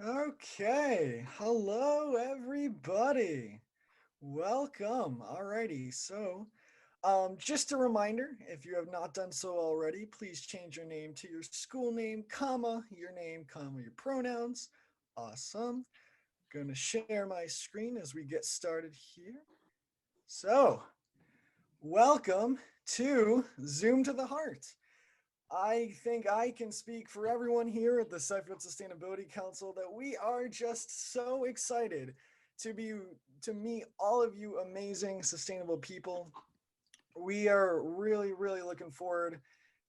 Okay, hello everybody. Welcome. Alrighty, just a reminder, if you have not done so already, please change your name to your school name, comma, your name, comma, your pronouns. Awesome. Gonna share my screen as we get started here. So, welcome to Zoom to the Heart. I think I can speak for everyone here at the Suffield Sustainability Council that we are just so excited to be to meet all of you amazing sustainable people. We are really looking forward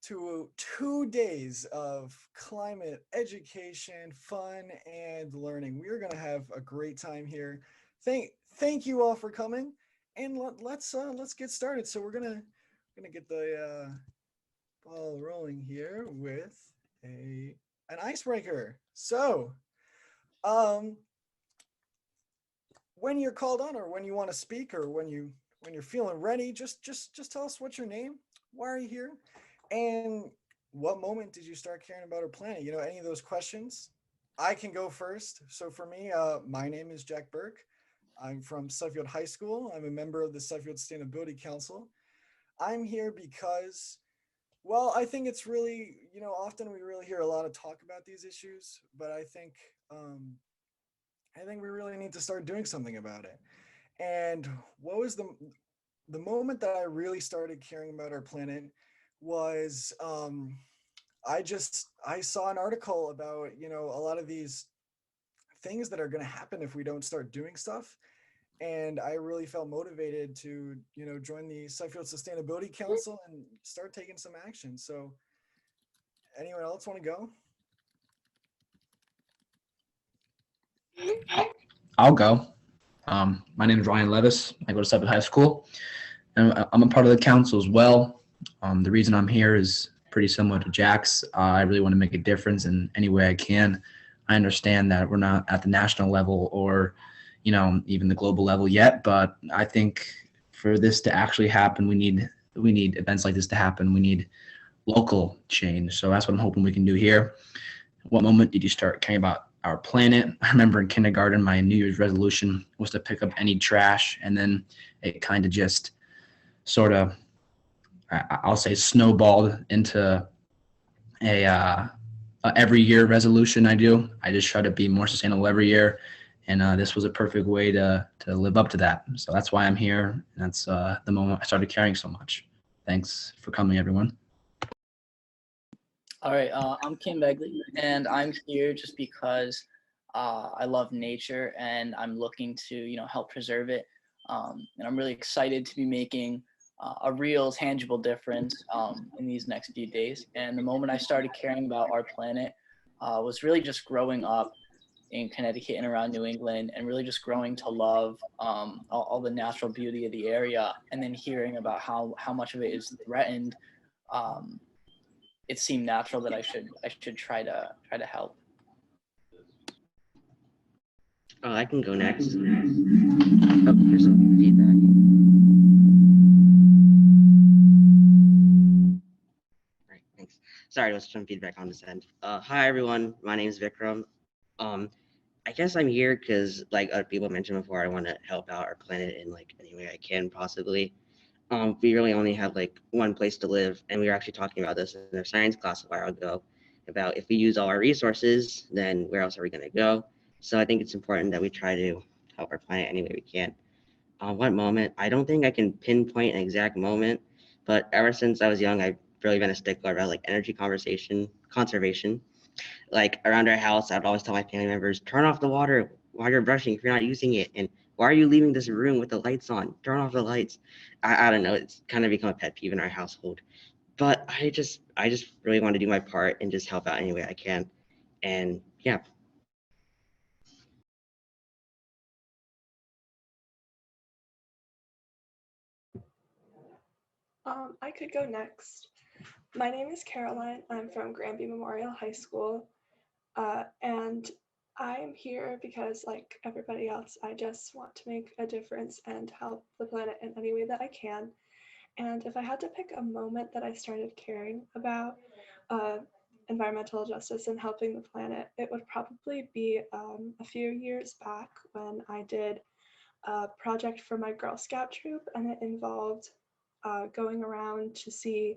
to 2 days of climate education, fun, and learning. We are going to have a great time here. Thank you all for coming, and let's get started. So we're gonna get the ball rolling here with a an icebreaker. So, um, when you're called on, or when you want to speak, or when you're feeling ready, just tell us what's your name, why are you here, and what moment did you start caring about our planet? Any of those questions. I can go first. So for me, my name is Jack Burke. I'm from Suffield High School. I'm a member of the Suffield Sustainability Council. I'm here because, well, I think it's really, often we really hear a lot of talk about these issues, but um, I think we really need to start doing something about it. And what was the moment that I really started caring about our planet was I saw an article about a lot of these things that are going to happen if we don't start doing stuff, and I really felt motivated to join the Suffield Sustainability Council and start taking some action. So, anyone else want to go? I'll go. My name is Ryan Levis. I go to Suffield High School, and I'm a part of the council as well. The reason I'm here is pretty similar to Jack's. I really want to make a difference in any way I can. I understand that we're not at the national level or, even the global level yet, but I think for this to actually happen, we need events like this to happen. We need local change. So that's what I'm hoping we can do here. What moment did you start caring about our planet? I remember in kindergarten, my New Year's resolution was to pick up any trash, and then it kind of just sort of, I'll say, snowballed into a every year resolution I do. I just try to be more sustainable every year, and this was a perfect way to live up to that. So that's why I'm here. And that's the moment I started caring so much. Thanks for coming, everyone. All right, I'm Kim Begley, and I'm here just because I love nature and I'm looking to, help preserve it. And I'm really excited to be making a real tangible difference in these next few days. And the moment I started caring about our planet was really just growing up in Connecticut and around New England, and really just growing to love all the natural beauty of the area, and then hearing about how much of it is threatened. Um, it seemed natural that I should try to help. Oh, I can go next. Oh, here's some feedback. Right, thanks. Sorry, there was some feedback on this end. Hi everyone, my name is Vikram. Um, I guess I'm here because, like other people mentioned before, I want to help out our planet in like any way I can possibly. We really only have like one place to live, and we were actually talking about this in our science class a while ago, about if we use all our resources, then where else are we going to go? So I think it's important that we try to help our planet any way we can. What moment? I don't think I can pinpoint an exact moment, but ever since I was young, I've really been a stickler about like energy conservation. Like around our house, I'd always tell my family members, turn off the water while you're brushing if you're not using it. And why are you leaving this room with the lights on? Turn off the lights. I don't know. It's kind of become a pet peeve in our household. But I just really want to do my part and just help out any way I can. And yeah. I could go next. My name is Caroline. I'm from Granby Memorial High School, and I'm here because, like everybody else, I just want to make a difference and help the planet in any way that I can. And if I had to pick a moment that I started caring about, uh, environmental justice and helping the planet, it would probably be a few years back when I did a project for my Girl Scout troop, and it involved going around to see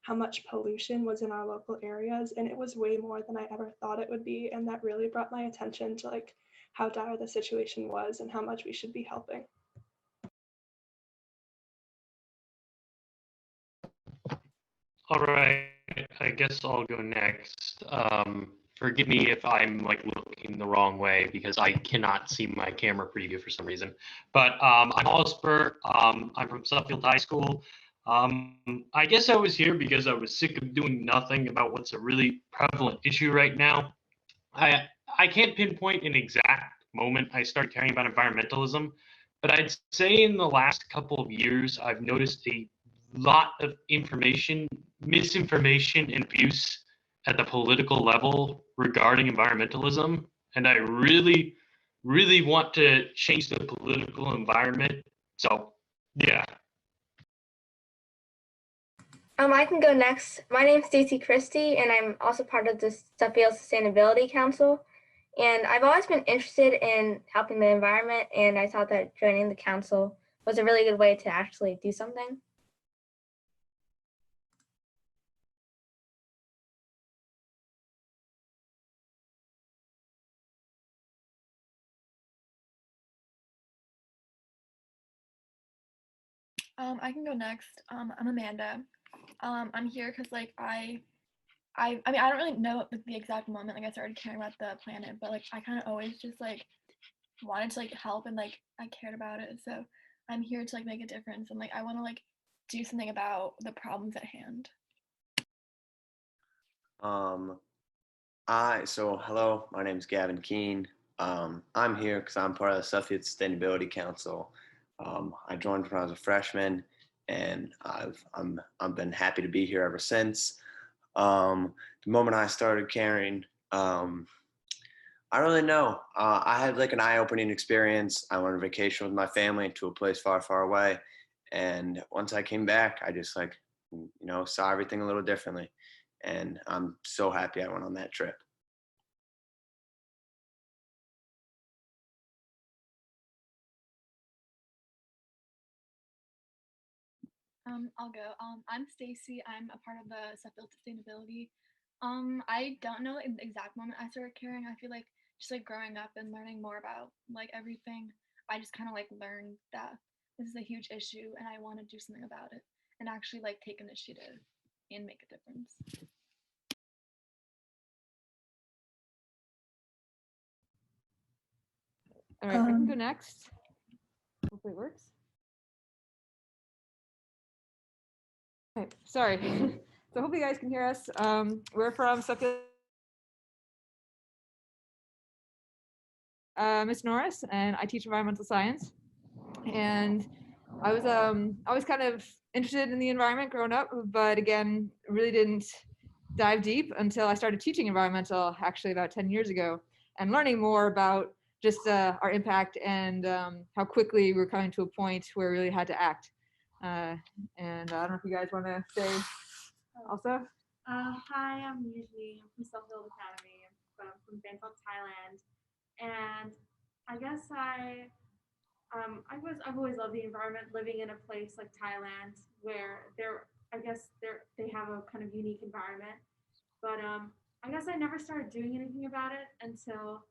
how much pollution was in our local areas, and it was way more than I ever thought it would be, and that really brought my attention to like how dire the situation was and how much we should be helping. All right, I guess I'll go next. Forgive me if I'm like looking the wrong way because I cannot see my camera preview for some reason. But I'm Osper. I'm from Suffield High School. I guess I was here because I was sick of doing nothing about what's a really prevalent issue right now. I can't pinpoint an exact moment I started caring about environmentalism, but I'd say in the last couple of years, I've noticed a lot of misinformation, and abuse at the political level regarding environmentalism. And I really, really want to change the political environment. So, yeah. I can go next. My name's Stacey Christie, and I'm also part of the Suffield Sustainability Council. And I've always been interested in helping the environment, and I thought that joining the council was a really good way to actually do something. I can go next. I'm Amanda. I'm here because like I mean I don't really know the exact moment like I started caring about the planet, but like I kind of always just like wanted to like help and like I cared about it. So I'm here to like make a difference and like I want to like do something about the problems at hand. Hello, my name is Gavin Keene. I'm here because I'm part of the Suffield Sustainability Council. I joined when I was a freshman, and I've been happy to be here ever since. The moment I started caring, I don't really know. I had like an eye-opening experience. I went on vacation with my family to a place far, far away, and once I came back, I just like, saw everything a little differently, and I'm so happy I went on that trip. I'll go. I'm Stacy. I'm a part of the Suffield Sustainability. I don't know the exact moment I started caring. I feel like just like growing up and learning more about like everything, I just kind of like learned that this is a huge issue and I want to do something about it and actually like take initiative and make a difference. All right, I can go next. Hopefully it works. Okay, sorry. So hopefully you guys can hear us. We're from Suffield. Miss Norris, and I teach environmental science. And I was always kind of interested in the environment growing up, but again, really didn't dive deep until I started teaching environmental actually about 10 years ago and learning more about just our impact and how quickly we're coming to a point where we really had to act. And I don't know if you guys want to say also. Hi, I'm Yujni. I'm from Suffield Academy. I'm from Bangkok, Thailand. And I guess I've always loved the environment, living in a place like Thailand where they have a kind of unique environment. But I guess I never started doing anything about it until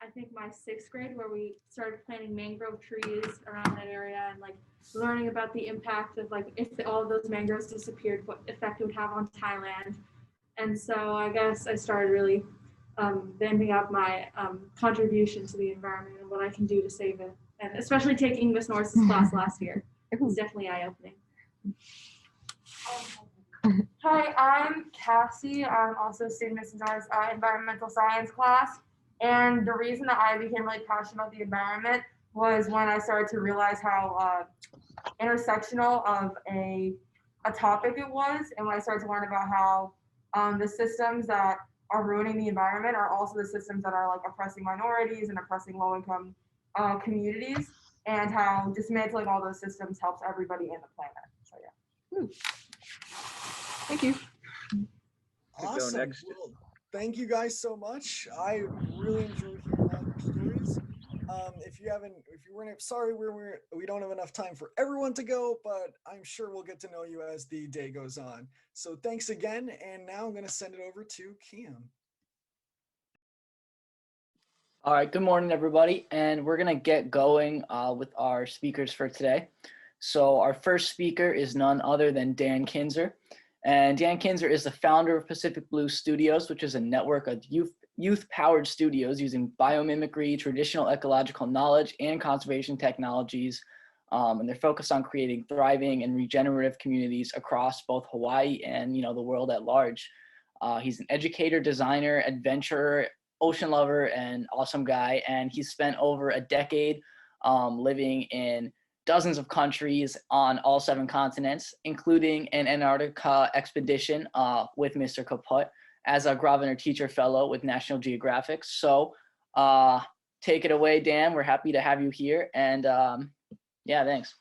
I think my 6th grade, where we started planting mangrove trees around that area and like learning about the impact of like if all of those mangroves disappeared, what effect it would have on Thailand. And so I guess I started really vamping up my contribution to the environment and what I can do to save it. And especially taking Miss Norris's class last year. It was definitely eye-opening. Hi, I'm Cassie. I'm also a student in Miss Norris environmental science class. And the reason that I became really passionate about the environment was when I started to realize how intersectional of a topic it was. And when I started to learn about how the systems that are ruining the environment are also the systems that are like oppressing minorities and oppressing low-income communities, and how dismantling all those systems helps everybody in the planet. So yeah. Thank you. Awesome. Well, thank you guys so much. I really enjoyed hearing all your stories. If you weren't, sorry, we don't have enough time for everyone to go, but I'm sure we'll get to know you as the day goes on. So thanks again, and now I'm going to send it over to Kiam. All right, good morning, everybody, and we're gonna get going with our speakers for today. So our first speaker is none other than Dan Kinzer, and Dan Kinzer is the founder of Pacific Blue Studios, which is a network of youth-powered studios using biomimicry, traditional ecological knowledge, and conservation technologies, and they're focused on creating thriving and regenerative communities across both Hawaii and the world at large. He's an educator, designer, adventurer, ocean lover, and awesome guy, and he's spent over a decade living in dozens of countries on all 7 continents, including an Antarctica expedition with Mr. Kaput as a Grosvenor Teacher Fellow with National Geographic. So take it away, Dan. We're happy to have you here, and yeah, thanks.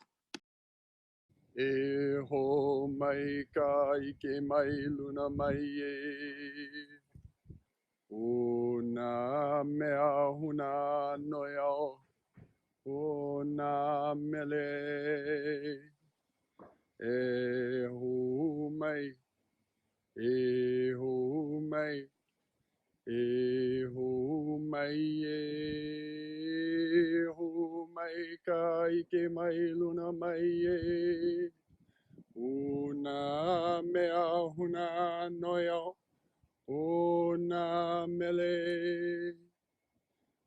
E ho mai ka ike mai luna mai e. Una mea huna noyao, una mele, e hu mai, e hu mai, e hu mai, e hu mai ka ike mai luna mai e. Una mea huna noyao, Ona mele,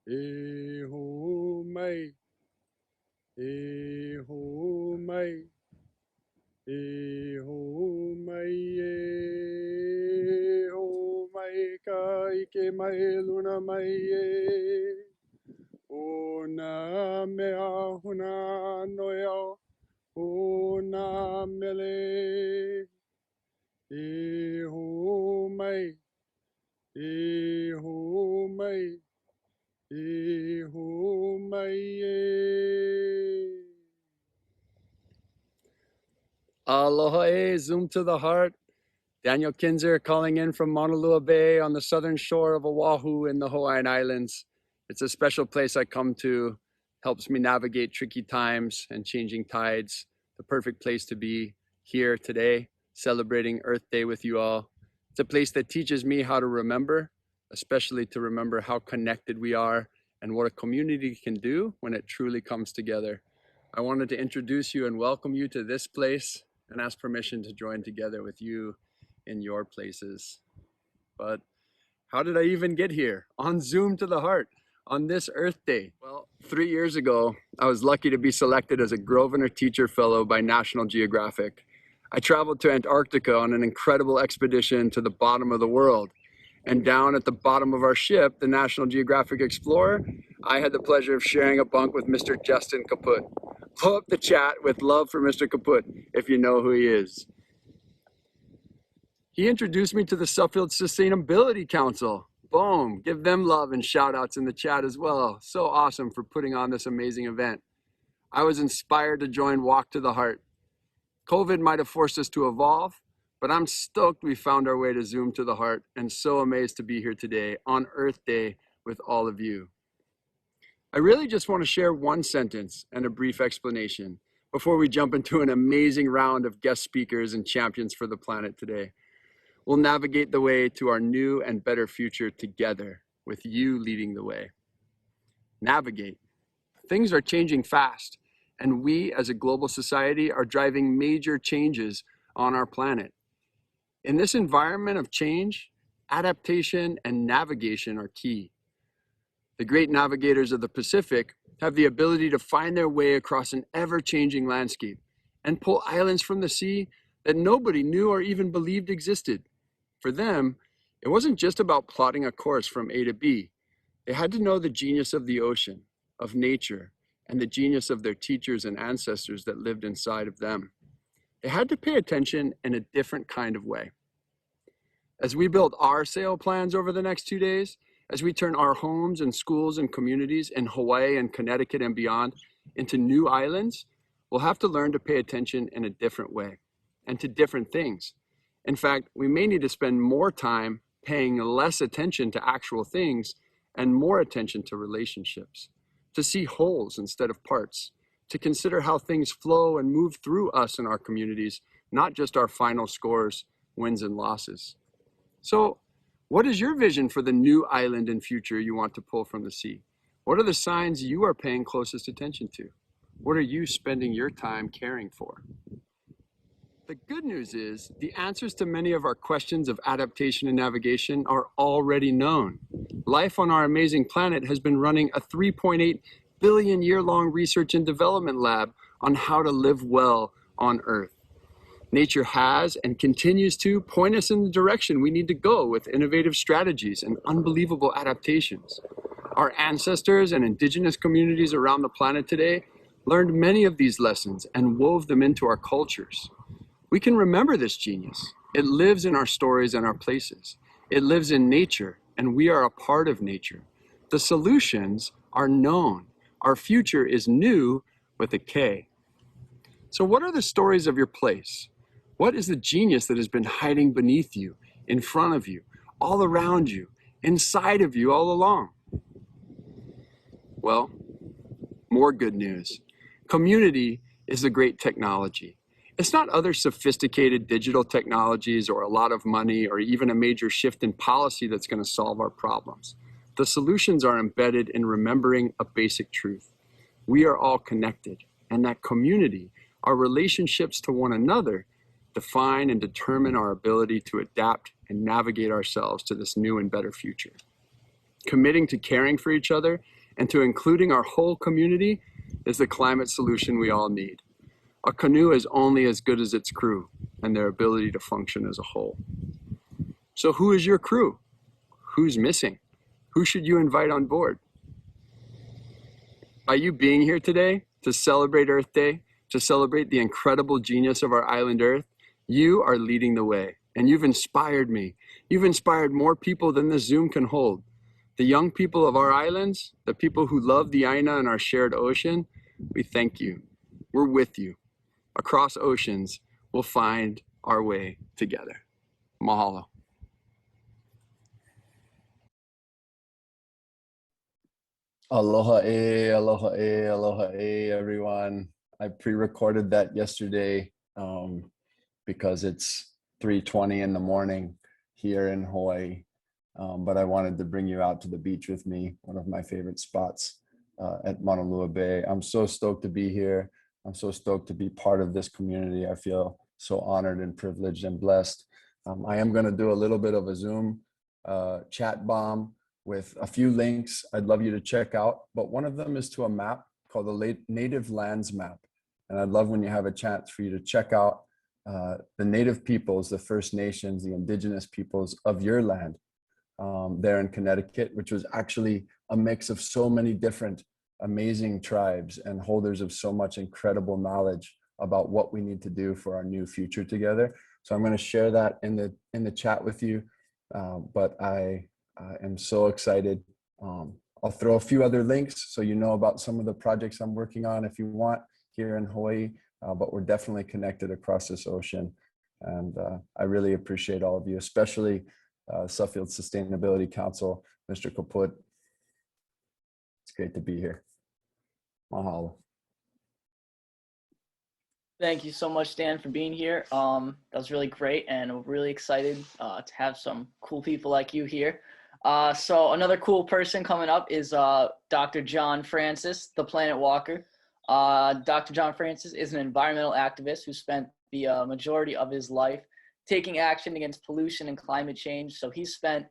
e ho mai, e ho mai, e ho mai, e ho mai ka ike mai luna mai e. Ona mea huna noyao, ona mele, e ho mai. E ho mai, e ho mai e. Aloha e, zoom to the heart. Daniel Kinzer calling in from Maunalua Bay on the southern shore of Oahu in the Hawaiian Islands. It's a special place I come to, helps me navigate tricky times and changing tides. The perfect place to be here today, celebrating Earth Day with you all. It's a place that teaches me how to remember, especially to remember how connected we are and what a community can do when it truly comes together. I wanted to introduce you and welcome you to this place and ask permission to join together with you in your places. But how did I even get here? On Zoom to the Heart on this Earth Day? Well, 3 years ago, I was lucky to be selected as a Grosvenor Teacher Fellow by National Geographic. I traveled to Antarctica on an incredible expedition to the bottom of the world. And down at the bottom of our ship, the National Geographic Explorer, I had the pleasure of sharing a bunk with Mr. Justin Kaput. Blow up the chat with love for Mr. Kaput, if you know who he is. He introduced me to the Suffield Sustainability Council. Boom, give them love and shout outs in the chat as well. So awesome for putting on this amazing event. I was inspired to join Walk to the Heart. COVID might have forced us to evolve, but I'm stoked we found our way to Zoom to the Heart and so amazed to be here today on Earth Day with all of you. I really just want to share one sentence and a brief explanation before we jump into an amazing round of guest speakers and champions for the planet today. We'll navigate the way to our new and better future together with you leading the way. Navigate. Things are changing fast, and we as a global society are driving major changes on our planet. In this environment of change, adaptation and navigation are key. The great navigators of the Pacific have the ability to find their way across an ever-changing landscape and pull islands from the sea that nobody knew or even believed existed. For them, it wasn't just about plotting a course from A to B. They had to know the genius of the ocean, of nature, and the genius of their teachers and ancestors that lived inside of them. They had to pay attention in a different kind of way. As we build our sail plans over the next 2 days, as we turn our homes and schools and communities in Hawaii and Connecticut and beyond into new islands, we'll have to learn to pay attention in a different way and to different things In fact, we may need to spend more time paying less attention to actual things and more attention to relationships, to see wholes instead of parts, to consider how things flow and move through us and our communities, not just our final scores, wins and losses. So, what is your vision for the new island and future you want to pull from the sea? What are the signs you are paying closest attention to? What are you spending your time caring for? The good news is the answers to many of our questions of adaptation and navigation are already known. Life on our amazing planet has been running a 3.8 billion year-long research and development lab on how to live well on Earth. Nature has and continues to point us in the direction we need to go with innovative strategies and unbelievable adaptations. Our ancestors and indigenous communities around the planet today learned many of these lessons and wove them into our cultures. We can remember this genius. It lives in our stories and our places. It lives in nature, and we are a part of nature. The solutions are known. Our future is new with a K. So what are the stories of your place? What is the genius that has been hiding beneath you, in front of you, all around you, inside of you all along? Well, more good news. Community is the great technology. It's not other sophisticated digital technologies or a lot of money or even a major shift in policy that's going to solve our problems. The solutions are embedded in remembering a basic truth. We are all connected, and that community, our relationships to one another, define and determine our ability to adapt and navigate ourselves to this new and better future. Committing to caring for each other and to including our whole community is the climate solution we all need. A canoe is only as good as its crew and their ability to function as a whole. So who is your crew? Who's missing? Who should you invite on board? By you being here today to celebrate Earth Day, to celebrate the incredible genius of our island Earth, you are leading the way, and you've inspired me. You've inspired more people than this Zoom can hold. The young people of our islands, the people who love the Aina and our shared ocean, we thank you. We're with you. Across oceans, we'll find our way together. Mahalo. Aloha aloha everyone. I pre-recorded that yesterday because it's 3:20 in the morning here in Hawaii. But I wanted to bring you out to the beach with me, one of my favorite spots at Maunalua Bay. I'm so stoked to be here. I'm so stoked to be part of this community. I feel so honored and privileged and blessed. I am going to do a little bit of a Zoom chat bomb with a few links I'd love you to check out. But one of them is to a map called the Native Lands Map. And I'd love when you have a chance for you to check out the Native peoples, the First Nations, the indigenous peoples of your land there in Connecticut, which was actually a mix of so many different amazing tribes and holders of so much incredible knowledge about what we need to do for our new future together. So I'm going to share that in the chat with you. But I am so excited. I'll throw a few other links so you know about some of the projects I'm working on if you want here in Hawaii, but we're definitely connected across this ocean. And I really appreciate all of you, especially Suffield Sustainability Council, Mr. Kaput. It's great to be here. Mahalo. Thank you so much, Dan, for being here. That was really great, and we're really excited to have some cool people like you here. So another cool person coming up is Dr. John Francis, the Planet Walker. Dr. John Francis is an environmental activist who spent the majority of his life taking action against pollution and climate change. So he spent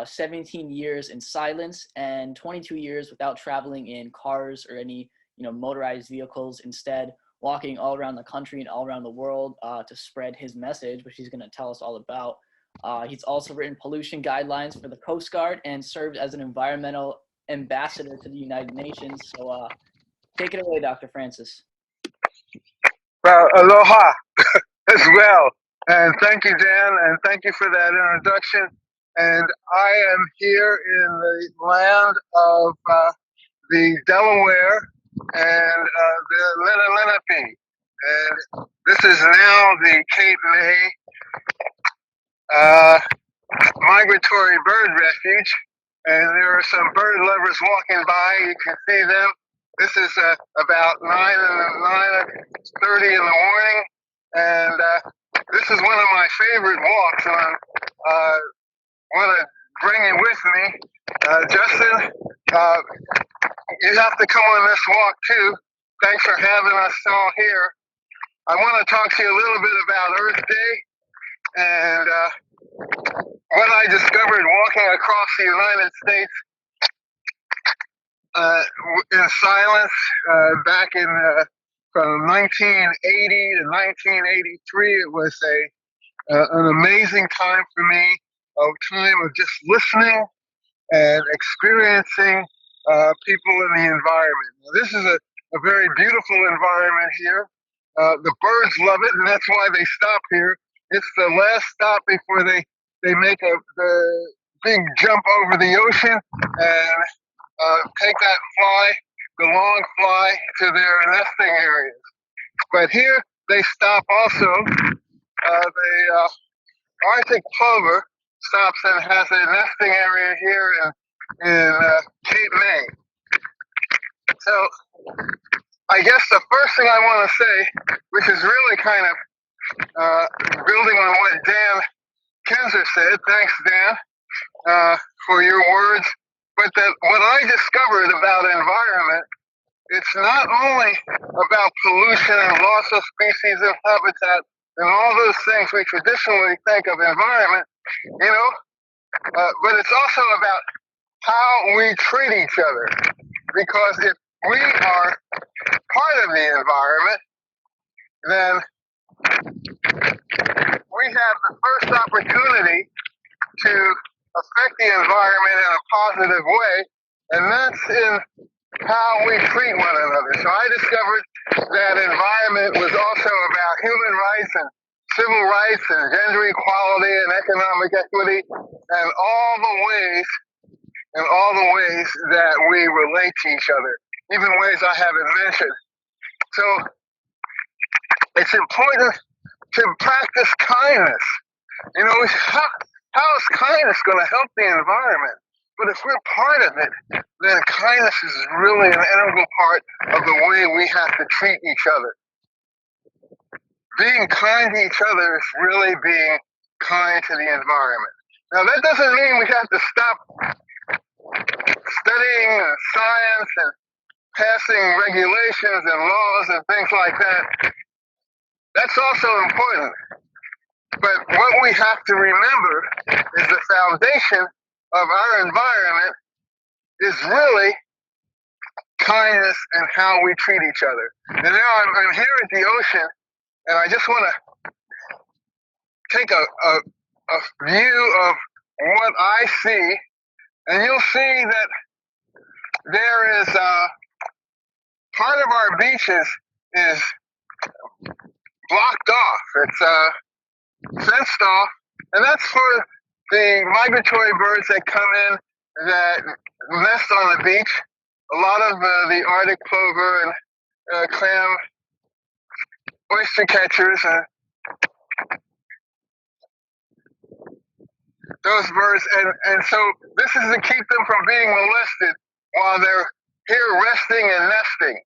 17 years in silence and 22 years without traveling in cars or any motorized vehicles, instead walking all around the country and all around the world to spread his message, which he's going to tell us all about. He's also written pollution guidelines for the Coast Guard and served as an environmental ambassador to the United Nations. So take it away, Dr. Francis. Well, aloha as well. And thank you, Dan, and thank you for that introduction. And I am here in the land of the Delaware and the Lenape. And this is now the Cape May uh, migratory bird refuge, and there are some bird lovers walking by. You can see them. This is about 9:30 in the morning, and this is one of my favorite walks. And I want to bring you with me, Justin. You have to come on this walk too. Thanks for having us all here. I want to talk to you a little bit about Earth Day and what I discovered walking across the United States in silence back in from 1980 to 1983. It was an amazing time for me, a time of just listening and experiencing people in the environment. Now, this is a very beautiful environment here. The birds love it, and that's why they stop here. It's the last stop before they make the big jump over the ocean and take that fly, the long fly, to their nesting areas. But here they stop also. The Arctic plover stops and has a nesting area here in Cape May. So I guess the first thing I want to say, which is really kind of building on what Dan Kinzer said, thanks Dan for your words, but that what I discovered about environment, it's not only about pollution and loss of species and habitat and all those things we traditionally think of environment, you know, but it's also about how we treat each other. Because if we are part of the environment, then we have the first opportunity to affect the environment in a positive way, and that's in how we treat one another. So I discovered that environment was also about human rights and civil rights and gender equality and economic equity and all the ways that we relate to each other, even ways I haven't mentioned. So it's important to practice kindness. You know, how is kindness going to help the environment? But if we're part of it, then kindness is really an integral part of the way we have to treat each other. Being kind to each other is really being kind to the environment. Now, that doesn't mean we have to stop studying science and passing regulations and laws and things like that. That's also important. But what we have to remember is the foundation of our environment is really kindness and how we treat each other. And now I'm here at the ocean, and I just want to take a view of what I see, and you'll see that there is part of our beaches is blocked off. It's fenced off, and that's for the migratory birds that come in that nest on the beach. A lot of the Arctic plover and clam oyster catchers and those birds, and so this is to keep them from being molested while they're here resting and nesting.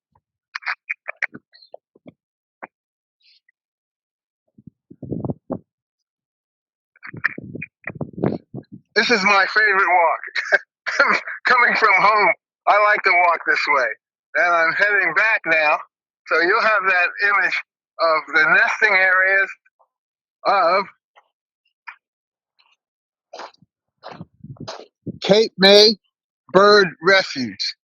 This is my favorite walk. Coming from home, I like to walk this way. And I'm heading back now, so you'll have that image of the nesting areas of Cape May Bird Refuge.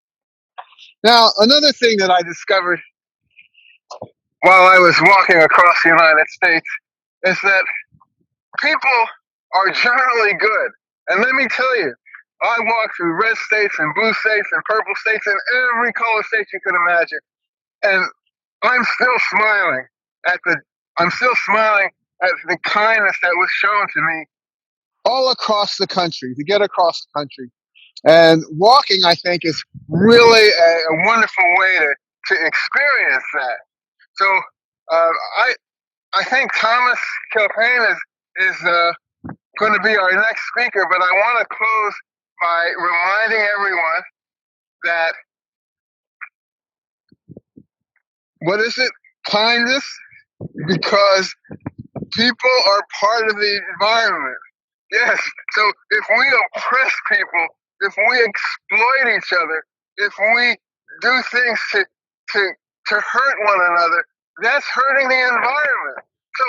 Now, another thing that I discovered while I was walking across the United States is that people are generally good. And let me tell you, I walked through red states and blue states and purple states and every color state you could imagine. And I'm still smiling at the kindness that was shown to me all across the country, to get across the country. And walking, I think, is really a wonderful way to experience that. So I think Thomas Culhane is going to be our next speaker, but I want to close by reminding everyone that, what is it? Kindness, because people are part of the environment. Yes, so if we oppress people, if we exploit each other, if we do things to hurt one another, that's hurting the environment. So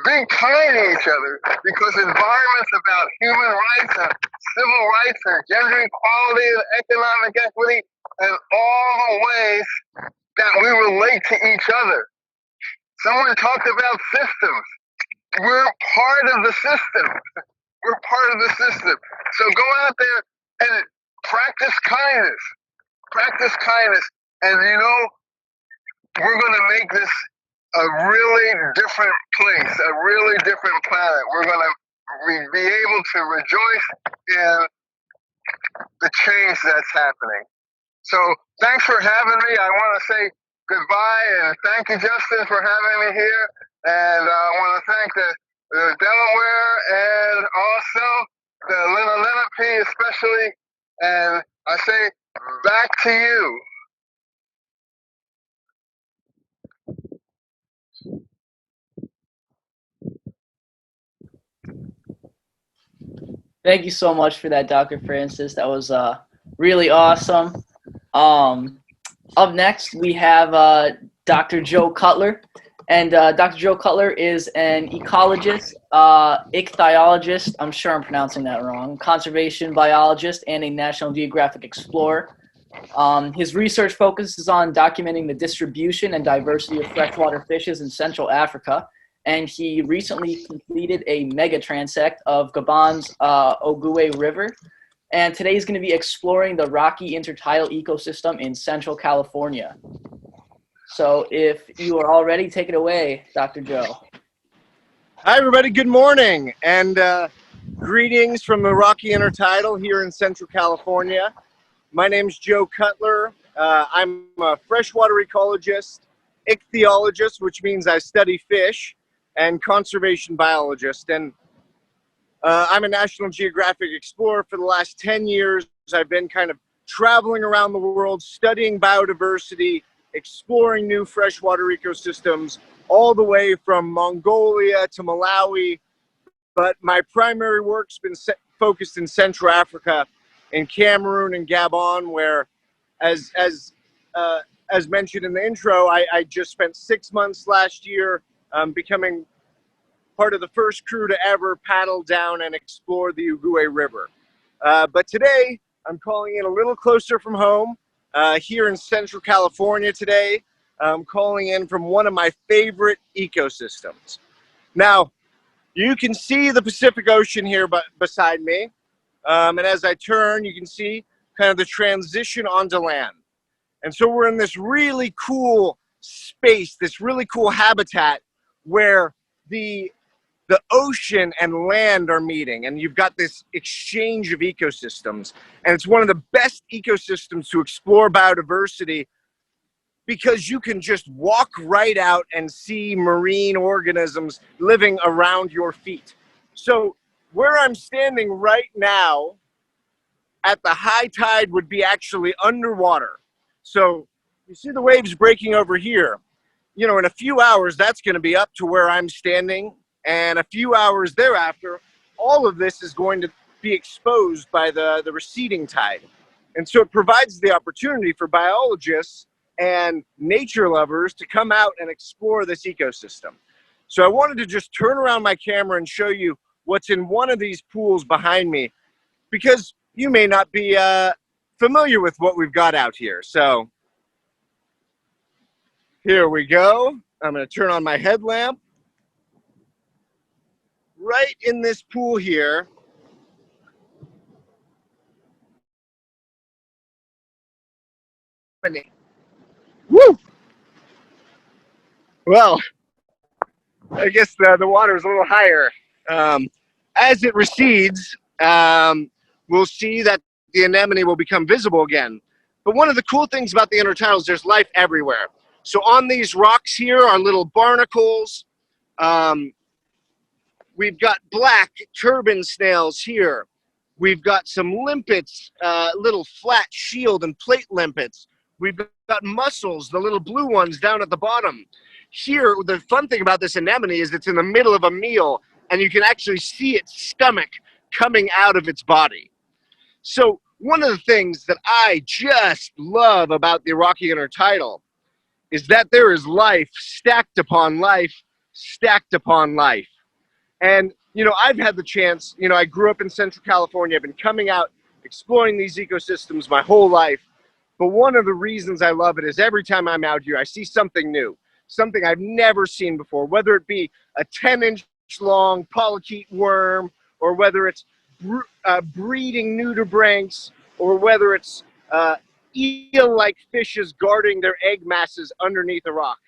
be kind to each other, because environment's about human rights and civil rights and gender equality and economic equity and all the ways that we relate to each other. Someone talked about systems. We're part of the system. We're part of the system. So go out there and practice kindness. Practice kindness. And you know, we're going to make this a really different place, a really different planet. We're going to be able to rejoice in the change that's happening. So thanks for having me. I want to say goodbye, and thank you, Justin, for having me here. And I want to thank the Delaware and also the Lenape especially. And I say back to you. Thank you so much for that, Dr. Francis. That was really awesome. Up next, we have Dr. Joe Cutler. And Dr. Joe Cutler is an ecologist, ichthyologist, I'm sure I'm pronouncing that wrong, conservation biologist, and a National Geographic Explorer. His research focuses on documenting the distribution and diversity of freshwater fishes in Central Africa. And he recently completed a mega transect of Gabon's Oahu River. And today he's going to be exploring the rocky intertidal ecosystem in Central California. So if you are all ready, take it away, Dr. Joe. Hi, everybody. Good morning. And greetings from the Rocky Intertidal here in Central California. My name's Joe Cutler. I'm a freshwater ecologist, ichthyologist, which means I study fish, and conservation biologist. And I'm a National Geographic Explorer for the last 10 years. I've been kind of traveling around the world, studying biodiversity, exploring new freshwater ecosystems, all the way from Mongolia to Malawi. But my primary work's been focused in Central Africa, in Cameroon and Gabon, where, as mentioned in the intro, I just spent 6 months last year becoming part of the first crew to ever paddle down and explore the Oahu River. But today, I'm calling in a little closer from home, here in Central California today. I'm calling in from one of my favorite ecosystems. Now, you can see the Pacific Ocean here beside me. And as I turn, you can see kind of the transition onto land. And so we're in this really cool space, this really cool habitat where the ocean and land are meeting, and you've got this exchange of ecosystems. And it's one of the best ecosystems to explore biodiversity, because you can just walk right out and see marine organisms living around your feet. So where I'm standing right now at the high tide would be actually underwater. So you see the waves breaking over here. You know, in a few hours, that's going to be up to where I'm standing. And a few hours thereafter, all of this is going to be exposed by the receding tide. And so it provides the opportunity for biologists and nature lovers to come out and explore this ecosystem. So I wanted to just turn around my camera and show you what's in one of these pools behind me, because you may not be familiar with what we've got out here. So here we go. I'm going to turn on my headlamp. Right in this pool here, woo! Well, I guess the water is a little higher. As it recedes, we'll see that the anemone will become visible again. But one of the cool things about the intertidal is there's life everywhere. So on these rocks here are little barnacles. We've got black turban snails here. We've got some limpets, little flat shield and plate limpets. We've got mussels, the little blue ones down at the bottom. Here, the fun thing about this anemone is it's in the middle of a meal, and you can actually see its stomach coming out of its body. So one of the things that I just love about the Rocky Intertidal is that there is life stacked upon life, stacked upon life. And, you know, I've had the chance, you know, I grew up in Central California. I've been coming out, exploring these ecosystems my whole life. But one of the reasons I love it is every time I'm out here, I see something new, something I've never seen before, whether it be a 10-inch long polychaete worm, or whether it's breeding nudibranchs, or whether it's eel-like fishes guarding their egg masses underneath a rock.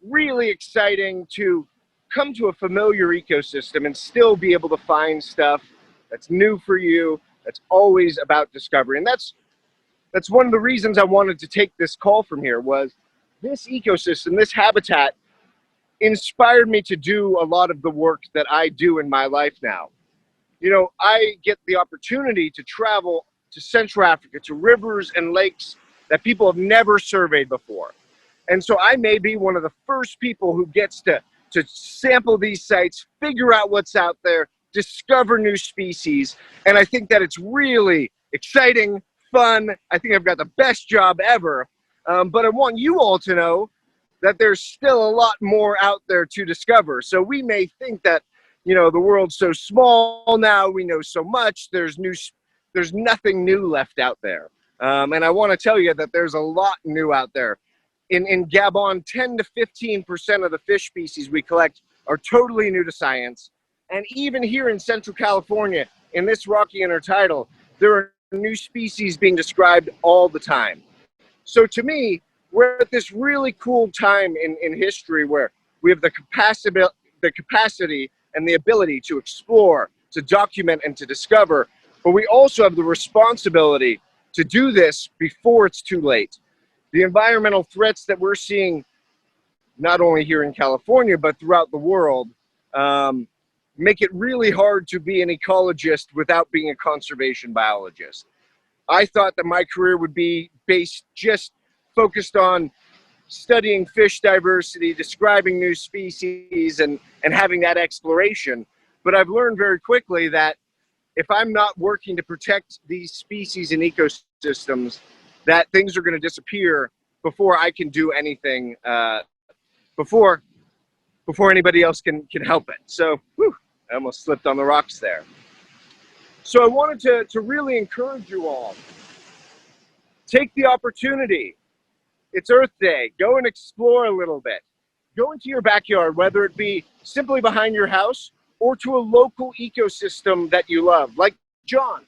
Really exciting to come to a familiar ecosystem and still be able to find stuff that's new for you, that's always about discovery. And that's one of the reasons I wanted to take this call from here, was this ecosystem, this habitat inspired me to do a lot of the work that I do in my life now. You know, I get the opportunity to travel to Central Africa, to rivers and lakes that people have never surveyed before. And so I may be one of the first people who gets to sample these sites, figure out what's out there, discover new species. And I think that it's really exciting, fun. I think I've got the best job ever. But I want you all to know that there's still a lot more out there to discover. So we may think that, you know, the world's so small now, we know so much, there's nothing new left out there. And I want to tell you that there's a lot new out there. In Gabon, 10 to 15% of the fish species we collect are totally new to science. And even here in Central California, in this Rocky Intertidal, there are new species being described all the time. So to me, we're at this really cool time in history where we have the capacity and the ability to explore, to document, and to discover, but we also have the responsibility to do this before it's too late. The environmental threats that we're seeing, not only here in California, but throughout the world, make it really hard to be an ecologist without being a conservation biologist. I thought that my career would be focused on studying fish diversity, describing new species, and having that exploration. But I've learned very quickly that if I'm not working to protect these species and ecosystems, that things are going to disappear before I can do anything, before anybody else can help it. So, I almost slipped on the rocks there. So I wanted to really encourage you all. Take the opportunity. It's Earth Day. Go and explore a little bit. Go into your backyard, whether it be simply behind your house or to a local ecosystem that you love, like John.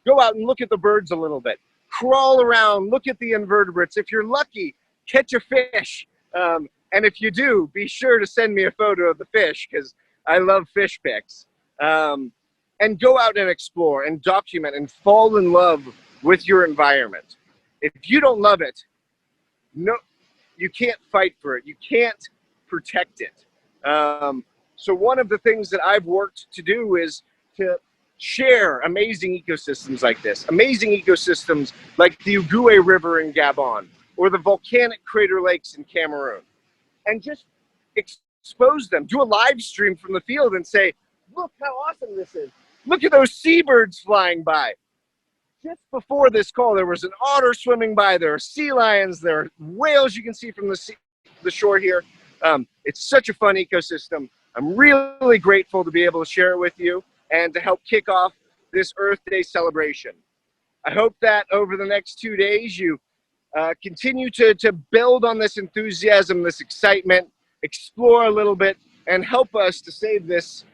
Go out and look at the birds a little bit. Crawl around, look at the invertebrates. If you're lucky, catch a fish. And if you do, be sure to send me a photo of the fish, because I love fish pics. And go out and explore and document and fall in love with your environment. If you don't love it, no, you can't fight for it. You can't protect it. So one of the things that I've worked to do is to share amazing ecosystems like this, amazing ecosystems like the Ugue River in Gabon, or the volcanic crater lakes in Cameroon, and just expose them. Do a live stream from the field and say, look how awesome this is. Look at those seabirds flying by. Just before this call, there was an otter swimming by. There are sea lions. There are whales you can see from the shore here. It's such a fun ecosystem. I'm really grateful to be able to share it with you and to help kick off this Earth Day celebration. I hope that over the next 2 days, you continue to build on this enthusiasm, this excitement, explore a little bit, and help us to save this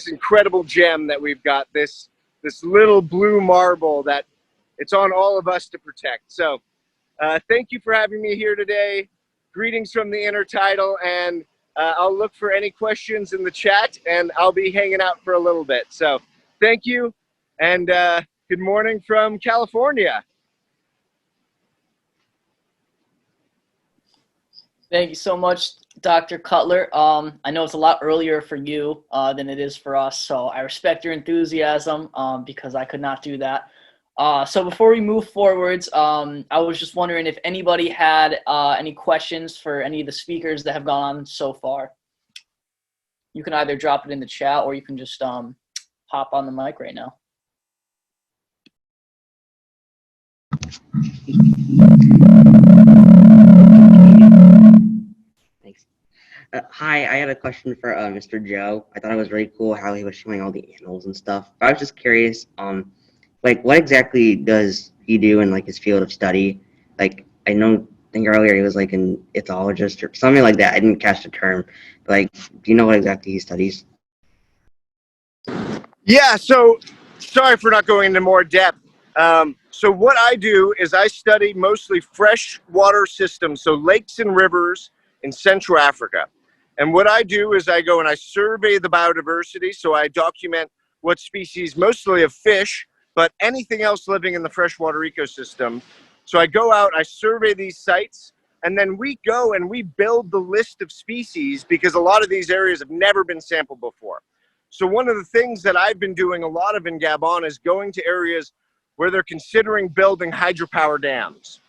incredible gem that we've got, this little blue marble that it's on all of us to protect. So thank you for having me here today. Greetings from the Intertidal, and I'll look for any questions in the chat, and I'll be hanging out for a little bit. So thank you, and good morning from California. Thank you so much, Dr. Cutler. I know it's a lot earlier for you than it is for us, so I respect your enthusiasm because I could not do that. So before we move forwards, I was just wondering if anybody had any questions for any of the speakers that have gone on so far. You can either drop it in the chat or you can just hop on the mic right now. Thanks. Hi, I had a question for Mr. Joe. I thought it was really cool how he was showing all the animals and stuff. I was just curious, like what exactly does he do in like his field of study? Like I think earlier he was like an ethologist or something like that. I didn't catch the term. But, like, do you know what exactly he studies? Yeah, so sorry for not going into more depth. So what I do is I study mostly freshwater systems, so lakes and rivers in Central Africa. And what I do is I go and I survey the biodiversity, so I document what species, mostly of fish, but anything else living in the freshwater ecosystem. So I go out, I survey these sites, and then we go and we build the list of species because a lot of these areas have never been sampled before. So one of the things that I've been doing a lot of in Gabon is going to areas where they're considering building hydropower dams.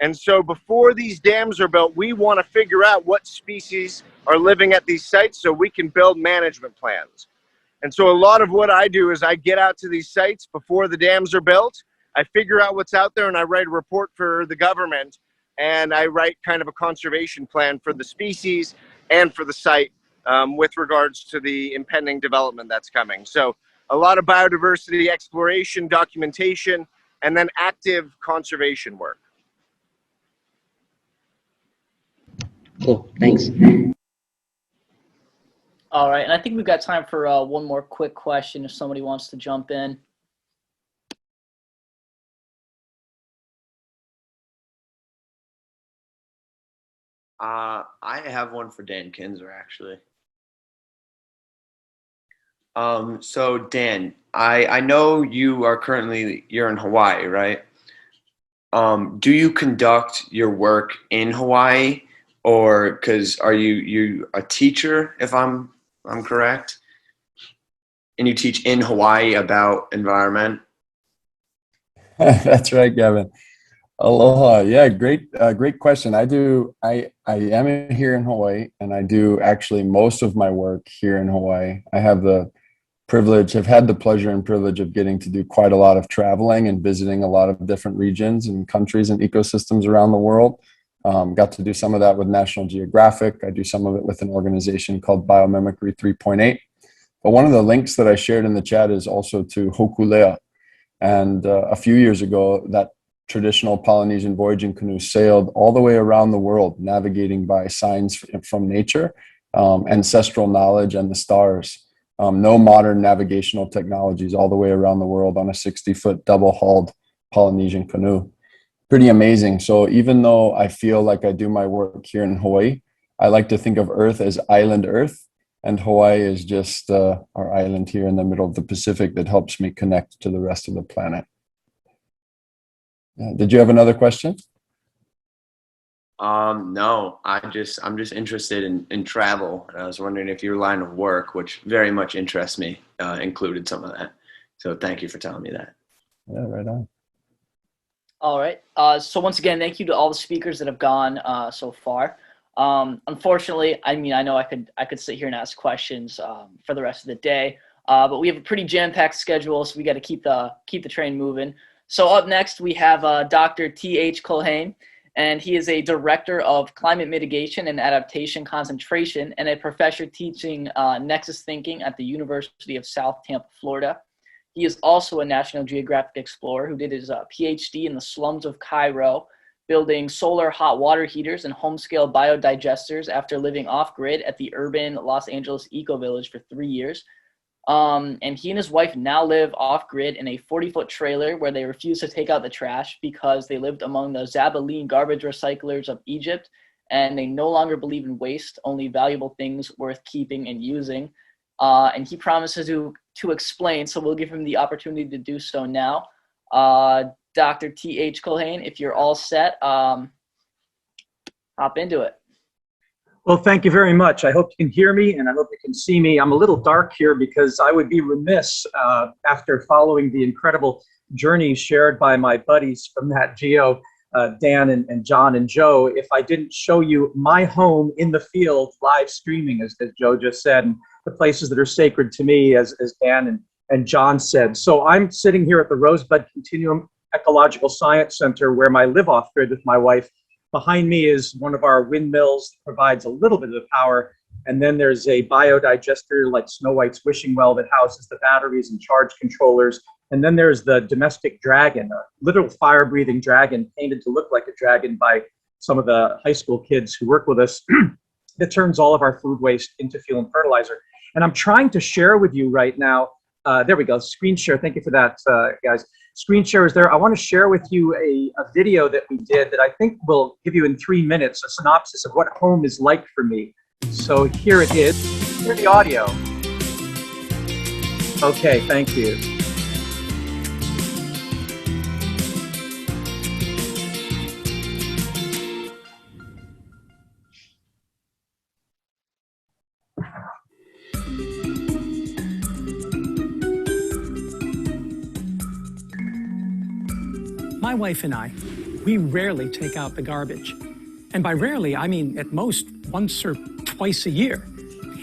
And so before these dams are built, we want to figure out what species are living at these sites so we can build management plans. And so a lot of what I do is I get out to these sites before the dams are built. I figure out what's out there and I write a report for the government, and I write kind of a conservation plan for the species and for the site with regards to the impending development that's coming. So a lot of biodiversity exploration, documentation, and then active conservation work. Cool, thanks. All right, and I think we've got time for one more quick question if somebody wants to jump in. I have one for Dan Kinzer, actually. So Dan, I know you're in Hawaii, right? Do you conduct your work in Hawaii, or are you a teacher, if I'm correct? And you teach in Hawaii about environment? That's right, Gavin. Aloha. Yeah, great question. I am here in Hawaii, and I do actually most of my work here in Hawaii. I have had the pleasure and privilege of getting to do quite a lot of traveling and visiting a lot of different regions and countries and ecosystems around the world. Got to do some of that with National Geographic. I do some of it with an organization called Biomimicry 3.8. But one of the links that I shared in the chat is also to Hokulea. And a few years ago, that traditional Polynesian voyaging canoe sailed all the way around the world, navigating by signs from nature, ancestral knowledge, and the stars. No modern navigational technologies, all the way around the world on a 60-foot double-hulled Polynesian canoe. Pretty amazing. So even though I feel like I do my work here in Hawaii, I like to think of Earth as island Earth, and Hawaii is just our island here in the middle of the Pacific that helps me connect to the rest of the planet. Did you have another question? No, I'm just interested in travel. And I was wondering if your line of work, which very much interests me, included some of that. So thank you for telling me that. Yeah, right on. All right. So once again, thank you to all the speakers that have gone so far. Unfortunately, I mean, I know I could sit here and ask questions for the rest of the day, but we have a pretty jam-packed schedule, so we got to keep the train moving. So up next, we have Dr. TH Culhane, and he is a director of climate mitigation and adaptation concentration and a professor teaching Nexus Thinking at the University of South Tampa, Florida. He is also a National Geographic Explorer who did his PhD in the slums of Cairo, building solar hot water heaters and home-scale biodigesters after living off-grid at the urban Los Angeles eco-village for 3 years. And he and his wife now live off-grid in a 40-foot trailer where they refuse to take out the trash because they lived among the Zabaleen garbage recyclers of Egypt, and they no longer believe in waste, only valuable things worth keeping and using. And he promises to explain, so we'll give him the opportunity to do so now. Dr. TH Culhane, if you're all set, hop into it. Well, thank you very much. I hope you can hear me and I hope you can see me. I'm a little dark here because I would be remiss after following the incredible journey shared by my buddies from Nat Geo, Dan and John and Joe, if I didn't show you my home in the field live streaming, as Joe just said, and the places that are sacred to me, as Dan and John said. So I'm sitting here at the Rosebud Continuum Ecological Science Center where I live off grid with my wife. Behind me is one of our windmills that provides a little bit of power. And then there's a biodigester like Snow White's wishing well that houses the batteries and charge controllers. And then there's the domestic dragon, a literal fire-breathing dragon painted to look like a dragon by some of the high school kids who work with us that turns all of our food waste into fuel and fertilizer. And I'm trying to share with you right now, there we go, screen share. Thank you for that, guys. Screen share is there. I want to share with you a video that we did that I think will give you in 3 minutes a synopsis of what home is like for me. So here it is. Hear the audio. Okay, thank you. My wife and I, we rarely take out the garbage. And by rarely, I mean at most once or twice a year.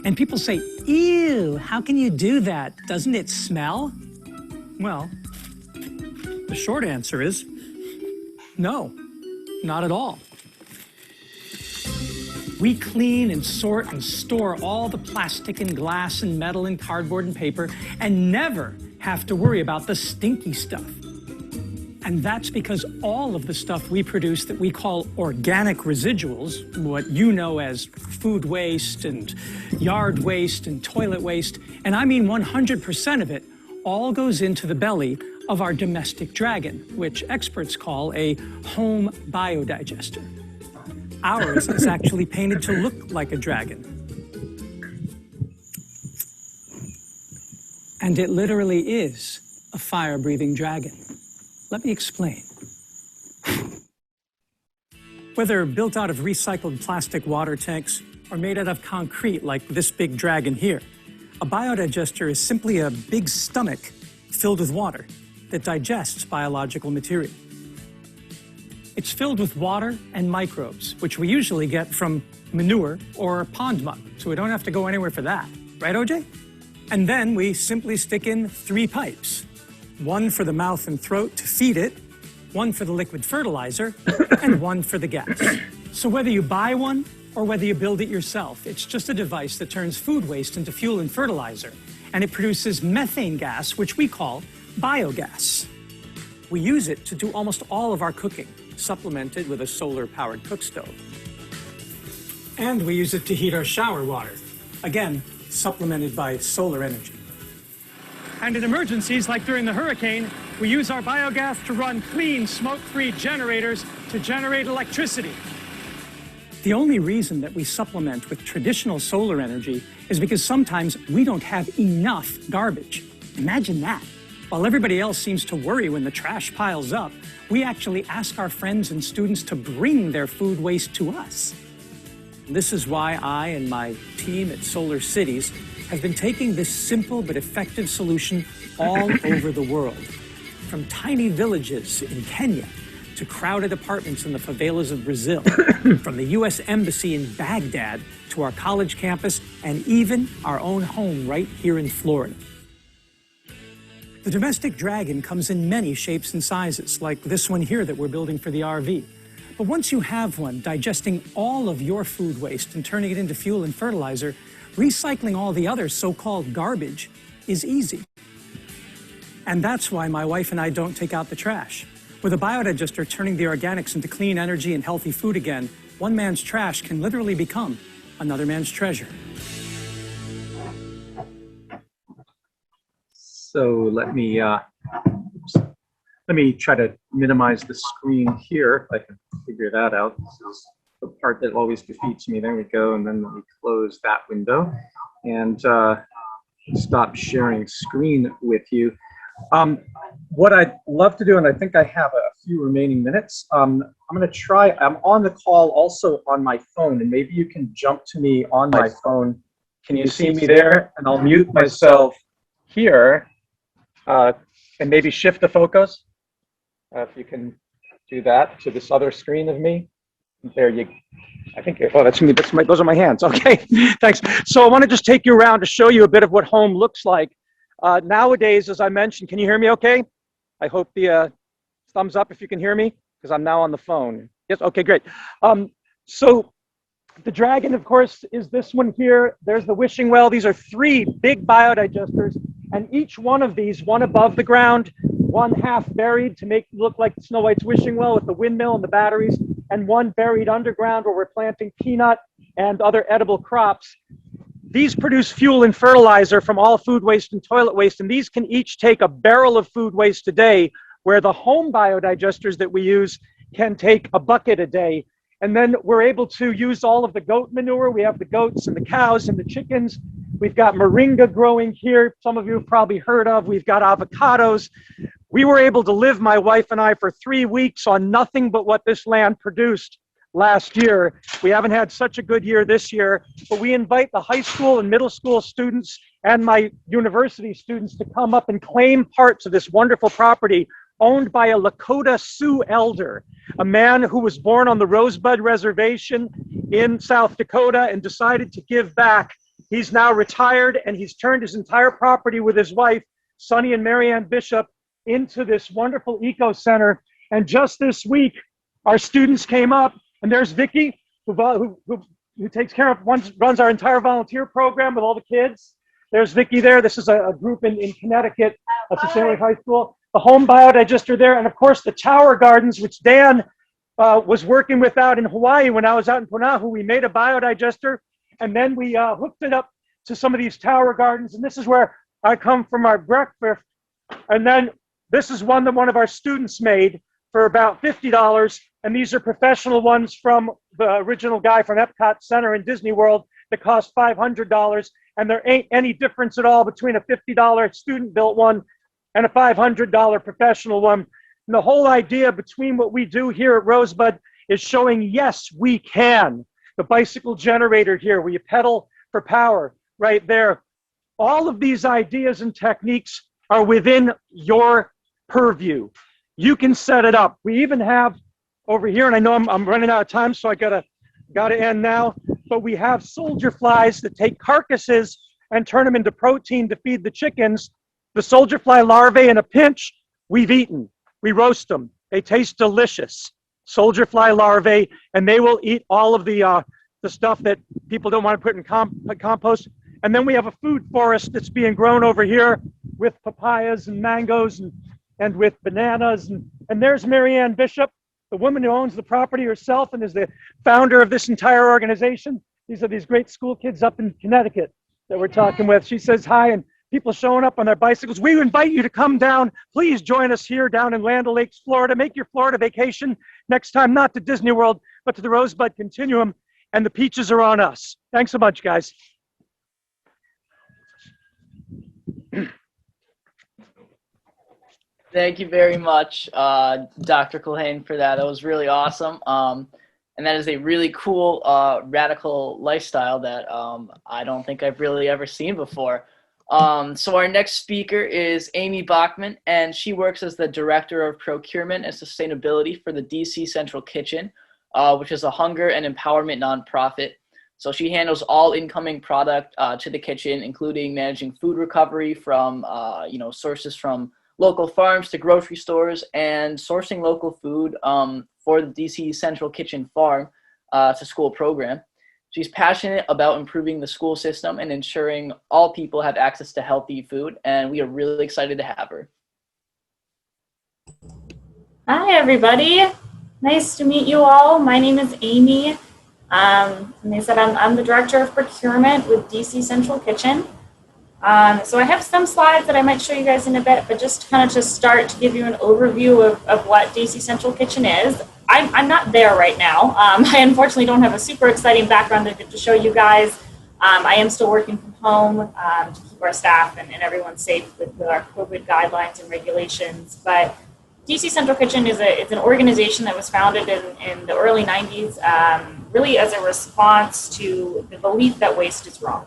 And people say, ew, how can you do that? Doesn't it smell? Well, the short answer is no, not at all. We clean and sort and store all the plastic and glass and metal and cardboard and paper and never have to worry about the stinky stuff. And that's because all of the stuff we produce that we call organic residuals, what you know as food waste and yard waste and toilet waste, and I mean 100% of it, all goes into the belly of our domestic dragon, which experts call a home biodigester. Ours is actually painted to look like a dragon. And it literally is a fire-breathing dragon. Let me explain. Whether built out of recycled plastic water tanks or made out of concrete like this big dragon here, a biodigester is simply a big stomach filled with water that digests biological material. It's filled with water and microbes, which we usually get from manure or pond muck, so we don't have to go anywhere for that. Right, OJ? And then we simply stick in 3 pipes. One for the mouth and throat to feed it, one for the liquid fertilizer, and one for the gas. So whether you buy one or whether you build it yourself, it's just a device that turns food waste into fuel and fertilizer, and it produces methane gas, which we call biogas. We use it to do almost all of our cooking, supplemented with a solar-powered cook stove. And we use it to heat our shower water, again, supplemented by solar energy. And in emergencies, like during the hurricane, we use our biogas to run clean, smoke-free generators to generate electricity. The only reason that we supplement with traditional solar energy is because sometimes we don't have enough garbage. Imagine that. While everybody else seems to worry when the trash piles up, we actually ask our friends and students to bring their food waste to us. This is why I and my team at Solarcities have been taking this simple but effective solution all over the world. From tiny villages in Kenya to crowded apartments in the favelas of Brazil, from the U.S. Embassy in Baghdad to our college campus, and even our own home right here in Florida. The domestic dragon comes in many shapes and sizes, like this one here that we're building for the RV. But once you have one digesting all of your food waste and turning it into fuel and fertilizer, recycling all the other so-called garbage is easy. And that's why my wife and I don't take out the trash. With a biodigester turning the organics into clean energy and healthy food again, one man's trash can literally become another man's treasure. So let me try to minimize the screen here, if I can figure that out. This is the part that always defeats me. There we go. And then let me close that window and stop sharing screen with you. What I'd love to do, and I think I have a few remaining minutes. I'm going to try, I'm on the call also on my phone, and maybe you can jump to me on my phone. Can you see me there? And I'll mute myself here and maybe shift the focus. If you can do that to this other screen of me. There you go. I think, oh, that's me. Those are my hands. Okay, thanks. So I want to just take you around to show you a bit of what home looks like. Nowadays, as I mentioned, can you hear me okay? I hope the thumbs up if you can hear me, because I'm now on the phone. Yes, okay, great. So the dragon, of course, is this one here. There's the wishing well. These are 3 big biodigesters, and each one of these, one above the ground, one half buried to make it look like Snow White's wishing well with the windmill and the batteries, and one buried underground where we're planting peanut and other edible crops. These produce fuel and fertilizer from all food waste and toilet waste, and these can each take a barrel of food waste a day, where the home biodigesters that we use can take a bucket a day. And then we're able to use all of the goat manure. We have the goats and the cows and the chickens. We've got moringa growing here. Some of you have probably heard of. We've got avocados. We were able to live, my wife and I, for 3 weeks on nothing but what this land produced last year. We haven't had such a good year this year, but we invite the high school and middle school students and my university students to come up and claim parts of this wonderful property owned by a Lakota Sioux elder, a man who was born on the Rosebud Reservation in South Dakota and decided to give back. He's now retired, and he's turned his entire property with his wife, Sonny and Marianne Bishop, into this wonderful eco center. And just this week, our students came up, and there's Vicky, who takes care of, runs our entire volunteer program with all the kids. There's Vicky there. This is a group in Connecticut, at Sustainability High School. The home biodigester there, and of course the tower gardens, which Dan was working with out in Hawaii when I was out in Oahu. We made a biodigester, and then we hooked it up to some of these tower gardens, and this is where I come from our breakfast. And then this is one that one of our students made for about $50, and these are professional ones from the original guy from Epcot Center in Disney World that cost $500, and there ain't any difference at all between a $50 student-built one and a $500 professional one. And the whole idea between what we do here at Rosebud is showing, yes, we can. The bicycle generator here, where you pedal for power, right there. All of these ideas and techniques are within your purview. You can set it up. We even have over here, and I know I'm running out of time, so I gotta end now, but we have soldier flies that take carcasses and turn them into protein to feed the chickens. The soldier fly larvae in a pinch, we've eaten. We roast them. They taste delicious. Soldier fly larvae, and they will eat all of the stuff that people don't want to put in compost. And then we have a food forest that's being grown over here with papayas and mangoes and with bananas. And there's Marianne Bishop, the woman who owns the property herself and is the founder of this entire organization. These are these great school kids up in Connecticut that we're talking with. She says hi, and people showing up on their bicycles. We invite you to come down. Please join us here down in Land O'Lakes, Florida. Make your Florida vacation next time, not to Disney World, but to the Rosebud Continuum, and the peaches are on us. Thanks so much, guys. Thank you very much, Dr. Culhane, for that. That was really awesome. And that is a really cool, radical lifestyle that I don't think I've really ever seen before. So our next speaker is Amy Bachman, and she works as the Director of Procurement and Sustainability for the DC Central Kitchen, which is a hunger and empowerment nonprofit. So she handles all incoming product to the kitchen, including managing food recovery from sources from local farms to grocery stores, and sourcing local food for the DC Central Kitchen Farm to School program. She's passionate about improving the school system and ensuring all people have access to healthy food, and we are really excited to have her. Hi, everybody. Nice to meet you all. My name is Amy. And they said I'm the Director of Procurement with DC Central Kitchen. So I have some slides that I might show you guys in a bit, but just kind of to start to give you an overview of what DC Central Kitchen is. I'm not there right now. I unfortunately don't have a super exciting background to show you guys. I am still working from home to keep our staff and everyone safe with our COVID guidelines and regulations. But DC Central Kitchen it's an organization that was founded in the early 90s, really as a response to the belief that waste is wrong.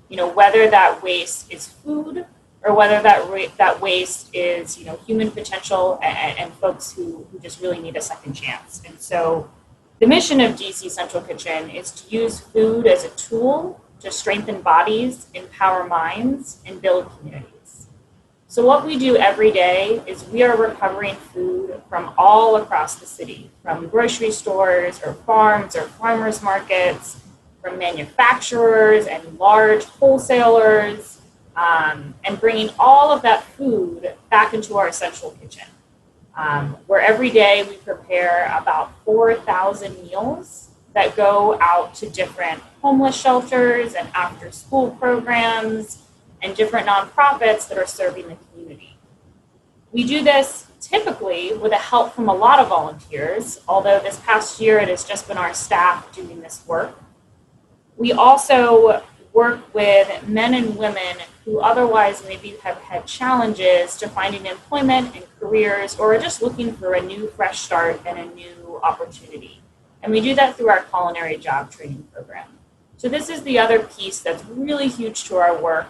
You know, whether that waste is food or whether that waste is, you know, human potential and folks who just really need a second chance. And so the mission of DC Central Kitchen is to use food as a tool to strengthen bodies, empower minds, and build communities. So what we do every day is we are recovering food from all across the city, from grocery stores or farms or farmers markets, from manufacturers and large wholesalers, and bringing all of that food back into our central kitchen, where every day we prepare about 4,000 meals that go out to different homeless shelters and after-school programs and different nonprofits that are serving the community. We do this typically with the help from a lot of volunteers, although this past year it has just been our staff doing this work. We also work with men and women who otherwise maybe have had challenges to finding employment and careers, or are just looking for a new fresh start and a new opportunity. And we do that through our culinary job training program. So this is the other piece that's really huge to our work,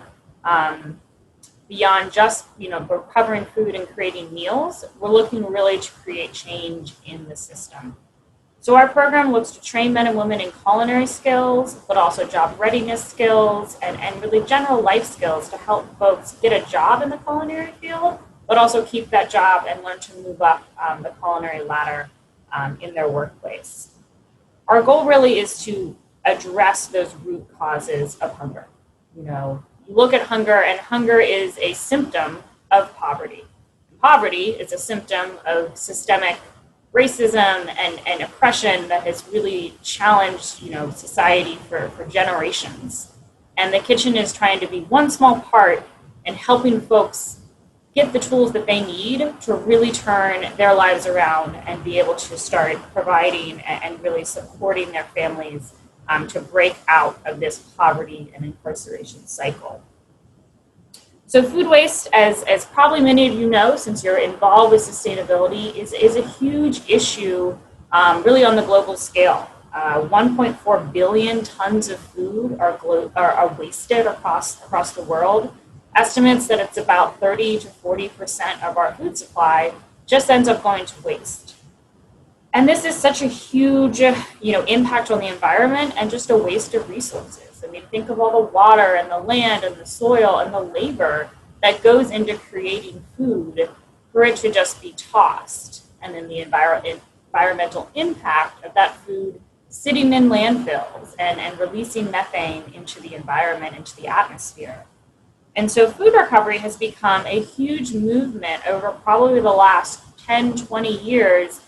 beyond just, you know, recovering food and creating meals. We're looking really to create change in the system. So our program looks to train men and women in culinary skills, but also job readiness skills and really general life skills to help folks get a job in the culinary field, but also keep that job and learn to move up the culinary ladder in their workplace. Our goal really is to address those root causes of hunger. You know, you look at hunger, and hunger is a symptom of poverty. Poverty is a symptom of systemic racism and oppression that has really challenged, you know, society for generations. And the kitchen is trying to be one small part in helping folks get the tools that they need to really turn their lives around and be able to start providing and really supporting their families to break out of this poverty and incarceration cycle. So food waste, as probably many of you know, since you're involved with sustainability, is a huge issue really on the global scale. 1.4 billion tons of food are wasted across the world. Estimates that it's about 30 to 40% of our food supply just ends up going to waste. And this is such a huge, you know, impact on the environment and just a waste of resources. I mean, think of all the water and the land and the soil and the labor that goes into creating food for it to just be tossed. And then the environmental impact of that food sitting in landfills and releasing methane into the environment, into the atmosphere. And so food recovery has become a huge movement over probably the last 10, 20 years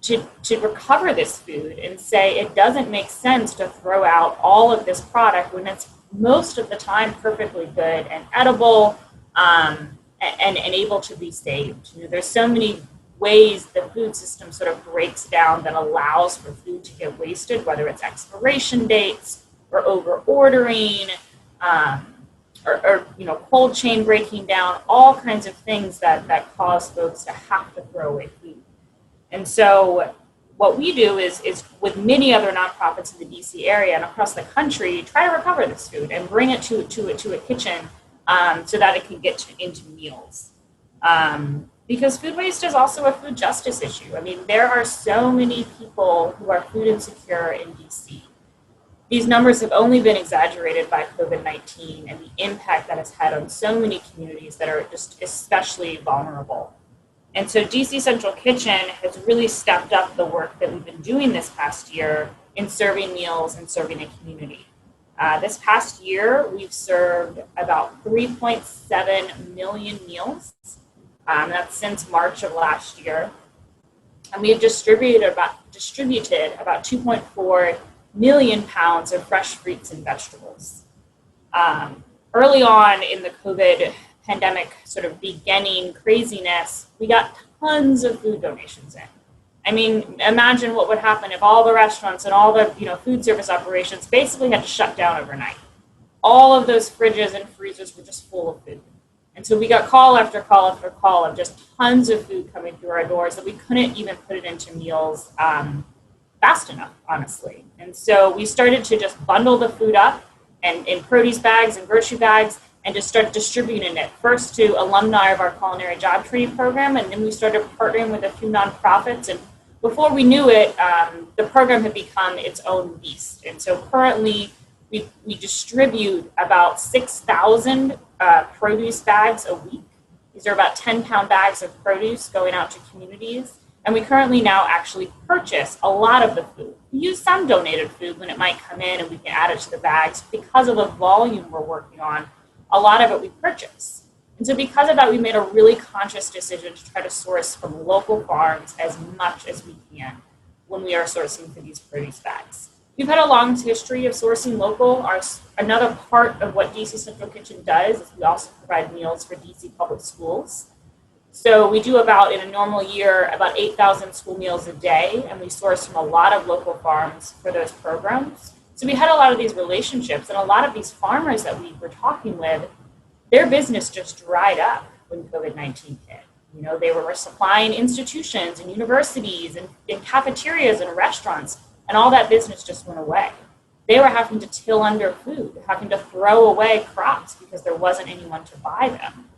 to recover this food and say it doesn't make sense to throw out all of this product when it's most of the time perfectly good and edible and able to be saved. You know, there's so many ways the food system sort of breaks down that allows for food to get wasted, whether it's expiration dates or over ordering, or you know, cold chain breaking down, all kinds of things that cause folks to have to throw away food. And so what we do is with many other nonprofits in the DC area and across the country, try to recover this food and bring it to a kitchen so that it can get into meals. Because food waste is also a food justice issue. I mean, there are so many people who are food insecure in DC. These numbers have only been exaggerated by COVID-19 and the impact that it's had on so many communities that are just especially vulnerable. And so DC Central Kitchen has really stepped up the work that we've been doing this past year in serving meals and serving a community. This past year, we've served about 3.7 million meals. That's since March of last year. And we have distributed about 2.4 million pounds of fresh fruits and vegetables. Early on in the COVID pandemic sort of beginning craziness, we got tons of food donations in. I mean, imagine what would happen if all the restaurants and all the food service operations basically had to shut down overnight. All of those fridges and freezers were just full of food. And so we got call after call after call of just tons of food coming through our doors that we couldn't even put it into meals fast enough, honestly. And so we started to just bundle the food up and in produce bags and grocery bags and just start distributing it first to alumni of our culinary job training program. And then we started partnering with a few nonprofits. And before we knew it, the program had become its own beast. And so currently we distribute about 6,000 produce bags a week. These are about 10-pound bags of produce going out to communities. And we currently now actually purchase a lot of the food. We use some donated food when it might come in and we can add it to the bags. Because of the volume we're working on, a lot of it we purchase. And so because of that, we made a really conscious decision to try to source from local farms as much as we can when we are sourcing for these produce bags. We've had a long history of sourcing local. Another part of what DC Central Kitchen does is we also provide meals for DC public schools. So we do about, in a normal year, about 8,000 school meals a day, and we source from a lot of local farms for those programs. So we had a lot of these relationships, and a lot of these farmers that we were talking with, their business just dried up when COVID-19 hit. You know, they were supplying institutions and universities and cafeterias and restaurants, and all that business just went away. They were having to till under food, having to throw away crops because there wasn't anyone to buy them.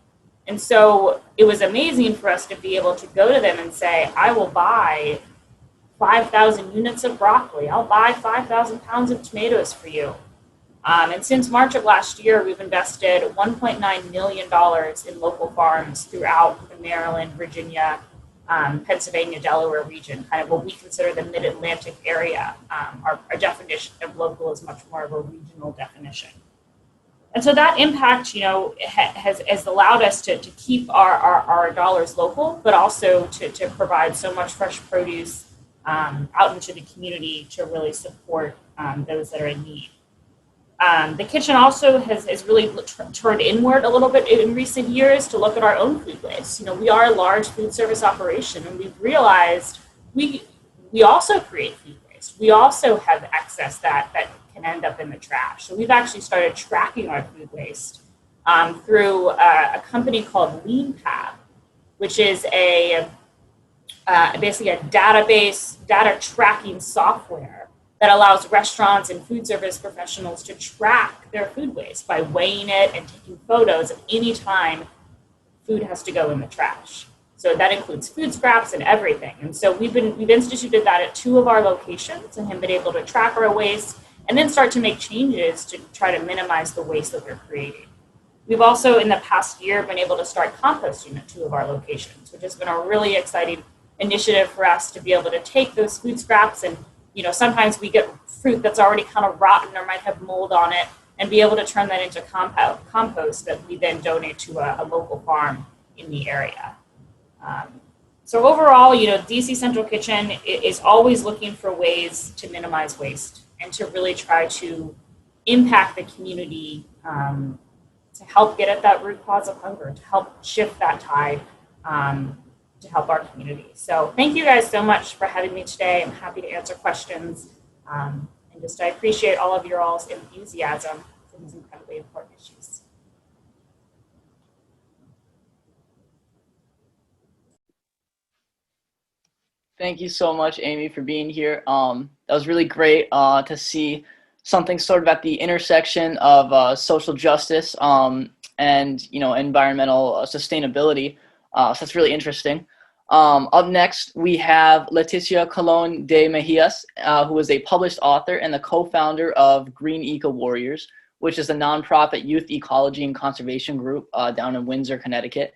And so it was amazing for us to be able to go to them and say, I will buy 5,000 units of broccoli. I'll buy 5,000 pounds of tomatoes for you. And since March of last year, we've invested $1.9 million in local farms throughout the Maryland, Virginia, Pennsylvania, Delaware region, kind of what we consider the mid-Atlantic area. Our definition of local is much more of a regional definition. And so that impact, you know, has allowed us to keep our dollars local, but also to provide so much fresh produce out into the community to really support those that are in need. The kitchen also has really turned inward a little bit in recent years to look at our own food waste. You know, we are a large food service operation, and we've realized we also create food waste. We also have excess that can end up in the trash. So we've actually started tracking our food waste through a company called LeanPab, which is basically a data tracking software that allows restaurants and food service professionals to track their food waste by weighing it and taking photos of any time food has to go in the trash. So that includes food scraps and everything. And so we've instituted that at 2 of our locations and have been able to track our waste and then start to make changes to try to minimize the waste that we're creating. We've also, in the past year, been able to start composting at 2 of our locations, which has been a really exciting initiative for us to be able to take those food scraps and, you know, sometimes we get fruit that's already kind of rotten or might have mold on it and be able to turn that into compost that we then donate to a local farm in the area. So overall, you know, DC Central Kitchen is always looking for ways to minimize waste and to really try to impact the community to help get at that root cause of hunger, to help shift that tide, to help our community. So thank you guys so much for having me today. I'm happy to answer questions. And I appreciate all of your all's enthusiasm for these incredibly important issues. Thank you so much, Amy, for being here. That was really great to see something sort of at the intersection of social justice and, you know, environmental sustainability. So that's really interesting. Up next, we have Leticia Colon de Mejias, who is a published author and the co-founder of Green Ecowarriors, which is a nonprofit youth ecology and conservation group down in Windsor, Connecticut.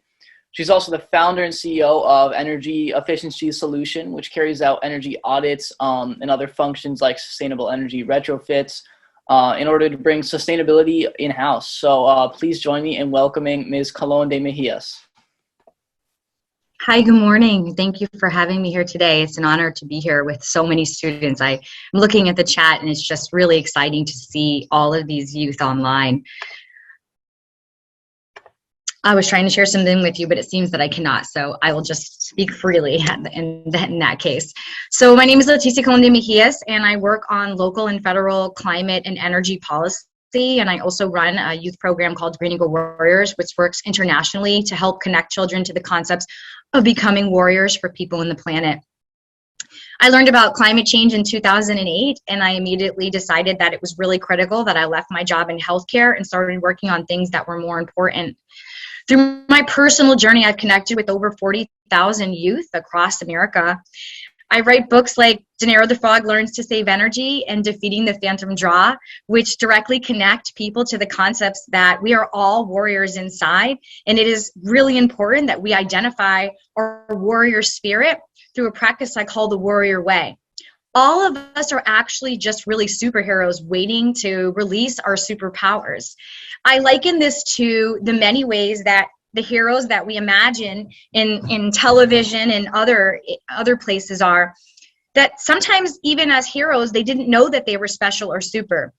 She's also the founder and CEO of Energy Efficiency Solution, which carries out energy audits and other functions like sustainable energy retrofits in order to bring sustainability in-house. So please join me in welcoming Ms. Colon de Mejias. Hi, good morning. Thank you for having me here today. It's an honor to be here with so many students. I'm looking at the chat and it's just really exciting to see all of these youth online. I was trying to share something with you, but it seems that I cannot, so I will just speak freely in that case. So my name is Leticia Colon de Mejias, and I work on local and federal climate and energy policy and I also run a youth program called Green Ecowarriors, which works internationally to help connect children to the concepts of becoming warriors for people in the planet. I learned about climate change in 2008, and I immediately decided that it was really critical that I left my job in healthcare and started working on things that were more important. Through my personal journey, I've connected with over 40,000 youth across America. I write books like Dinero the Frog Learns to Save Energy and Defeating the Phantom Draw, which directly connect people to the concepts that we are all warriors inside. And it is really important that we identify our warrior spirit through a practice I call the Warrior Way. All of us are actually just really superheroes waiting to release our superpowers. I liken this to the many ways that the heroes that we imagine in television and other places are, that sometimes even as heroes, they didn't know that they were special or super.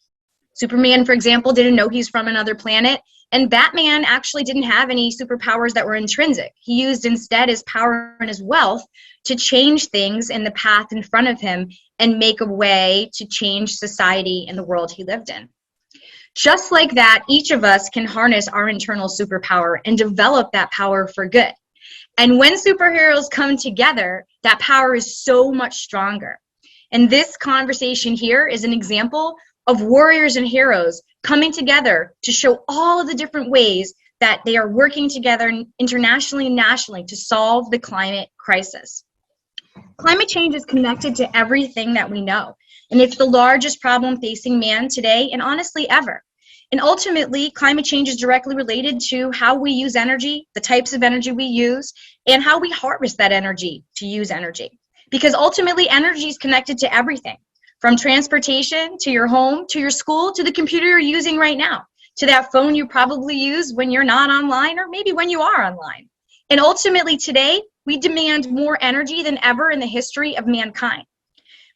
Superman, for example, didn't know he's from another planet, and Batman actually didn't have any superpowers that were intrinsic. He used instead his power and his wealth to change things in the path in front of him and make a way to change society and the world he lived in. Just like that, each of us can harness our internal superpower and develop that power for good. And when superheroes come together, that power is so much stronger. And this conversation here is an example of warriors and heroes coming together to show all of the different ways that they are working together internationally and nationally to solve the climate crisis. Climate change is connected to everything that we know, and it's the largest problem facing man today and honestly ever. And ultimately, climate change is directly related to how we use energy, the types of energy we use, and how we harvest that energy to use energy. Because ultimately, energy is connected to everything, from transportation to your home, to your school, to the computer you're using right now, to that phone you probably use when you're not online or maybe when you are online. And ultimately today, we demand more energy than ever in the history of mankind.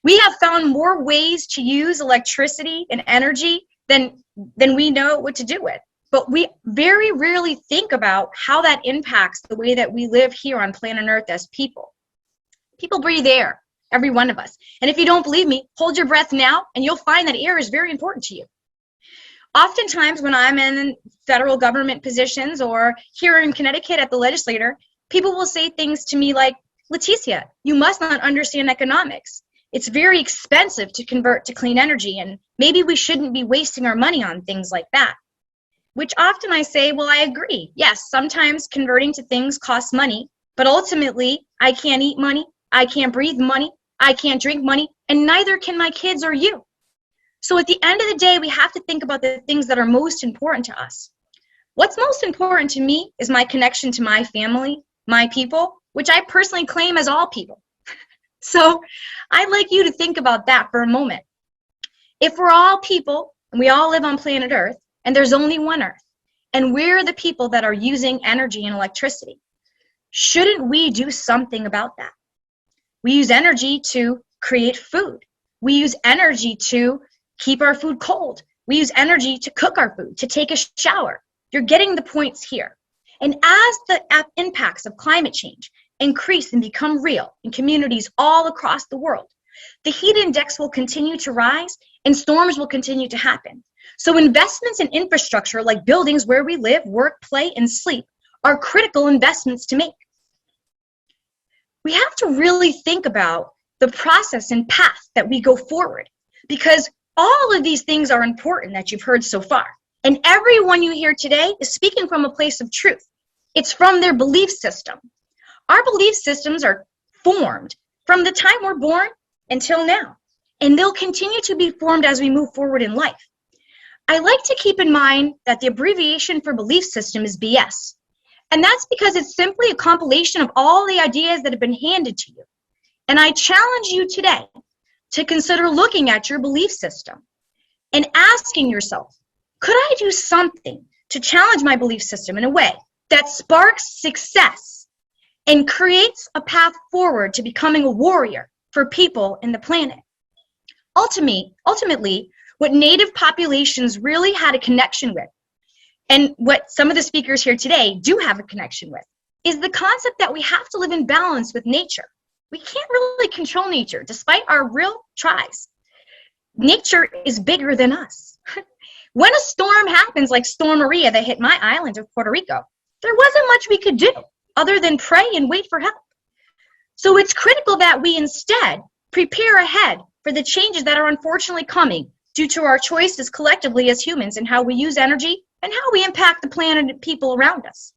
We have found more ways to use electricity and energy than we know what to do with. But we very rarely think about how that impacts the way that we live here on planet Earth as people. People breathe air, every one of us. And if you don't believe me, hold your breath now and you'll find that air is very important to you. Oftentimes when I'm in federal government positions or here in Connecticut at the legislature, people will say things to me like, Leticia, you must not understand economics. It's very expensive to convert to clean energy, and maybe we shouldn't be wasting our money on things like that. Which often I say, well, I agree. Yes, sometimes converting to things costs money, but ultimately I can't eat money, I can't breathe money, I can't drink money, and neither can my kids or you. So at the end of the day, we have to think about the things that are most important to us. What's most important to me is my connection to my family, my people, which I personally claim as all people. So I'd like you to think about that for a moment. If we're all people and we all live on planet Earth and there's only one Earth and we're the people that are using energy and electricity, shouldn't we do something about that? We use energy to create food. We use energy to keep our food cold. We use energy to cook our food, to take a shower. You're getting the points here. And as the impacts of climate change increase and become real in communities all across the world, the heat index will continue to rise and storms will continue to happen. So investments in infrastructure like buildings where we live, work, play, and sleep are critical investments to make. We have to really think about the process and path that we go forward, because all of these things are important that you've heard so far. And everyone you hear today is speaking from a place of truth. It's from their belief system. Our belief systems are formed from the time we're born until now, and they'll continue to be formed as we move forward in life. I like to keep in mind that the abbreviation for belief system is BS, and that's because it's simply a compilation of all the ideas that have been handed to you. And I challenge you today to consider looking at your belief system and asking yourself, could I do something to challenge my belief system in a way that sparks success and creates a path forward to becoming a warrior for people in the planet? Ultimately, what native populations really had a connection with, and what some of the speakers here today do have a connection with, is the concept that we have to live in balance with nature. We can't really control nature, despite our real tries. Nature is bigger than us. When a storm happens like Storm Maria that hit my island of Puerto Rico, there wasn't much we could do other than pray and wait for help. So it's critical that we instead prepare ahead for the changes that are unfortunately coming due to our choices collectively as humans and how we use energy and how we impact the planet and people around us.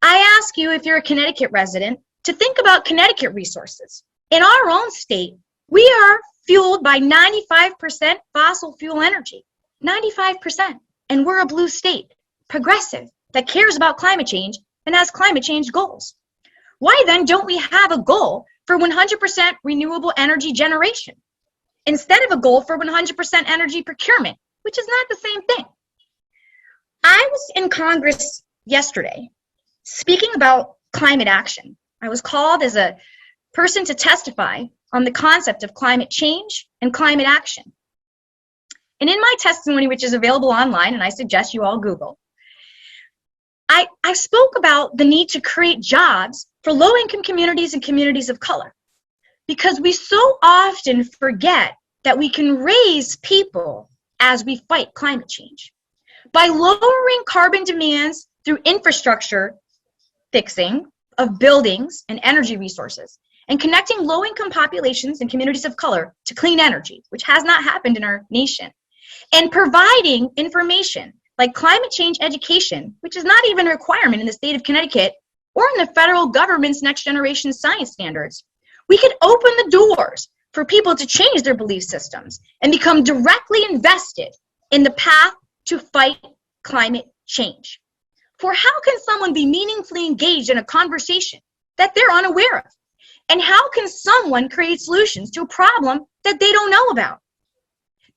I ask you, if you're a Connecticut resident, to think about Connecticut resources. In our own state, we are fueled by 95% fossil fuel energy, 95%. And we're a blue state, progressive, that cares about climate change and has climate change goals. Why then don't we have a goal for 100% renewable energy generation instead of a goal for 100% energy procurement, which is not the same thing? I was in Congress yesterday speaking about climate action. I was called as a person to testify on the concept of climate change and climate action. And in my testimony, which is available online, and I suggest you all Google, I spoke about the need to create jobs for low-income communities and communities of color, because we so often forget that we can raise people as we fight climate change. By lowering carbon demands through infrastructure fixing of buildings and energy resources, and connecting low-income populations and communities of color to clean energy, which has not happened in our nation, and providing information like climate change education, which is not even a requirement in the state of Connecticut or in the federal government's next generation science standards, we could open the doors for people to change their belief systems and become directly invested in the path to fight climate change. For how can someone be meaningfully engaged in a conversation that they're unaware of? And how can someone create solutions to a problem that they don't know about?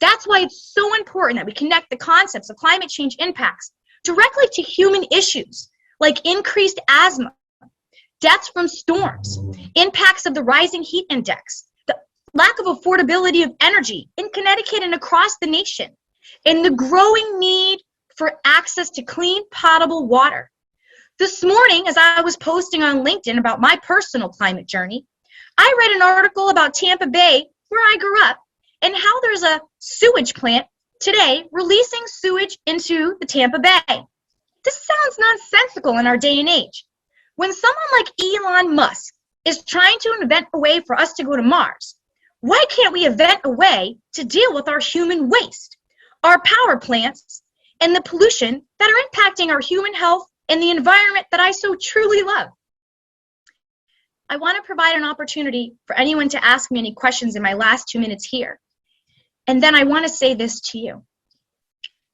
That's why it's so important that we connect the concepts of climate change impacts directly to human issues like increased asthma, deaths from storms, impacts of the rising heat index, the lack of affordability of energy in Connecticut and across the nation, and the growing need for access to clean, potable water. This morning, as I was posting on LinkedIn about my personal climate journey, I read an article about Tampa Bay, where I grew up, and how there's a sewage plant today releasing sewage into the Tampa Bay. This sounds nonsensical in our day and age. When someone like Elon Musk is trying to invent a way for us to go to Mars, why can't we invent a way to deal with our human waste, our power plants, and the pollution that are impacting our human health and the environment that I so truly love? I want to provide an opportunity for anyone to ask me any questions in my last 2 minutes here. And then I want to say this to you.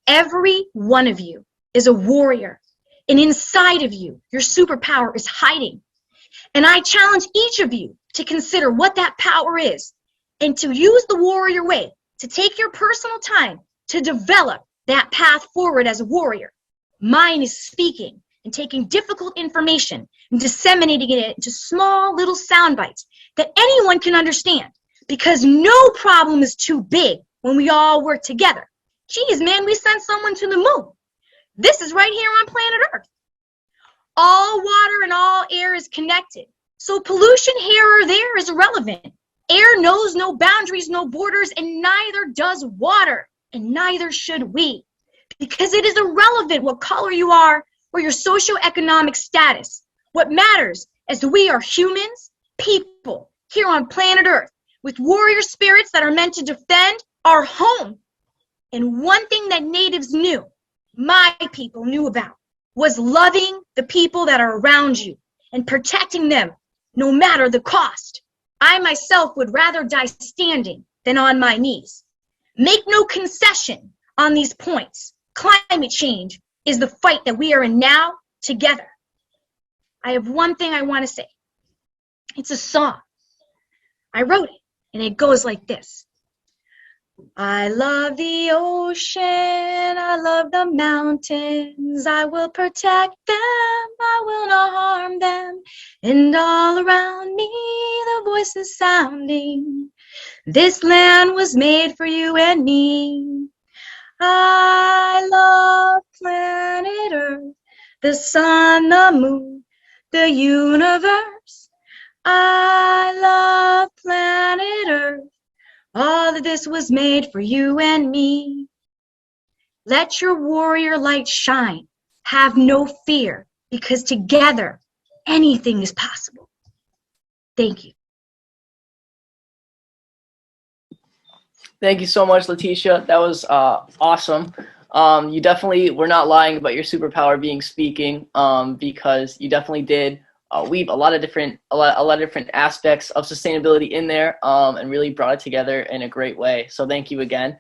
Every one of you is a warrior, and inside of you, your superpower is hiding. And I challenge each of you to consider what that power is and to use the warrior way to take your personal time to develop that path forward as a warrior. Mine is speaking and taking difficult information and disseminating it into small little sound bites that anyone can understand, because no problem is too big when we all work together. Geez, man, we sent someone to the moon. This is right here on planet Earth. All water and all air is connected. So pollution here or there is irrelevant. Air knows no boundaries, no borders, and neither does water, and neither should we. Because it is irrelevant what color you are or your socioeconomic status. What matters is that we are humans, people, here on planet Earth, with warrior spirits that are meant to defend our home. And one thing that natives knew, my people knew about, was loving the people that are around you and protecting them no matter the cost. I myself would rather die standing than on my knees. Make no concession on these points. Climate change is the fight that we are in now together. I have one thing I want to say. It's a song. I wrote it, and it goes like this. I love the ocean, I love the mountains, I will protect them, I will not harm them, and all around me the voices sounding, this land was made for you and me. I love planet Earth, the sun, the moon, the universe. I love planet Earth. All of this was made for you and me. Let your warrior light shine. Have no fear, because together anything is possible. Thank you. Thank you so much, Leticia. That was awesome. You definitely were not lying about your superpower being speaking, because you definitely did weave a lot of different aspects of sustainability in there, and really brought it together in a great way. So thank you again.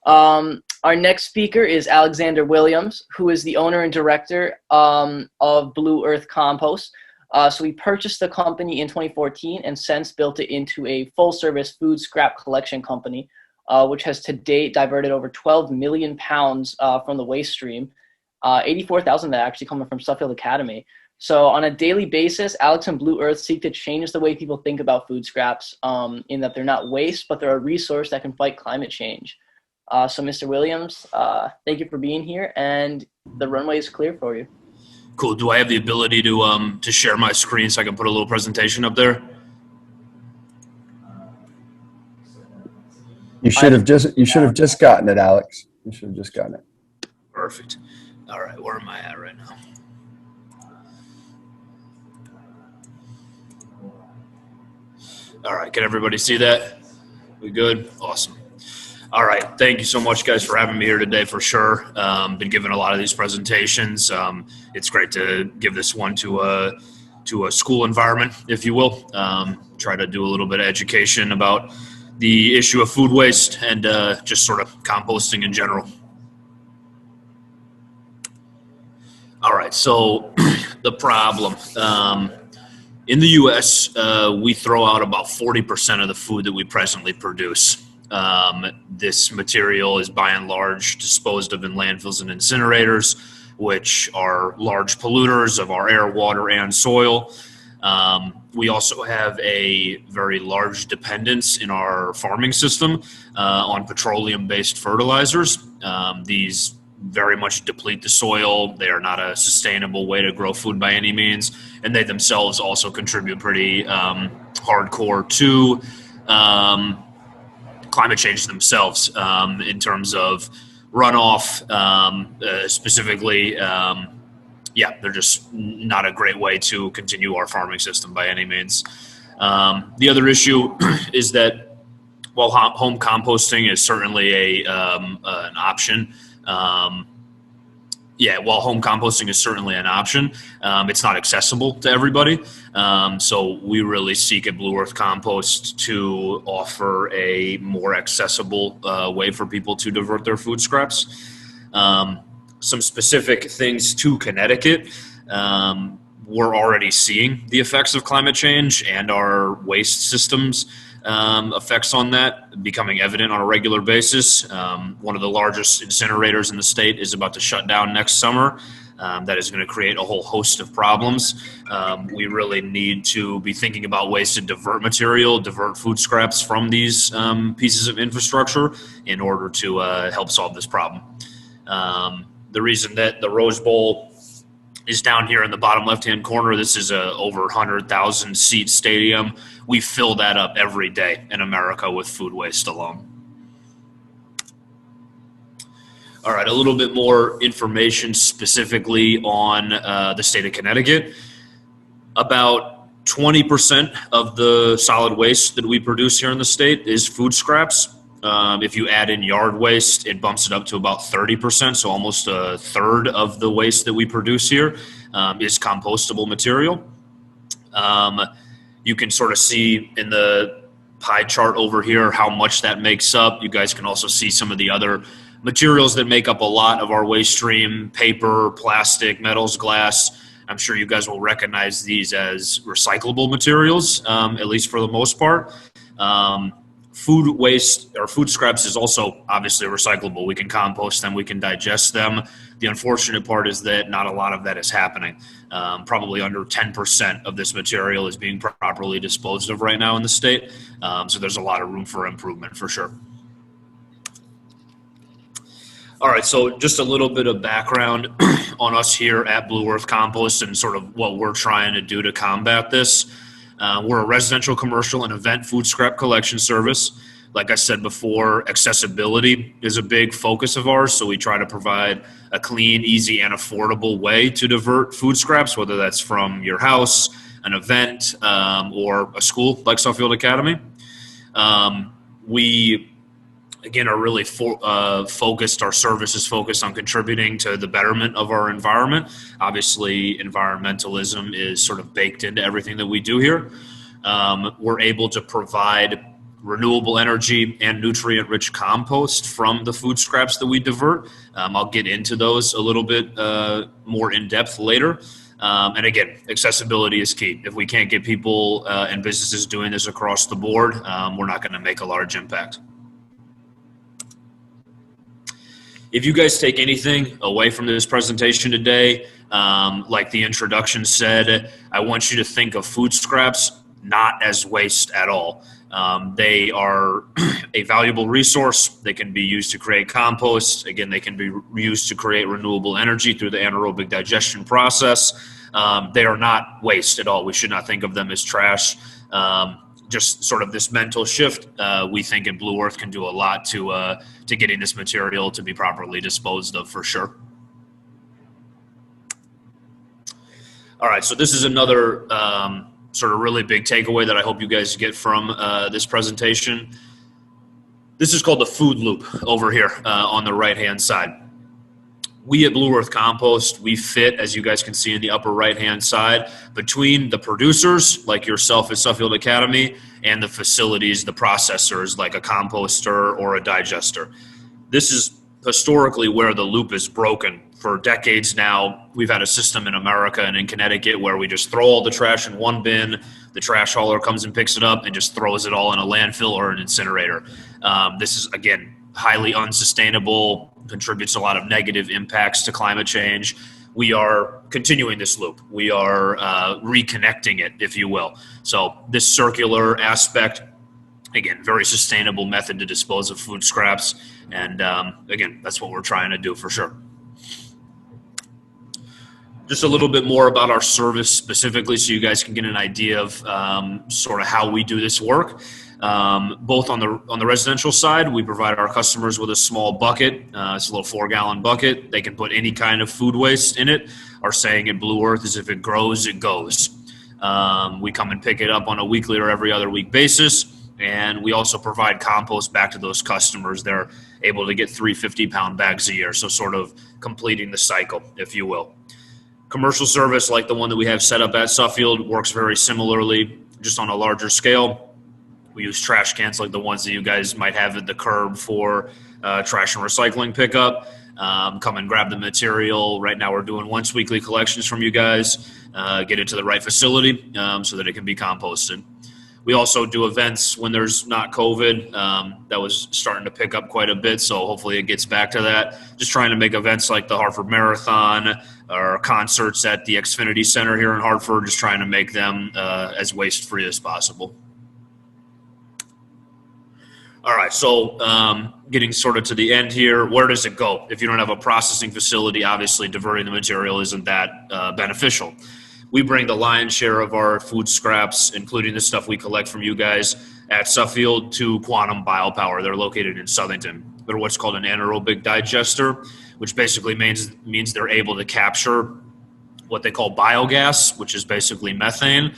Our next speaker is Alexander Williams, who is the owner and director of Blue Earth Compost. So we purchased the company in 2014 and since built it into a full-service food scrap collection company, which has to date diverted over 12 million pounds from the waste stream, 84,000 that actually coming from Suffield Academy. So on a daily basis, Alex and Blue Earth seek to change the way people think about food scraps, in that they're not waste, but they're a resource that can fight climate change. So Mr. Williams, thank you for being here, and the runway is clear for you. Cool. Do I have the ability to share my screen so I can put a little presentation up there? You should have just gotten it, Alex. You should have just gotten it. Perfect. All right, where am I at right now? All right, can everybody see that? We good? Awesome. All right, thank you so much, guys, for having me here today, for sure. Been giving a lot of these presentations. It's great to give this one to a school environment, if you will. Try to do a little bit of education about the issue of food waste and just sort of composting in general. All right, so the problem. In the U.S., we throw out about 40% of the food that we presently produce. This material is by and large disposed of in landfills and incinerators, which are large polluters of our air, water, and soil. We also have a very large dependence in our farming system on petroleum-based fertilizers. These very much deplete the soil. They are not a sustainable way to grow food by any means, and they themselves also contribute pretty hardcore to climate change themselves, in terms of runoff, specifically. They're just not a great way to continue our farming system by any means. The other issue is that while home composting is certainly an option, while home composting is certainly an option, it's not accessible to everybody. So we really seek at Blue Earth Compost to offer a more accessible way for people to divert their food scraps. Some specific things to Connecticut. We're already seeing the effects of climate change and our waste systems effects on that becoming evident on a regular basis. One of the largest incinerators in the state is about to shut down next summer. That is going to create a whole host of problems. We really need to be thinking about ways to divert material, divert food scraps from these pieces of infrastructure in order to help solve this problem. The reason that the Rose Bowl is down here in the bottom left-hand corner, this is a over 100,000 seat stadium. We fill that up every day in America with food waste alone. All right, a little bit more information specifically on the state of Connecticut. About 20% of the solid waste that we produce here in the state is food scraps. If you add in yard waste, it bumps it up to about 30%, so almost a third of the waste that we produce here is compostable material. You can sort of see in the pie chart over here how much that makes up. You guys can also see some of the other materials that make up a lot of our waste stream: paper, plastic, metals, glass. I'm sure you guys will recognize these as recyclable materials, at least for the most part. Food waste or food scraps is also obviously recyclable. We can compost them, we can digest them. The unfortunate part is that not a lot of that is happening. Probably under 10% of this material is being properly disposed of right now in the state. So there's a lot of room for improvement for sure. All right, so just a little bit of background on us here at Blue Earth Compost and sort of what we're trying to do to combat this. We're a residential, commercial, and event food scrap collection service. Like I said before, accessibility is a big focus of ours. So we try to provide a clean, easy, and affordable way to divert food scraps, whether that's from your house, an event, or a school like Suffield Academy. We, again, are really focused, our service is focused on contributing to the betterment of our environment. Obviously, environmentalism is sort of baked into everything that we do here. We're able to provide renewable energy and nutrient-rich compost from the food scraps that we divert. I'll get into those a little bit more in depth later. And again, accessibility is key. If we can't get people and businesses doing this across the board, we're not going to make a large impact. If you guys take anything away from this presentation today, like the introduction said, I want you to think of food scraps not as waste at all. They are a valuable resource. They can be used to create compost. Again, they can be used to create renewable energy through the anaerobic digestion process. They are not waste at all. We should not think of them as trash. Just sort of this mental shift, we think in Blue Earth can do a lot to getting this material to be properly disposed of, for sure. All right, so this is another sort of really big takeaway that I hope you guys get from this presentation. This is called the food loop over here on the right-hand side. We at Blue Earth Compost, we fit, as you guys can see in the upper right-hand side, between the producers, like yourself at Suffield Academy, and the facilities, the processors, like a composter or a digester. This is historically where the loop is broken. For decades now, we've had a system in America and in Connecticut where we just throw all the trash in one bin, the trash hauler comes and picks it up and just throws it all in a landfill or an incinerator. This is, again, highly unsustainable, contributes a lot of negative impacts to climate change. We are continuing this loop. We are reconnecting it, if you will. So this circular aspect, again, very sustainable method to dispose of food scraps. And again, that's what we're trying to do for sure. Just a little bit more about our service specifically so you guys can get an idea of sort of how we do this work. Both on the residential side, we provide our customers with a small bucket. It's a little 4-gallon bucket. They can put any kind of food waste in it. Our saying at Blue Earth is if it grows, it goes. We come and pick it up on a weekly or every other week basis. And we also provide compost back to those customers. They're able to get 3 50-pound bags a year. So sort of completing the cycle, if you will. Commercial service like the one that we have set up at Suffield works very similarly, just on a larger scale. We use trash cans like the ones that you guys might have at the curb for trash and recycling pickup. Come and grab the material. Right now we're doing once weekly collections from you guys. Get it to the right facility so that it can be composted. We also do events when there's not COVID. That was starting to pick up quite a bit, so hopefully it gets back to that. Just trying to make events like the Hartford Marathon or concerts at the Xfinity Center here in Hartford, just trying to make them as waste-free as possible. All right, so getting sort of to the end here, where does it go? If you don't have a processing facility, obviously diverting the material isn't that beneficial. We bring the lion's share of our food scraps, including the stuff we collect from you guys at Suffield, to Quantum Biopower. They're located in Southington. They're what's called an anaerobic digester, which basically means they're able to capture what they call biogas, which is basically methane,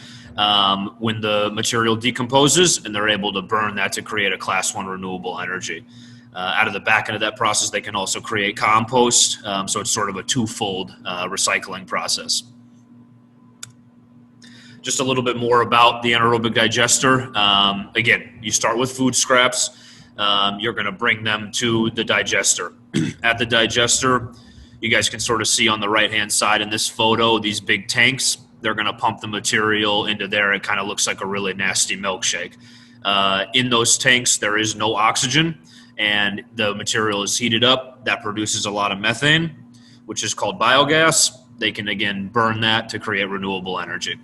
when the material decomposes, and they're able to burn that to create a Class 1 renewable energy. Out of the back end of that process, they can also create compost, so it's sort of a twofold recycling process. Just a little bit more about the anaerobic digester. Again, you start with food scraps. You're going to bring them to the digester. At the digester, you guys can sort of see on the right-hand side in this photo, these big tanks. They're going to pump the material into there. It kind of looks like a really nasty milkshake. In those tanks, there is no oxygen, and the material is heated up. That produces a lot of methane, which is called biogas. They can, again, burn that to create renewable energy.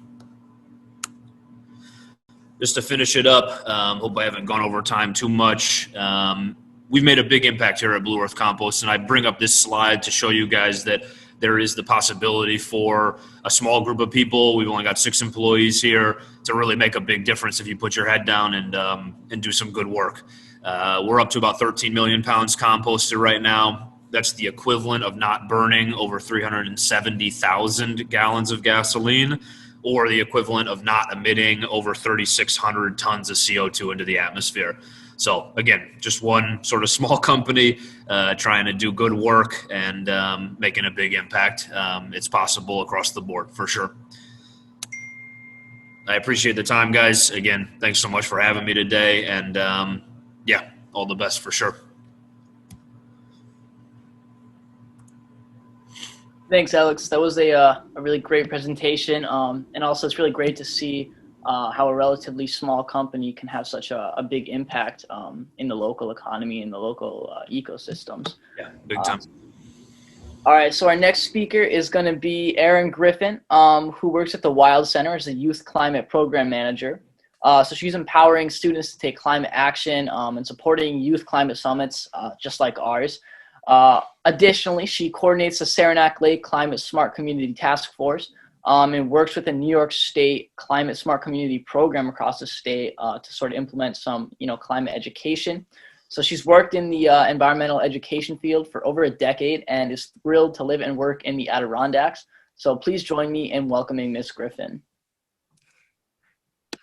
Just to finish it up, hope I haven't gone over time too much. We've made a big impact here at Blue Earth Compost, and I bring up this slide to show you guys that there is the possibility for a small group of people. We've only got 6 employees here to really make a big difference if you put your head down and do some good work. We're up to about 13 million pounds composted right now. That's the equivalent of not burning over 370,000 gallons of gasoline, or the equivalent of not emitting over 3,600 tons of CO2 into the atmosphere. So again, just one sort of small company trying to do good work and making a big impact. It's possible across the board for sure. I appreciate the time, guys. Again, thanks so much for having me today. And yeah, all the best for sure. Thanks, Alex. That was a really great presentation. And also it's really great to see how a relatively small company can have such a big impact in the local economy and the local ecosystems. Yeah, big time. All right, so our next speaker is going to be Erin Griffin, who works at the Wild Center as a Youth Climate Program Manager. So she's empowering students to take climate action and supporting youth climate summits just like ours. Additionally, she coordinates the Saranac Lake Climate Smart Community Task Force and works with the New York State Climate Smart Community Program across the state to sort of implement some, climate education. So she's worked in the environmental education field for over a decade and is thrilled to live and work in the Adirondacks. So please join me in welcoming Ms. Griffin.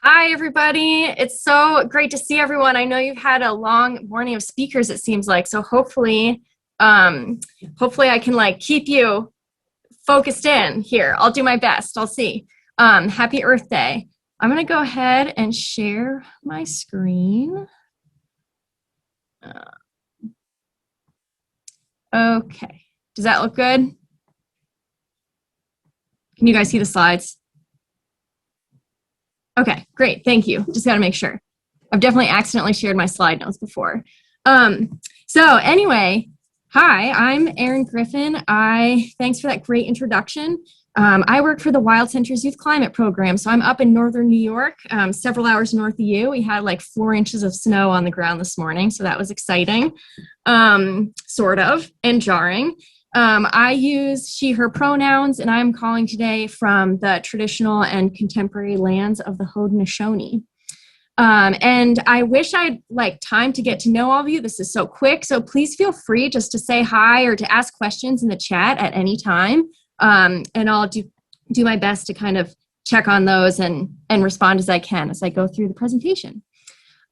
Hi, everybody. It's so great to see everyone. I know you've had a long morning of speakers, it seems like. So hopefully I can keep you focused in here. I'll do my best. I'll see. Happy Earth Day. I'm going to go ahead and share my screen. Okay. Does that look good? Can you guys see the slides? Okay, great. Thank you. Just got to make sure. I've definitely accidentally shared my slide notes before. So anyway, hi, I'm Erin Griffin. Thanks for that great introduction. I work for the Wild Center's Youth Climate Program. So I'm up in northern New York, several hours north of you. We had 4 inches of snow on the ground this morning, so that was exciting, sort of, and jarring. I use she, her pronouns, and I'm calling today from the traditional and contemporary lands of the Haudenosaunee. And I wish I'd time to get to know all of you. This is so quick, so please feel free just to say hi or to ask questions in the chat at any time. And I'll do my best to kind of check on those and respond as I can as I go through the presentation.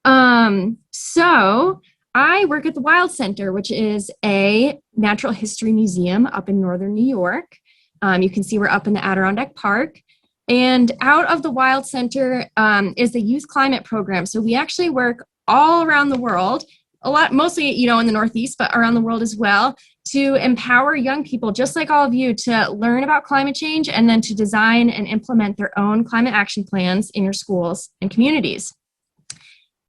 So I work at the Wild Center, which is a natural history museum up in northern New York. You can see we're up in the Adirondack Park. And out of the Wild Center is the Youth Climate Program. So we actually work all around the world, mostly, in the Northeast, but around the world as well, to empower young people, just like all of you, to learn about climate change and then to design and implement their own climate action plans in your schools and communities.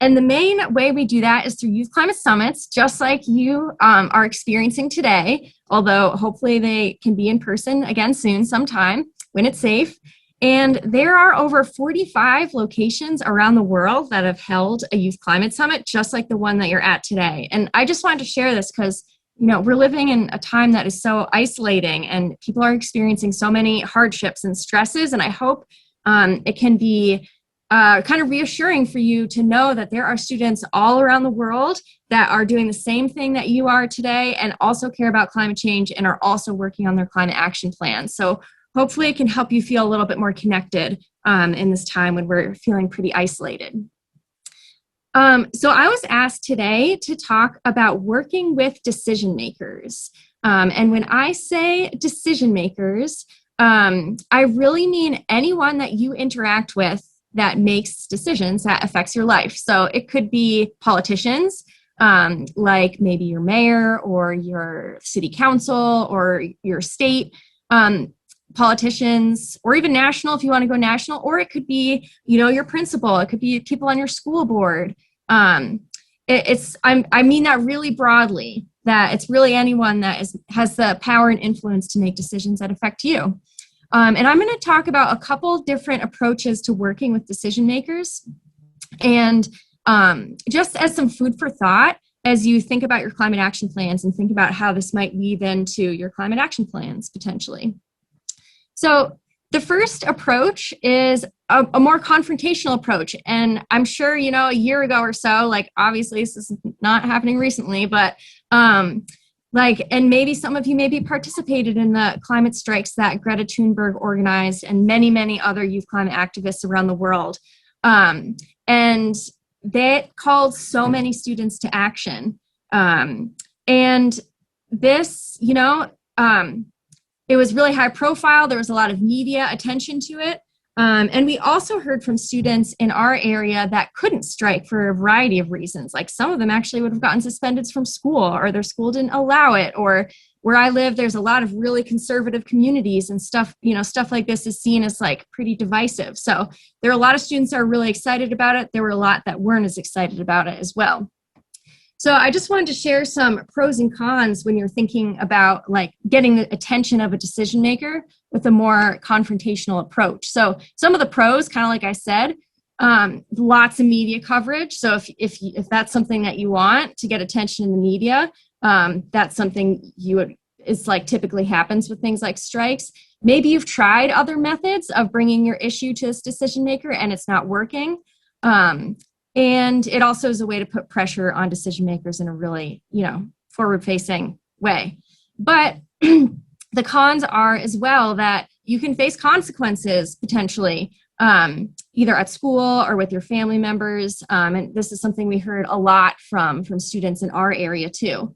And the main way we do that is through youth climate summits, just like you are experiencing today, although hopefully they can be in person again soon sometime when it's safe. And there are over 45 locations around the world that have held a youth climate summit, just like the one that you're at today. And I just wanted to share this because we're living in a time that is so isolating and people are experiencing so many hardships and stresses. And I hope it can be kind of reassuring for you to know that there are students all around the world that are doing the same thing that you are today and also care about climate change and are also working on their climate action plans. So hopefully it can help you feel a little bit more connected in this time when we're feeling pretty isolated. So I was asked today to talk about working with decision makers. And when I say decision makers, I really mean anyone that you interact with that makes decisions that affects your life. So it could be politicians, like maybe your mayor or your city council or your state, politicians, or even national if you want to go national, or it could be, your principal, it could be people on your school board. I mean that really broadly, that it's really anyone that has the power and influence to make decisions that affect you. And I'm going to talk about a couple different approaches to working with decision makers. And just as some food for thought, as you think about your climate action plans and think about how this might weave into your climate action plans potentially. So the first approach is a more confrontational approach. And I'm sure, you know, a year ago or so, like obviously this is not happening recently, but and maybe some of you maybe participated in the climate strikes that Greta Thunberg organized and many, many other youth climate activists around the world. And that called so many students to action. And this, you know, it was really high profile. There was a lot of media attention to it. And we also heard from students in our area that couldn't strike for a variety of reasons. Like some of them actually would have gotten suspended from school, or their school didn't allow it. Or where I live, there's a lot of really conservative communities and stuff, you know, stuff like this is seen as like pretty divisive. So there are a lot of students that are really excited about it. There were a lot that weren't as excited about it as well. So I just wanted to share some pros and cons when you're thinking about like getting the attention of a decision maker with a more confrontational approach. So some of the pros, kind of like I said, lots of media coverage. So if that's something that you want to get attention in the media, that's something it's like typically happens with things like strikes. Maybe you've tried other methods of bringing your issue to this decision maker and it's not working. And it also is a way to put pressure on decision makers in a really, you know, forward-facing way. But the cons are as well that you can face consequences potentially, either at school or with your family members. And this is something we heard a lot from students in our area too.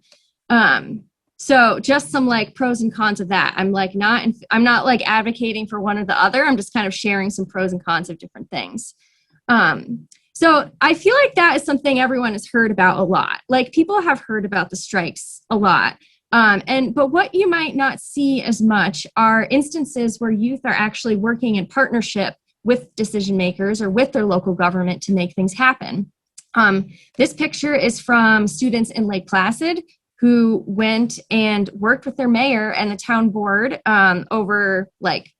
So just some like pros and cons of that. I'm not like advocating for one or the other. I'm just kind of sharing some pros and cons of different things. So I feel like that is something everyone has heard about a lot. Like people have heard about the strikes a lot. But what you might not see as much are instances where youth are actually working in partnership with decision makers or with their local government to make things happen. This picture is from students in Lake Placid who went and worked with their mayor and the town board over like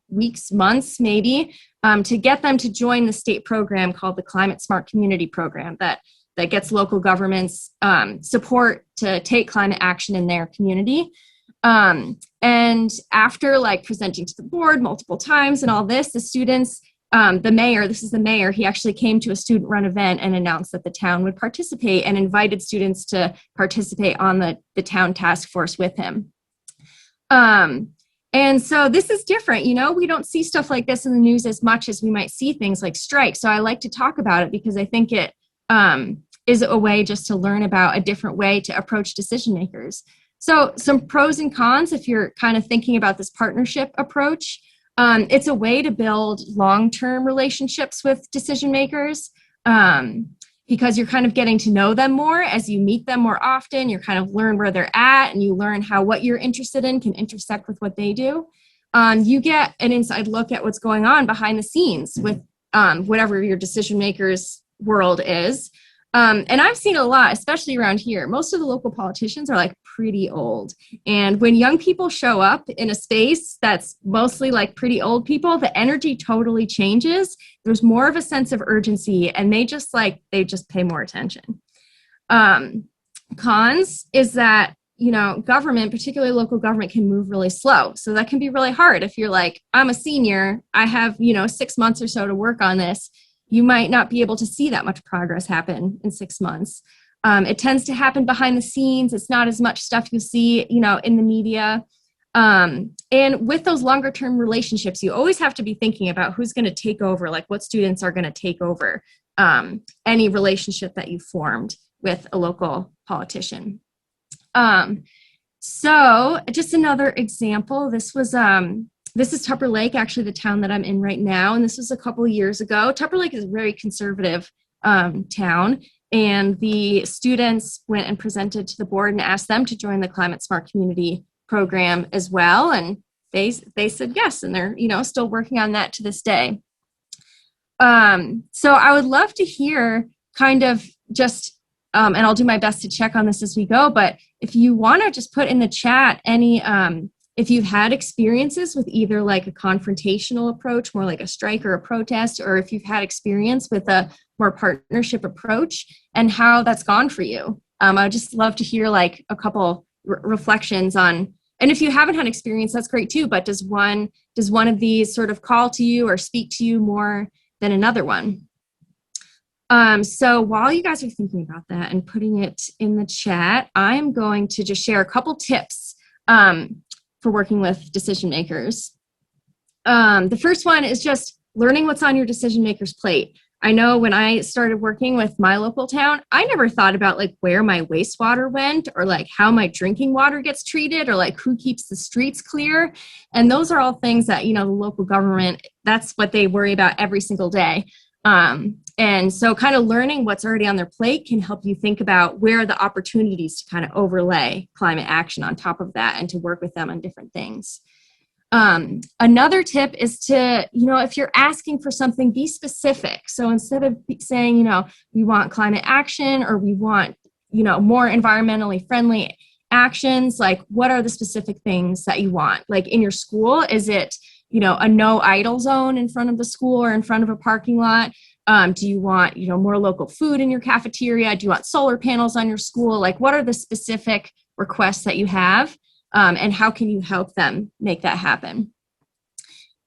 weeks, months, maybe, to get them to join the state program called the Climate Smart Community Program that gets local governments support to take climate action in their community. And after like presenting to the board multiple times and all this, the students, the mayor, he actually came to a student run event and announced that the town would participate and invited students to participate on the town task force with him. And so this is different, you know, we don't see stuff like this in the news as much as we might see things like strikes. So I like to talk about it because I think it is a way just to learn about a different way to approach decision makers. So some pros and cons, if you're kind of thinking about this partnership approach, it's a way to build long-term relationships with decision makers because you're kind of getting to know them more as you meet them more often. You kind of learn where they're at and you learn how what you're interested in can intersect with what they do. You get an inside look at what's going on behind the scenes with whatever your decision maker's world is. And I've seen a lot, especially around here. Most of the local politicians are like pretty old. And when young people show up in a space that's mostly like pretty old people, the energy totally changes. There's more of a sense of urgency and they just pay more attention. Cons is that, you know, government, particularly local government, can move really slow. So that can be really hard. If you're like, I'm a senior, I have, 6 months or so to work on this. You might not be able to see that much progress happen in 6 months. It tends to happen behind the scenes. It's not as much stuff you see, in the media. And with those longer term relationships, you always have to be thinking about who's going to take over, like what students are going to take over any relationship that you formed with a local politician. So just another example, this is Tupper Lake, actually the town that I'm in right now. And this was a couple of years ago. Tupper Lake is a very conservative town. And the students went and presented to the board and asked them to join the Climate Smart Community Program as well. And they said yes. And they're, still working on that to this day. So I would love to hear kind of just, and I'll do my best to check on this as we go, but if you want to just put in the chat any, if you've had experiences with either like a confrontational approach, more like a strike or a protest, or if you've had experience with a more partnership approach and how that's gone for you. I'd just love to hear like a couple reflections on And if you haven't had experience, that's great too, but does one of these sort of call to you or speak to you more than another one? So while you guys are thinking about that and putting it in the chat, I'm going to just share a couple tips for working with decision makers. The first one is just learning what's on your decision maker's plate. I know when I started working with my local town, I never thought about like where my wastewater went or like how my drinking water gets treated or like who keeps the streets clear. And those are all things that, you know, the local government, that's what they worry about every single day. And so kind of learning what's already on their plate can help you think about where are the opportunities to kind of overlay climate action on top of that and to work with them on different things. Another tip is to, you know, if you're asking for something, be specific. So instead of saying, you know, we want climate action or we want, you know, more environmentally friendly actions, like what are the specific things that you want? Like in your school, is it, you know, a no idle zone in front of the school or in front of a parking lot? Do you want, you know, more local food in your cafeteria? Do you want solar panels on your school? Like what are the specific requests that you have? And how can you help them make that happen?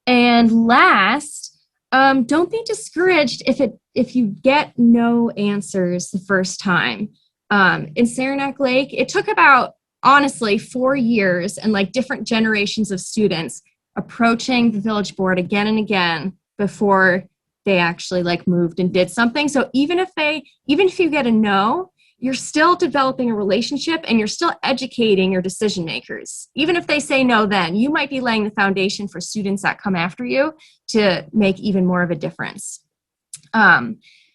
And last, don't be discouraged if you get no answers the first time. In Saranac Lake, it took about, honestly, 4 years and like different generations of students approaching the village board again and again before they actually like moved and did something. So even if you get a no, you're still developing a relationship and you're still educating your decision makers. Even if they say no then, you might be laying the foundation for students that come after you to make even more of a difference.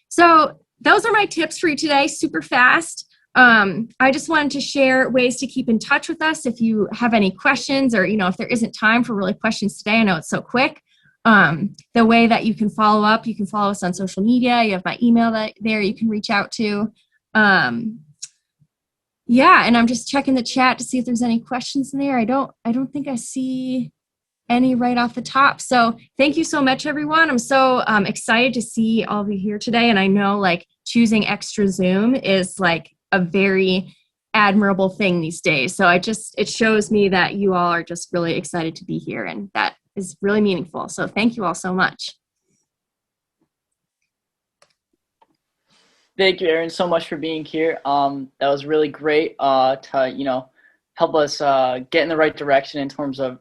So those are my tips for you today, super fast. I just wanted to share ways to keep in touch with us if you have any questions or, you know, if there isn't time for really questions today, I know it's so quick. The way that you can follow up, you can follow us on social media. You have my email there you can reach out to. Yeah, and I'm just checking the chat to see if there's any questions in there. I don't think I see any right off the top. So thank you so much, everyone. I'm so excited to see all of you here today. And I know like choosing extra Zoom is like a very admirable thing these days. So it shows me that you all are just really excited to be here, and that is really meaningful. So thank you all so much. Thank you, Erin, so much for being here. That was really great to, you know, help us get in the right direction in terms of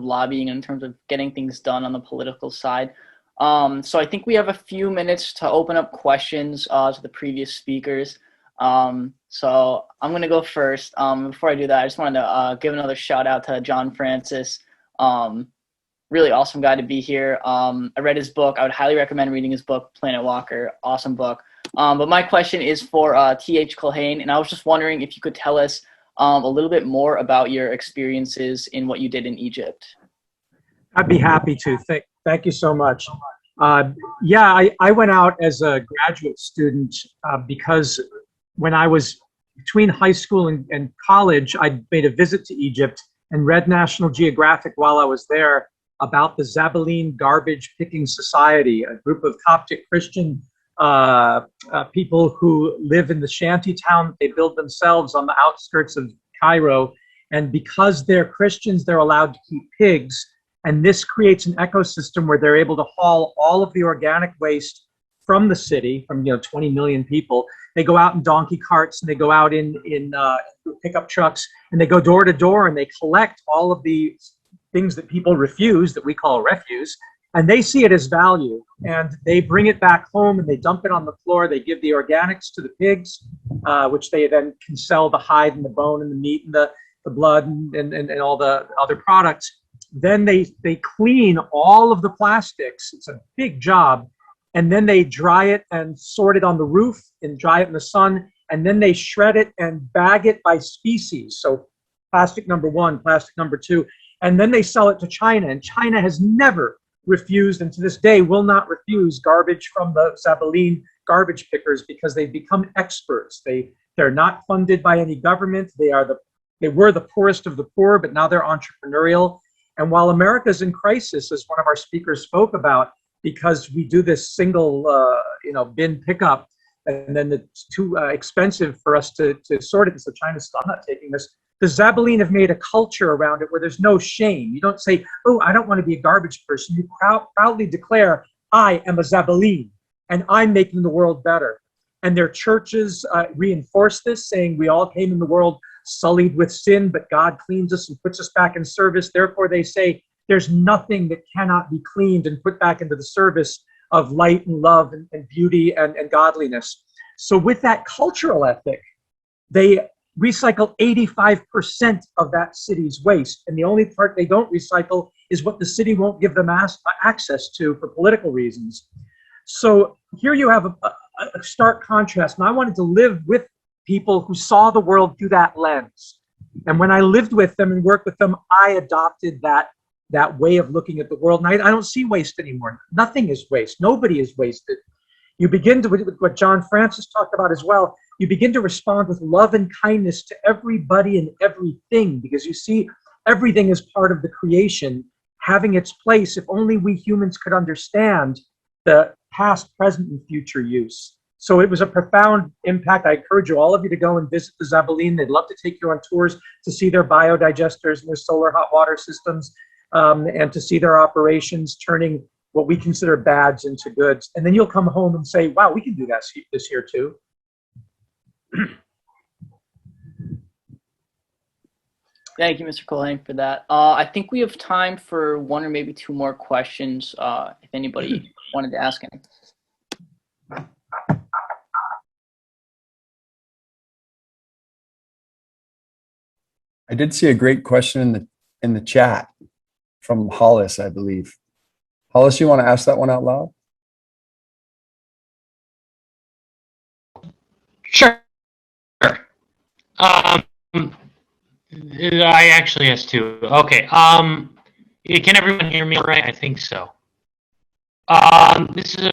lobbying and in terms of getting things done on the political side. So I think we have a few minutes to open up questions to the previous speakers. So I'm going to go first. Before I do that, I just wanted to give another shout out to John Francis. Really awesome guy to be here. I read his book. I would highly recommend reading his book, Planet Walker. Awesome book. But my question is for TH Culhane, and I was just wondering if you could tell us a little bit more about your experiences in what you did in Egypt. I'd be happy to. Thank you so much. Yeah, I went out as a graduate student because when I was between high school and college, I made a visit to Egypt and read National Geographic while I was there about the Zabaleen Garbage Picking Society, a group of Coptic Christian people who live in the shanty town they build themselves on the outskirts of Cairo. And because they're Christians, they're allowed to keep pigs. And this creates an ecosystem where they're able to haul all of the organic waste from the city, from 20 million people. They go out in donkey carts and they go out in pickup trucks, and they go door to door and they collect all of the things that people refuse, that we call refuse, and they see it as value, and they bring it back home and they dump it on the floor. They give the organics to the pigs, which they then can sell the hide and the bone and the meat and the blood and all the other products. Then they clean all of the plastics. It's a big job. And then they dry it and sort it on the roof and dry it in the sun. And then they shred it and bag it by species. So plastic number 1, plastic number 2. And then they sell it to China. And China has never refused, and to this day will not refuse, garbage from the Zabaleen garbage pickers, because they've become experts. They're not funded by any government. They were the poorest of the poor, but now they're entrepreneurial. And while America's in crisis, as one of our speakers spoke about, because we do this single bin pickup, and then it's too expensive for us to sort it. So China's, I'm not taking this. The Zabaleen have made a culture around it where there's no shame. You don't say, oh, I don't want to be a garbage person. You proudly declare, I am a Zabaleen, and I'm making the world better. And their churches reinforce this, saying we all came in the world sullied with sin, but God cleans us and puts us back in service. Therefore, they say there's nothing that cannot be cleaned and put back into the service of light and love and beauty and godliness. So with that cultural ethic, they recycle 85% of that city's waste. And the only part they don't recycle is what the city won't give them access to for political reasons. So here you have a stark contrast. And I wanted to live with people who saw the world through that lens. And when I lived with them and worked with them, I adopted that way of looking at the world. And I don't see waste anymore. Nothing is waste. Nobody is wasted. You begin to, with what John Francis talked about as well, you begin to respond with love and kindness to everybody and everything, because you see everything is part of the creation having its place. If only we humans could understand the past, present, and future use. So it was a profound impact. I encourage all of you to go and visit the Zabaleen. They'd love to take you on tours to see their biodigesters and their solar hot water systems, and to see their operations turning what we consider bads into goods. And then you'll come home and say, wow, we can do that this year too. Thank you, Mr. Culhane, for that. I think we have time for one or maybe two more questions, if anybody wanted to ask any. I did see a great question in the chat from Hollis, I believe. Hollis, you want to ask that one out loud? Sure. I actually asked two. Okay. Can everyone hear me all right? I think so. This is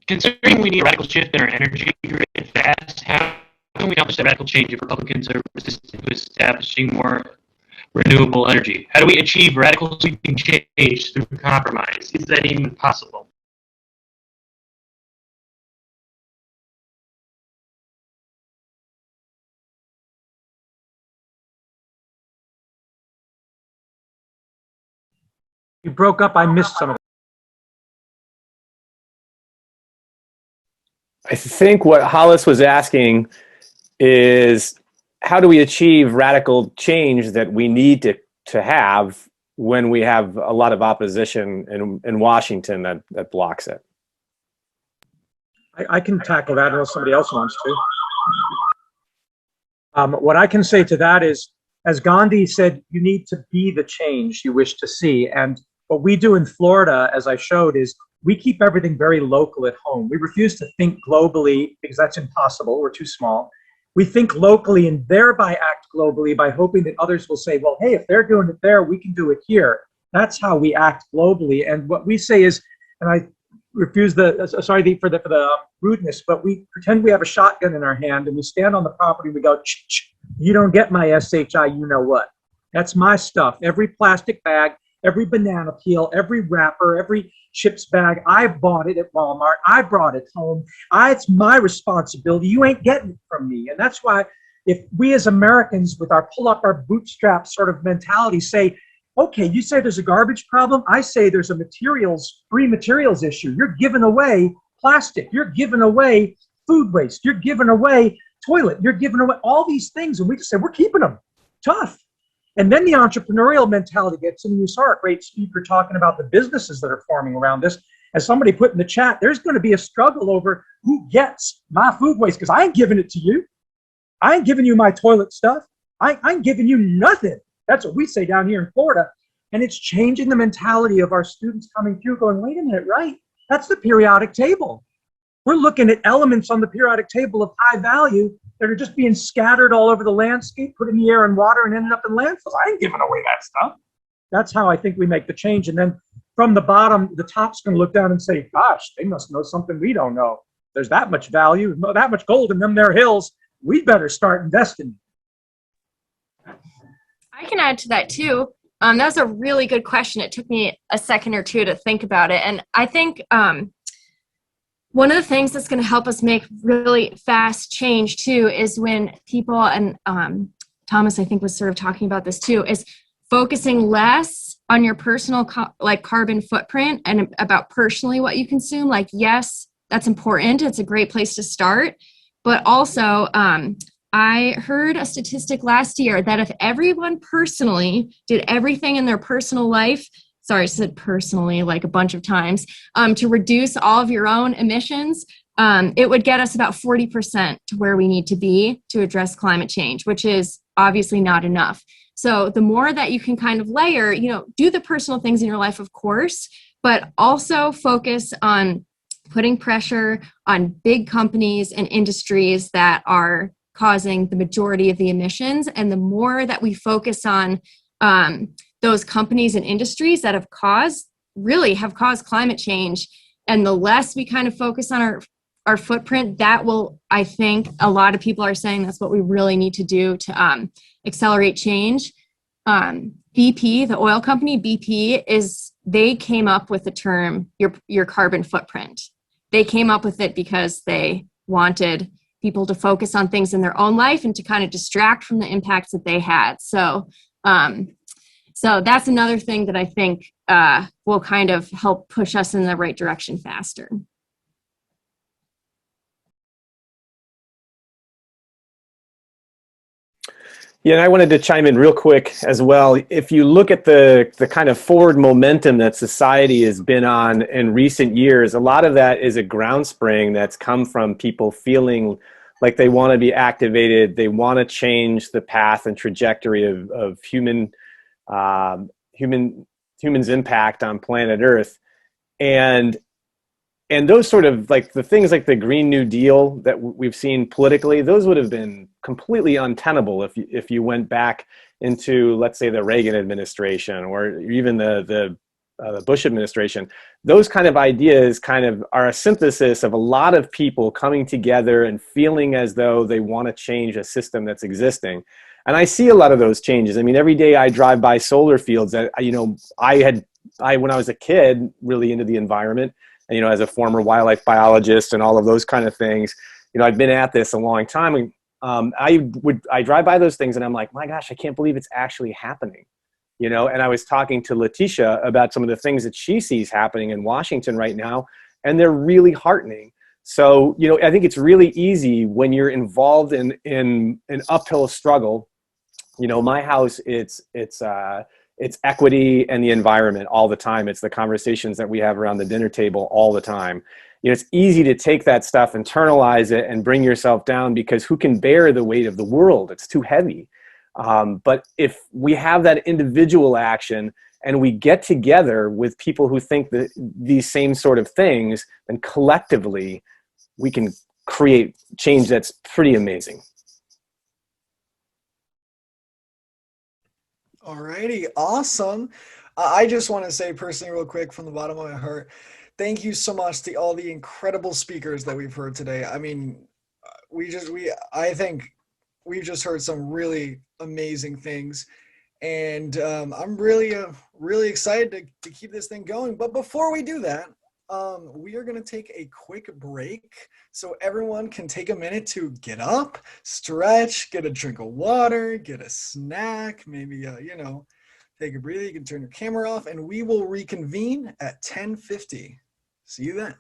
considering we need a radical shift in our energy grid fast, how can we accomplish that radical change if Republicans are resistant to establishing more renewable energy? How do we achieve radical sweeping change through compromise? Is that even possible? You broke up, I missed some of it. I think what Hollis was asking is, how do we achieve radical change that we need to have when we have a lot of opposition in Washington that blocks it? I can tackle that unless somebody else wants to. What I can say to that is, as Gandhi said, you need to be the change you wish to see. And what we do in Florida, as I showed, is we keep everything very local at home. We refuse to think globally because that's impossible. We're too small. We think locally and thereby act globally by hoping that others will say, well, hey, if they're doing it there, we can do it here. That's how we act globally. And what we say is, and I refuse sorry for the rudeness, but we pretend we have a shotgun in our hand and we stand on the property and we go, you don't get my SHI, you know what? That's my stuff. Every plastic bag, every banana peel, every wrapper, every chips bag, I bought it at Walmart. I brought it home. It's my responsibility. You ain't getting it from me. And that's why if we as Americans with our pull up our bootstraps sort of mentality say, okay, you say there's a garbage problem. I say there's a free materials issue. You're giving away plastic. You're giving away food waste. You're giving away toilet. You're giving away all these things. And we just say, we're keeping them. Tough. And then the entrepreneurial mentality gets in. You saw a great speaker talking about the businesses that are forming around this. As somebody put in the chat, there's going to be a struggle over who gets my food waste, because I ain't giving it to you. I ain't giving you my toilet stuff. I ain't giving you nothing. That's what we say down here in Florida. And it's changing the mentality of our students coming through going, wait a minute, right? That's the periodic table. We're looking at elements on the periodic table of high value that are just being scattered all over the landscape, put in the air and water, and ended up in landfills. I ain't giving away that stuff. That's how I think we make the change. And then from the bottom, the top's going to look down and say, gosh, they must know something we don't know. There's that much value, that much gold in them there hills. We better start investing. I can add to that too. That was a really good question. It took me a second or two to think about it. And I think one of the things that's going to help us make really fast change too is when people, and Thomas, I think, was sort of talking about this too, is focusing less on your personal like carbon footprint and about personally what you consume. Like, yes, that's important. It's a great place to start. But also, I heard a statistic last year that if everyone personally did everything in their personal life, sorry, I said personally like a bunch of times, to reduce all of your own emissions, it would get us about 40% to where we need to be to address climate change, which is obviously not enough. So the more that you can kind of layer, do the personal things in your life, of course, but also focus on putting pressure on big companies and industries that are causing the majority of the emissions. And the more that we focus on those companies and industries that have caused climate change, and the less we kind of focus on our footprint, that will, I think a lot of people are saying that's what we really need to do to accelerate change. BP, the oil company, they came up with the term your carbon footprint. They came up with it because they wanted people to focus on things in their own life and to kind of distract from the impacts that they had. So that's another thing that I think will kind of help push us in the right direction faster. Yeah, and I wanted to chime in real quick as well. If you look at the kind of forward momentum that society has been on in recent years, a lot of that is a ground spring that's come from people feeling like they want to be activated. They want to change the path and trajectory of humans' impact on planet Earth. And those sort of like the things like the Green New Deal that we've seen politically, those would have been completely untenable if you went back into, let's say, the Reagan administration or even the Bush administration. Those kind of ideas kind of are a synthesis of a lot of people coming together and feeling as though they want to change a system that's existing. And I see a lot of those changes. I mean, every day I drive by solar fields that, when I was a kid, really into the environment, and, as a former wildlife biologist and all of those kind of things, I'd been at this a long time. I drive by those things and I'm like, my gosh, I can't believe it's actually happening. And I was talking to Leticia about some of the things that she sees happening in Washington right now, and they're really heartening. So, I think it's really easy when you're involved in an uphill struggle. My house, it's equity and the environment all the time. It's the conversations that we have around the dinner table all the time. It's easy to take that stuff, internalize it, and bring yourself down because who can bear the weight of the world? It's too heavy. But if we have that individual action and we get together with people who think that these same sort of things, then collectively we can create change that's pretty amazing. Alrighty, awesome. I just want to say personally real quick from the bottom of my heart, thank you so much to all the incredible speakers that we've heard today. I mean, I think we've just heard some really amazing things, and I'm really excited to keep this thing going. But before we do that, we are going to take a quick break so everyone can take a minute to get up, stretch, get a drink of water, get a snack, maybe, take a breather. You can turn your camera off, and we will reconvene at 10:50. See you then.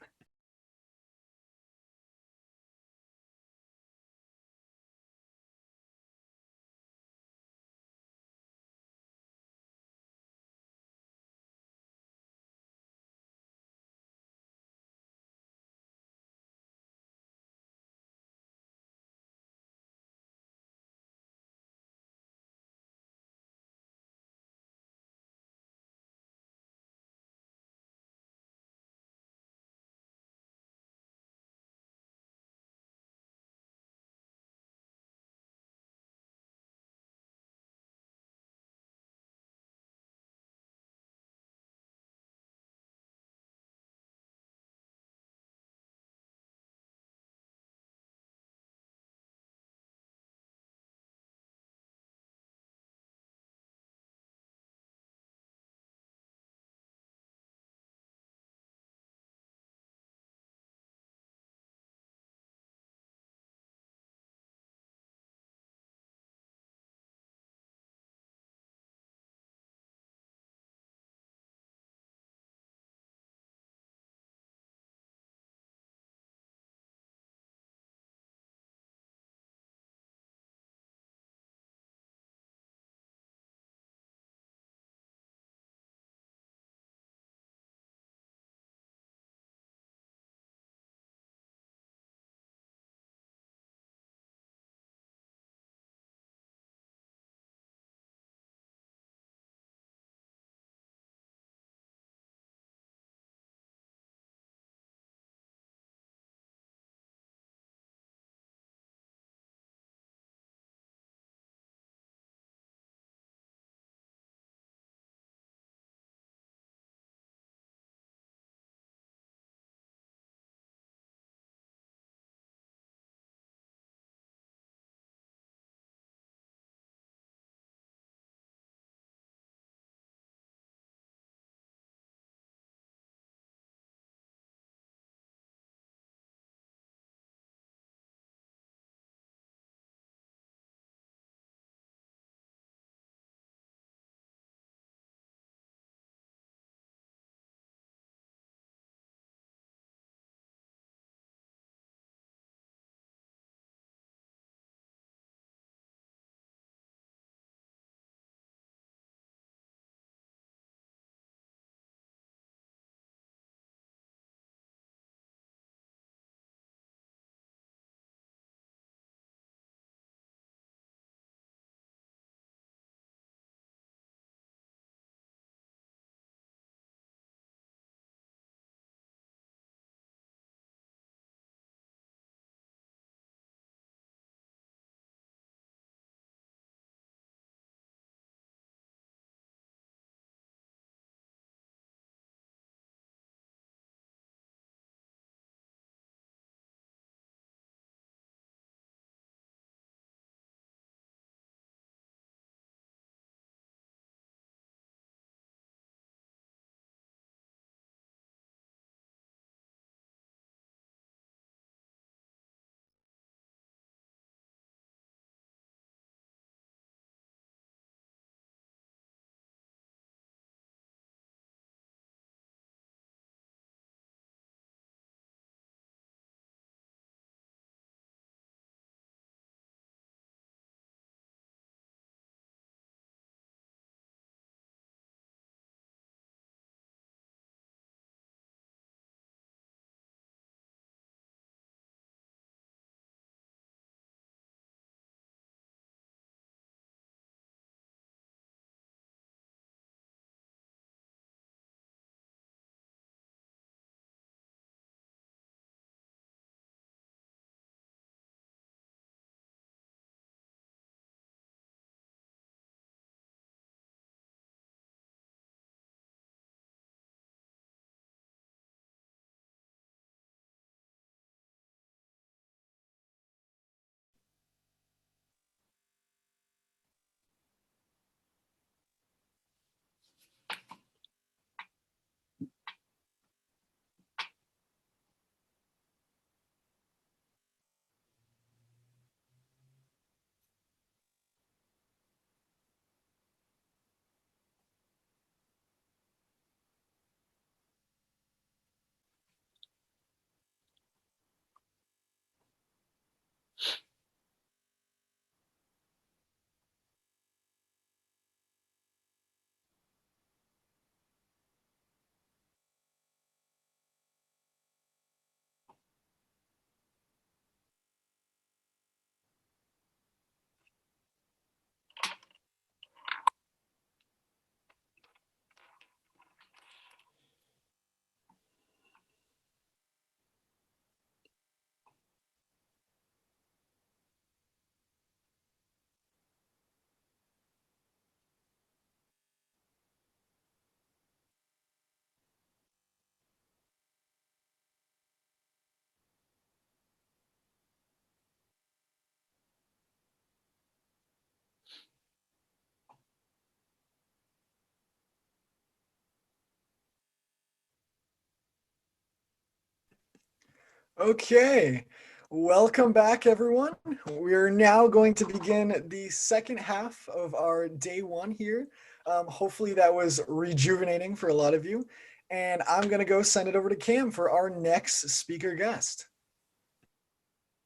Okay, welcome back, everyone. We're now going to begin the second half of our day one here. Hopefully that was rejuvenating for a lot of you. And I'm going to go send it over to Cam for our next speaker guest.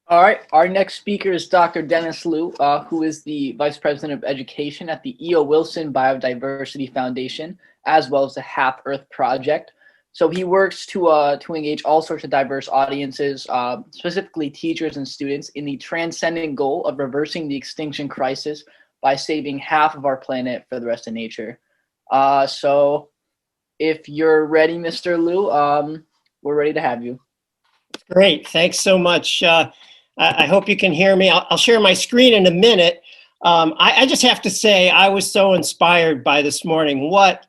All right, our next speaker is Dr. Dennis Lui, who is the Vice President of Education at the E.O. Wilson Biodiversity Foundation, as well as the Half Earth Project. So he works to engage all sorts of diverse audiences, specifically teachers and students, in the transcendent goal of reversing the extinction crisis by saving half of our planet for the rest of nature. So if you're ready, Mr. Lui, we're ready to have you. Great, thanks so much. I hope you can hear me. I'll share my screen in a minute. I just have to say I was so inspired by this morning. What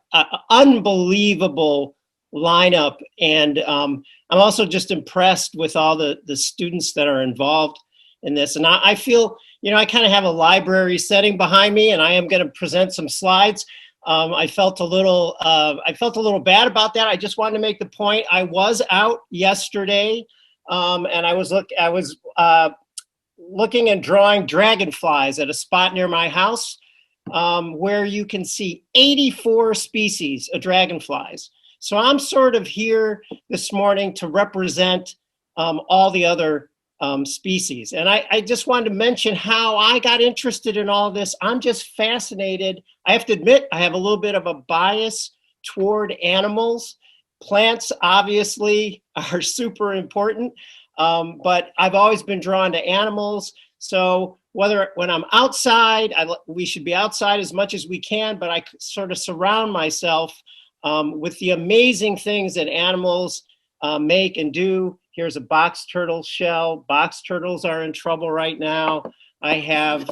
unbelievable lineup. And I'm also just impressed with all the students that are involved in this. And I feel, I kind of have a library setting behind me, and I am going to present some slides. I felt a little bad about that. I just wanted to make the point. I was out yesterday, and I was looking and drawing dragonflies at a spot near my house, where you can see 84 species of dragonflies. So I'm sort of here this morning to represent all the other species. And I just wanted to mention how I got interested in all this. I'm just fascinated. I have to admit, I have a little bit of a bias toward animals. Plants obviously are super important, but I've always been drawn to animals. So when I'm outside, we should be outside as much as we can, but I sort of surround myself with the amazing things that animals make and do. Here's a box turtle shell. Box turtles are in trouble right now. I have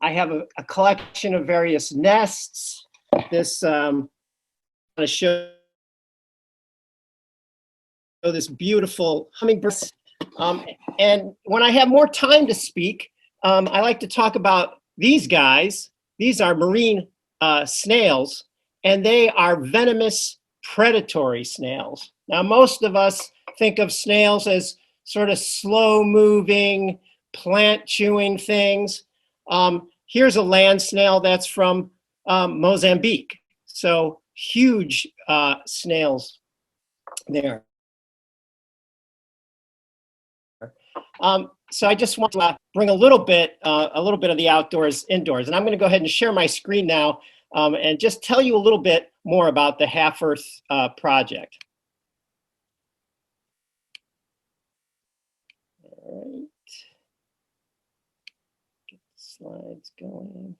a collection of various nests. This I'm going to show this beautiful hummingbird. And when I have more time to speak, I like to talk about these guys. These are marine snails, and they are venomous predatory snails. Now, most of us think of snails as sort of slow-moving, plant-chewing things. Here's a land snail that's from Mozambique. So huge snails there. So I just want to bring a little bit of the outdoors indoors, and I'm going to go ahead and share my screen now and just tell you a little bit more about the Half Earth project. All right, get the slides going.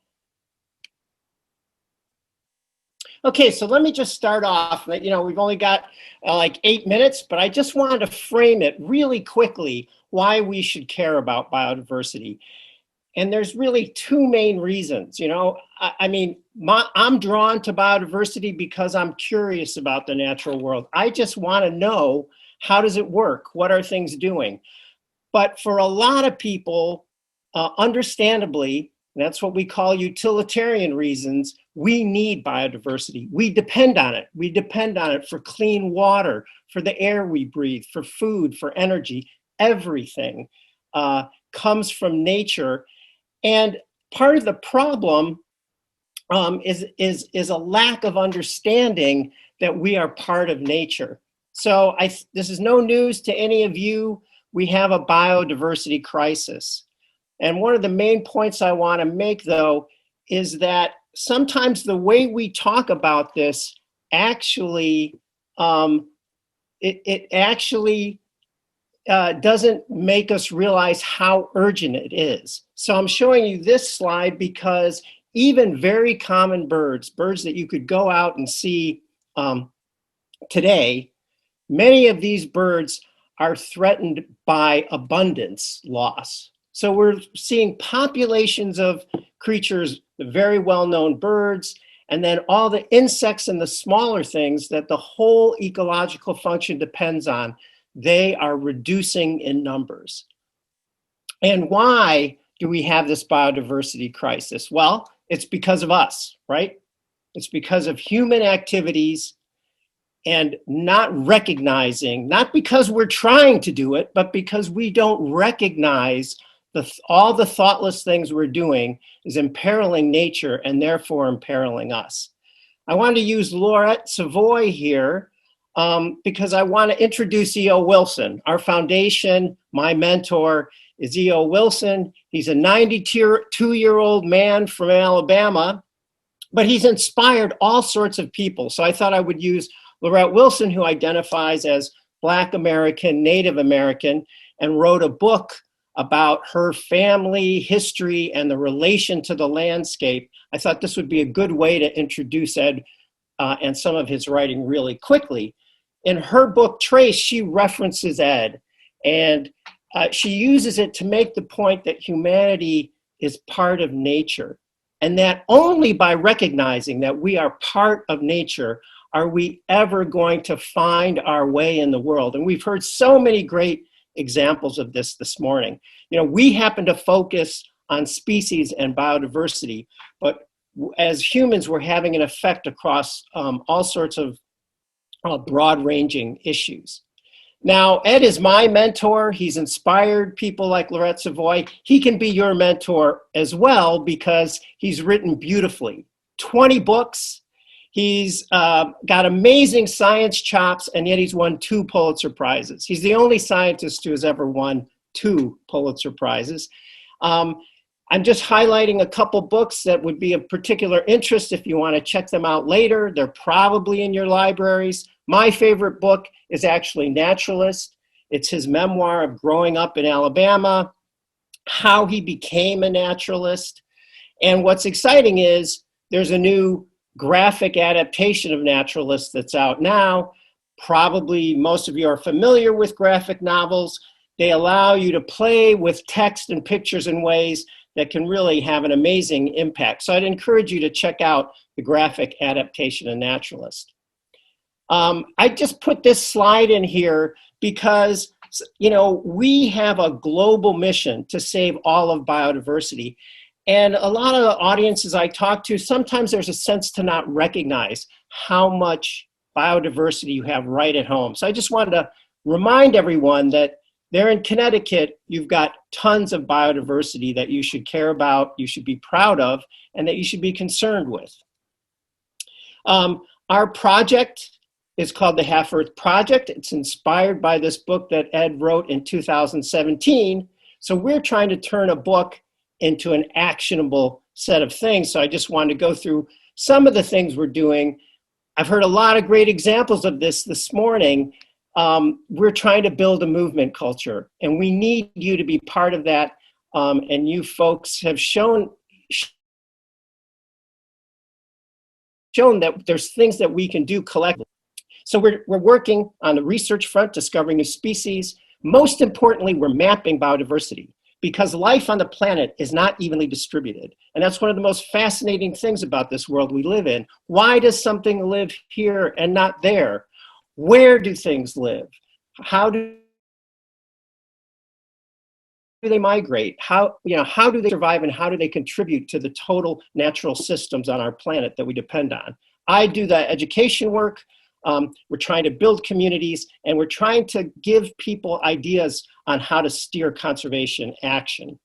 Okay, so let me just start off. We've only got like 8 minutes, but I just wanted to frame it really quickly why we should care about biodiversity. And there's really two main reasons. I'm drawn to biodiversity because I'm curious about the natural world. I just want to know, how does it work? What are things doing? But for a lot of people, understandably, that's what we call utilitarian reasons, we need biodiversity. We depend on it. We depend on it for clean water, for the air we breathe, for food, for energy. Everything comes from nature. And part of the problem is a lack of understanding that we are part of nature. So this is no news to any of you. We have a biodiversity crisis. And one of the main points I want to make, though, is that sometimes the way we talk about this actually, it actually doesn't make us realize how urgent it is. So I'm showing you this slide because even very common birds that you could go out and see today, many of these birds are threatened by abundance loss. So we're seeing populations of creatures, the very well-known birds, and then all the insects and the smaller things that the whole ecological function depends on. They are reducing in numbers. And why do we have this biodiversity crisis? Well, it's because of us, right? It's because of human activities. and not recognizing, not because we're trying to do it, but because we don't recognize all the thoughtless things we're doing is imperiling nature and therefore imperiling us. I want to use Laurette Savoy here because I want to introduce E.O. Wilson. Our foundation, my mentor, is E.O. Wilson. He's a 92-year-old man from Alabama, but he's inspired all sorts of people. So I thought I would use Laurette Wilson, who identifies as Black American, Native American, and wrote a book about her family history and the relation to the landscape. I thought this would be a good way to introduce Ed and some of his writing really quickly. In her book, Trace, she references Ed, and she uses it to make the point that humanity is part of nature, and that only by recognizing that we are part of nature are we ever going to find our way in the world. And we've heard so many great examples of this morning. You know, we happen to focus on species and biodiversity, but as humans, we're having an effect across all sorts of broad-ranging issues. Now, Ed is my mentor. He's inspired people like Laurette Savoy. He can be your mentor as well because he's written beautifully. 20 books. He's got amazing science chops, and yet he's won 2 Pulitzer Prizes. He's the only scientist who has ever won 2 Pulitzer Prizes. I'm just highlighting a couple books that would be of particular interest if you want to check them out later. They're probably in your libraries. My favorite book is actually Naturalist. It's his memoir of growing up in Alabama, how he became a naturalist. And what's exciting is there's a new graphic adaptation of Naturalist that's out now. Probably most of you are familiar with graphic novels. They allow you to play with text and pictures in ways that can really have an amazing impact. So I'd encourage you to check out the graphic adaptation of Naturalist. I just put this slide in here because, you know, we have a global mission to save all of biodiversity. And a lot of the audiences I talk to, sometimes there's a sense to not recognize how much biodiversity you have right at home. So I just wanted to remind everyone that there in Connecticut, you've got tons of biodiversity that you should care about, you should be proud of, and that you should be concerned with. Our project is called the Half Earth Project. It's inspired by this book that Ed wrote in 2017. So we're trying to turn a book into an actionable set of things. So I just wanted to go through some of the things we're doing. I've heard a lot of great examples of this morning. We're trying to build a movement culture, and we need you to be part of that. And you folks have shown that there's things that we can do collectively. So we're working on the research front, discovering new species. Most importantly, we're mapping biodiversity because life on the planet is not evenly distributed. And that's one of the most fascinating things about this world we live in. Why does something live here and not there? Where do things live? How do they migrate? How do they survive, and how do they contribute to the total natural systems on our planet that we depend on? I do the education work. We're trying to build communities, and we're trying to give people ideas on how to steer conservation action.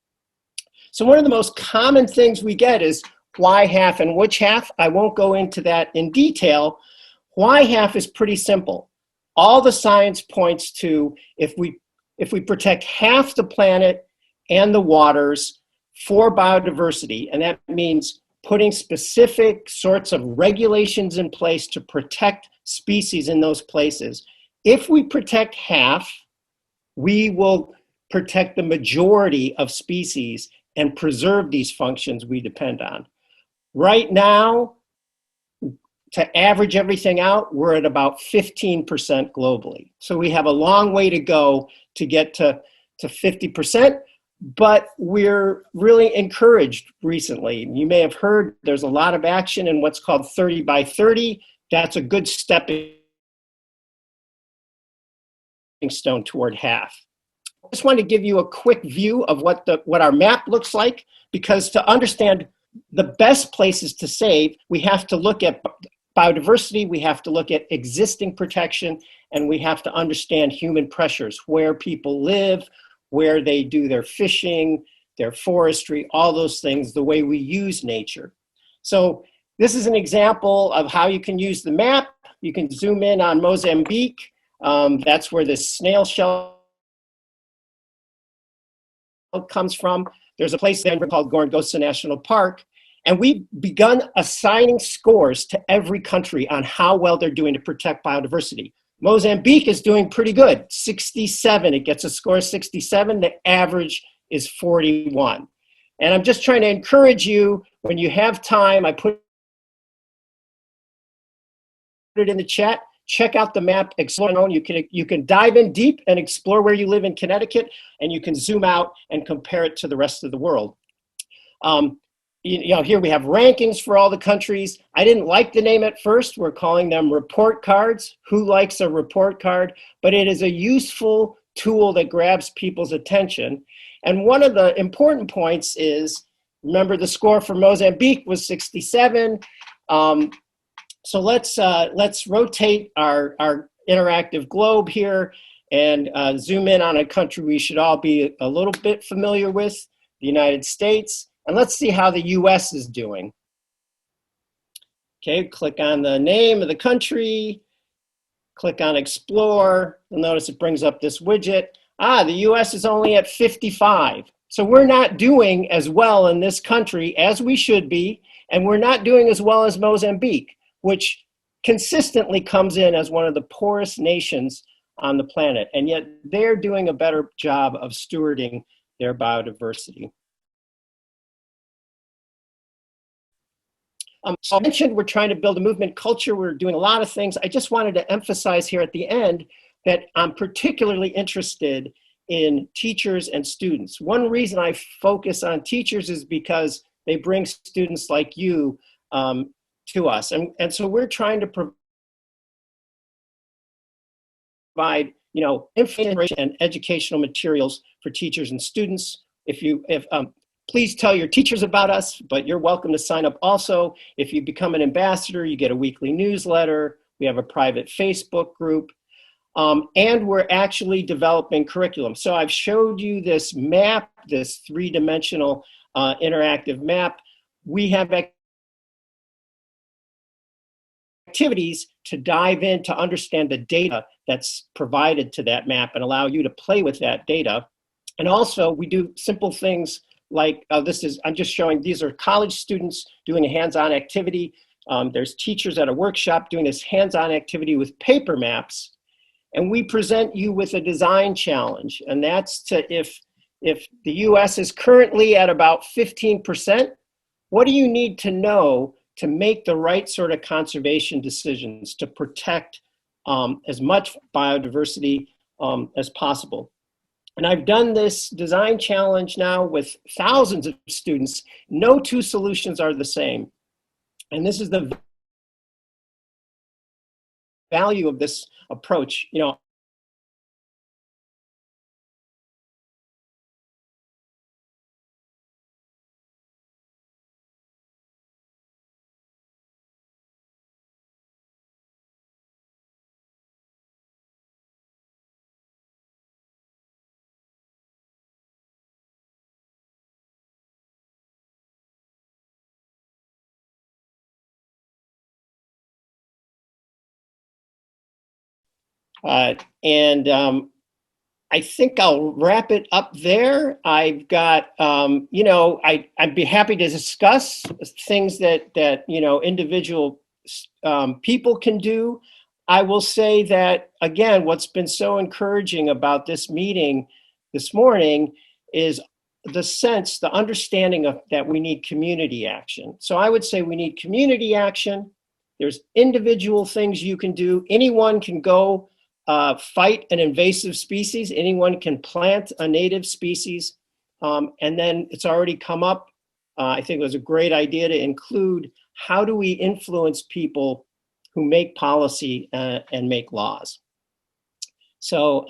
So one of the most common things we get is why half and which half. I won't go into that in detail. Why half is pretty simple. All the science points to if we protect half the planet and the waters for biodiversity, and that means putting specific sorts of regulations in place to protect species in those places. If we protect half, we will protect the majority of species and preserve these functions we depend on. Right now, to average everything out, we're at about 15% globally. So we have a long way to go to get to 50%, but we're really encouraged recently. You may have heard there's a lot of action in what's called 30 by 30. That's a good stepping stone toward half. I just wanted to give you a quick view of what our map looks like, because to understand the best places to save, we have to look at biodiversity, we have to look at existing protection, and we have to understand human pressures, where people live, where they do their fishing, their forestry, all those things, the way we use nature. So this is an example of how you can use the map. You can zoom in on Mozambique. That's where this snail shell comes from. There's a place there called Gorongosa National Park. And we've begun assigning scores to every country on how well they're doing to protect biodiversity. Mozambique is doing pretty good, 67. It gets a score of 67. The average is 41. And I'm just trying to encourage you, when you have time, I put it in the chat, check out the map, explore. You can dive in deep and explore where you live in Connecticut, and you can zoom out and compare it to the rest of the world. Here we have rankings for all the countries. I didn't like the name at first. We're calling them report cards. Who likes a report card? But it is a useful tool that grabs people's attention. And one of the important points is, remember the score for Mozambique was 67. So let's rotate our interactive globe here and zoom in on a country we should all be a little bit familiar with, the United States. And let's see how the US is doing. Okay, click on the name of the country, click on explore. You'll notice it brings up this widget. The US is only at 55. So we're not doing as well in this country as we should be, and we're not doing as well as Mozambique, which consistently comes in as one of the poorest nations on the planet. And yet they're doing a better job of stewarding their biodiversity. So I mentioned we're trying to build a movement culture. We're doing a lot of things. I just wanted to emphasize here at the end that I'm particularly interested in teachers and students. One reason I focus on teachers is because they bring students like you to us. And so we're trying to provide, information and educational materials for teachers and students. Please tell your teachers about us, but you're welcome to sign up also. If you become an ambassador, you get a weekly newsletter. We have a private Facebook group. And we're actually developing curriculum. So I've showed you this map, this three-dimensional interactive map. We have activities to dive in to understand the data that's provided to that map and allow you to play with that data. And also we do simple things like I'm just showing, these are college students doing a hands-on activity. There's teachers at a workshop doing this hands-on activity with paper maps. And we present you with a design challenge. And that's if the US is currently at about 15%, what do you need to know to make the right sort of conservation decisions to protect as much biodiversity as possible? And I've done this design challenge now with thousands of students. No two solutions are the same. And this is the value of this approach. I think I'll wrap it up there. I've got, I'd be happy to discuss things that individual people can do. I will say that, again, what's been so encouraging about this meeting this morning is the sense, the understanding of that we need community action. So I would say we need community action. There's individual things you can do. Anyone can go fight an invasive species. Anyone can plant a native species. And then it's already come up. I think it was a great idea to include how do we influence people who make policy and make laws. So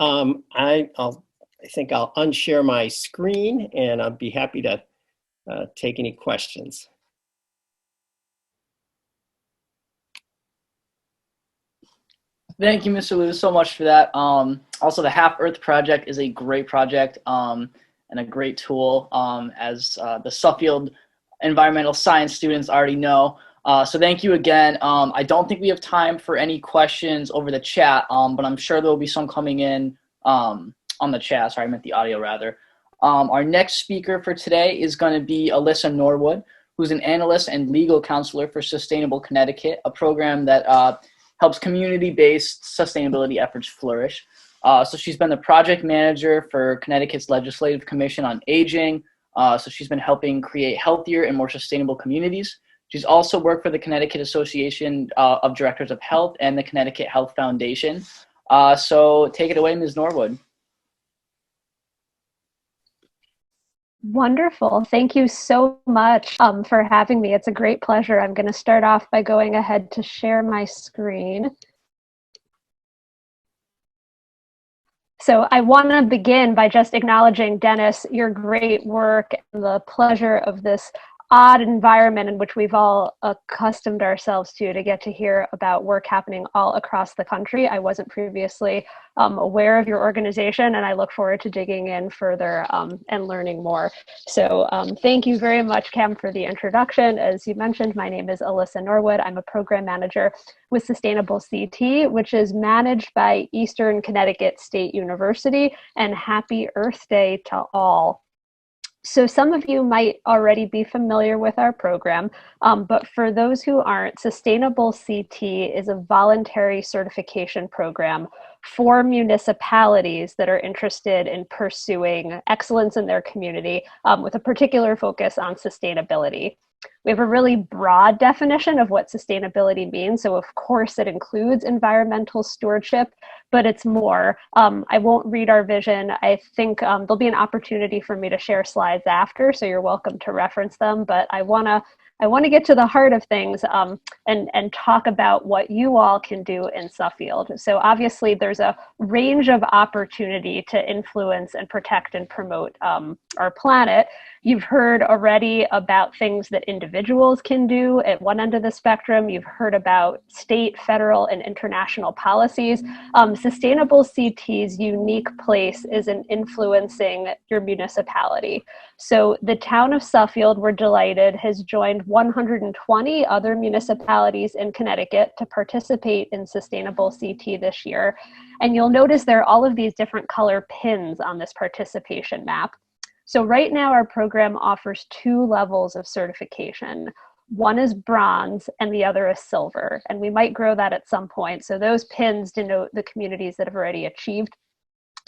I think I'll unshare my screen and I'll be happy to take any questions. Thank you, Mr. Liu, so much for that. Also, the Half Earth Project is a great project and a great tool, as the Suffield environmental science students already know. So thank you again. I don't think we have time for any questions over the chat, but I'm sure there will be some coming in on the chat. Sorry, I meant the audio rather. Our next speaker for today is going to be Alyssa Norwood, who's an analyst and legal counselor for Sustainable Connecticut, a program that helps community-based sustainability efforts flourish. So she's been the project manager for Connecticut's Legislative Commission on Aging. So she's been helping create healthier and more sustainable communities. She's also worked for the Connecticut Association of Directors of Health and the Connecticut Health Foundation. So take it away, Ms. Norwood. Wonderful. Thank you so much for having me. It's a great pleasure. I'm going to start off by going ahead to share my screen. So I want to begin by just acknowledging, Dennis, your great work and the pleasure of this odd environment in which we've all accustomed ourselves to get to hear about work happening all across the country. I wasn't previously aware of your organization, and I look forward to digging in further and learning more. So thank you very much, Cam, for the introduction. As you mentioned, my name is Alyssa Norwood. I'm a program manager with Sustainable CT, which is managed by Eastern Connecticut State University, and happy Earth Day to all. So some of you might already be familiar with our program, but for those who aren't, Sustainable CT is a voluntary certification program for municipalities that are interested in pursuing excellence in their community with a particular focus on sustainability. We have a really broad definition of what sustainability means. So of course it includes environmental stewardship, but it's more. I won't read our vision. I think there'll be an opportunity for me to share slides after, so you're welcome to reference them, but I wanna get to the heart of things and talk about what you all can do in Suffield. So obviously there's a range of opportunity to influence and protect and promote our planet. You've heard already about things that individuals can do at one end of the spectrum. You've heard about state, federal, and international policies. Sustainable CT's unique place is in influencing your municipality. So the town of Suffield, we're delighted, has joined 120 other municipalities in Connecticut to participate in Sustainable CT this year. And you'll notice there are all of these different color pins on this participation map. So right now our program offers 2 levels of certification. One is bronze and the other is silver, and we might grow that at some point. So those pins denote the communities that have already achieved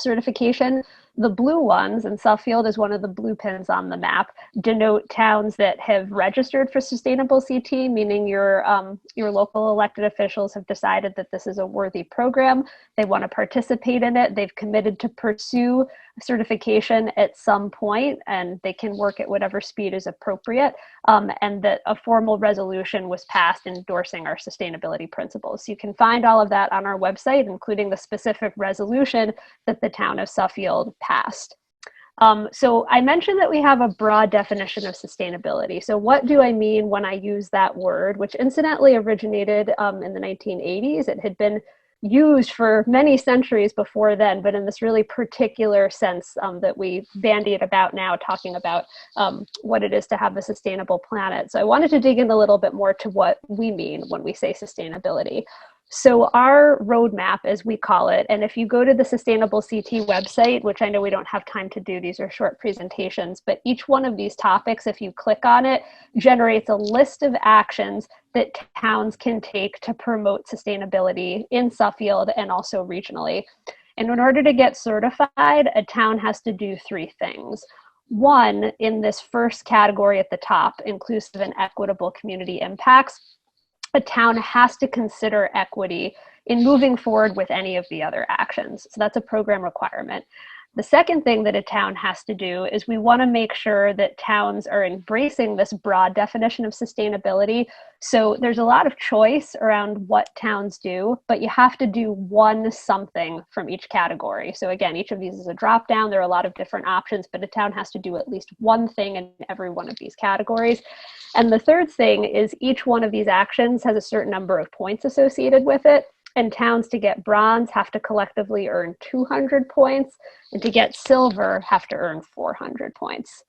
certification. The blue ones, and Suffield is one of the blue pins on the map, denote towns that have registered for Sustainable CT, meaning your local elected officials have decided that this is a worthy program. They want to participate in it. They've committed to pursue certification at some point, and they can work at whatever speed is appropriate, and that a formal resolution was passed endorsing our sustainability principles. So you can find all of that on our website, including the specific resolution that the town of Suffield passed. So I mentioned that we have a broad definition of sustainability. So what do I mean when I use that word, which incidentally originated in the 1980s? It had been used for many centuries before then, but in this really particular sense that we bandy it about now, talking about what it is to have a sustainable planet. So I wanted to dig in a little bit more to what we mean when we say sustainability. So our roadmap, as we call it, and if you go to the Sustainable CT website, which I know we don't have time to do, these are short presentations, but each one of these topics, if you click on it, generates a list of actions that towns can take to promote sustainability in Suffield and also regionally. And in order to get certified, a town has to do 3 things. One, in this first category at the top, inclusive and equitable community impacts, a town has to consider equity in moving forward with any of the other actions. So that's a program requirement. The second thing that a town has to do is we want to make sure that towns are embracing this broad definition of sustainability. So there's a lot of choice around what towns do, but you have to do one something from each category. So again, each of these is a drop down. There are a lot of different options, but a town has to do at least one thing in every one of these categories. And the third thing is each one of these actions has a certain number of points associated with it. And towns to get bronze have to collectively earn 200 points, and to get silver have to earn 400 points.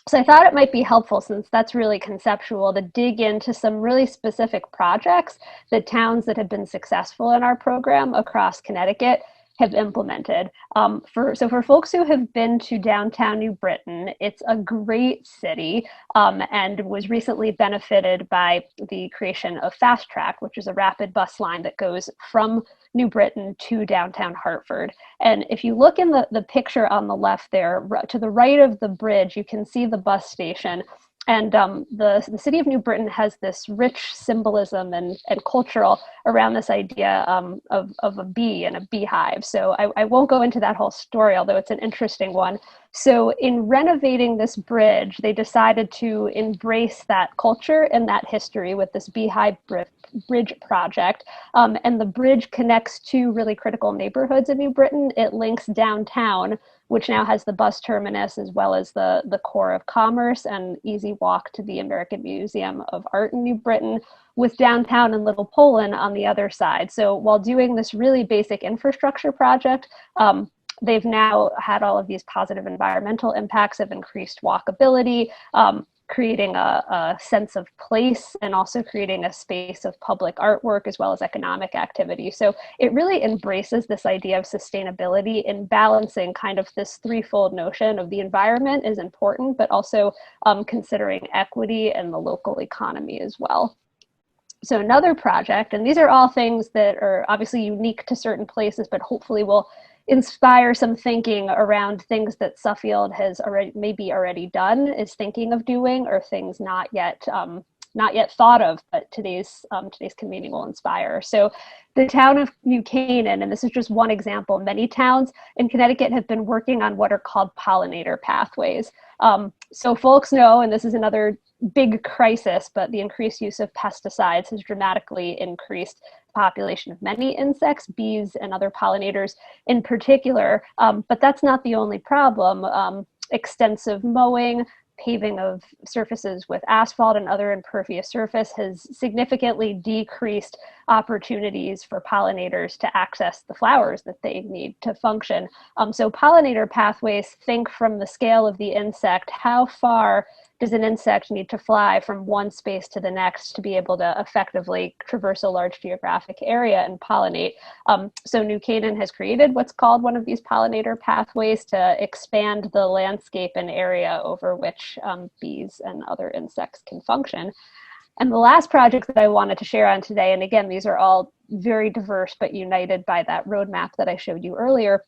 So I thought it might be helpful, since that's really conceptual, to dig into some really specific projects that towns that have been successful in our program across Connecticut have implemented. For folks who have been to downtown New Britain, it's a great city and was recently benefited by the creation of Fast Track, which is a rapid bus line that goes from New Britain to downtown Hartford. And if you look in the picture on the left there, to the right of the bridge, you can see the bus station. And the city of New Britain has this rich symbolism and cultural around this idea of a bee and a beehive. So I won't go into that whole story, although it's an interesting one. So in renovating this bridge, they decided to embrace that culture and that history with this beehive bridge project. And the bridge connects two really critical neighborhoods in New Britain. It links downtown, which now has the bus terminus as well as the core of commerce and easy walk to the American Museum of Art in New Britain, with downtown and Little Poland on the other side. So while doing this really basic infrastructure project, they've now had all of these positive environmental impacts of increased walkability, creating a sense of place, and also creating a space of public artwork as well as economic activity. So it really embraces this idea of sustainability in balancing kind of this threefold notion of the environment is important, but also considering equity and the local economy as well. So another project, and these are all things that are obviously unique to certain places, but hopefully will inspire some thinking around things that Suffield has maybe already done, is thinking of doing, or things not yet thought of, but today's convening will inspire. So the town of New Canaan, and this is just one example, many towns in Connecticut have been working on what are called pollinator pathways. So folks know, and this is another big crisis, but the increased use of pesticides has dramatically increased the population of many insects, bees, and other pollinators in particular. But that's not the only problem. Extensive mowing, paving of surfaces with asphalt and other impervious surface has significantly decreased opportunities for pollinators to access the flowers that they need to function. So pollinator pathways think from the scale of the insect, how far does an insect need to fly from one space to the next to be able to effectively traverse a large geographic area and pollinate? So New Canaan has created what's called one of these pollinator pathways to expand the landscape and area over which bees and other insects can function. And the last project that I wanted to share on today, and again, these are all very diverse but united by that roadmap that I showed you earlier,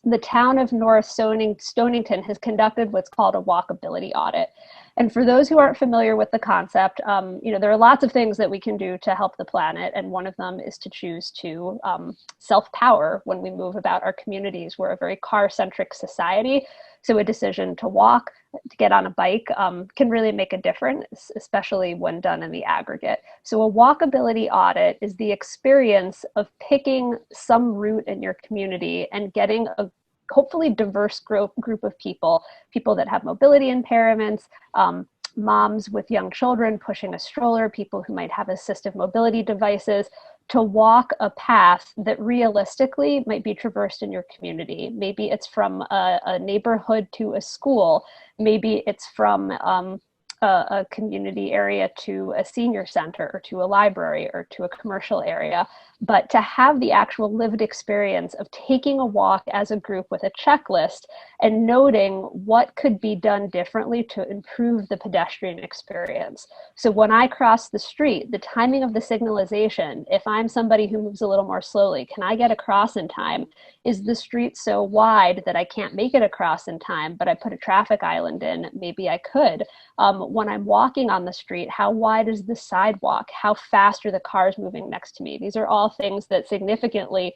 the town of North Stonington has conducted what's called a walkability audit. And for those who aren't familiar with the concept, there are lots of things that we can do to help the planet. And one of them is to choose to self-power when we move about our communities. We're a very car-centric society. So a decision to walk, to get on a bike can really make a difference, especially when done in the aggregate. So a walkability audit is the experience of picking some route in your community and getting a hopefully diverse group of people that have mobility impairments, moms with young children pushing a stroller, people who might have assistive mobility devices, to walk a path that realistically might be traversed in your community. Maybe it's from a neighborhood to a school. Maybe it's from a community area to a senior center or to a library or to a commercial area. But to have the actual lived experience of taking a walk as a group with a checklist and noting what could be done differently to improve the pedestrian experience. So when I cross the street, the timing of the signalization, if I'm somebody who moves a little more slowly, can I get across in time? Is the street so wide that I can't make it across in time, but I put a traffic island in? Maybe I could. When I'm walking on the street, how wide is the sidewalk? How fast are the cars moving next to me? These are all things that significantly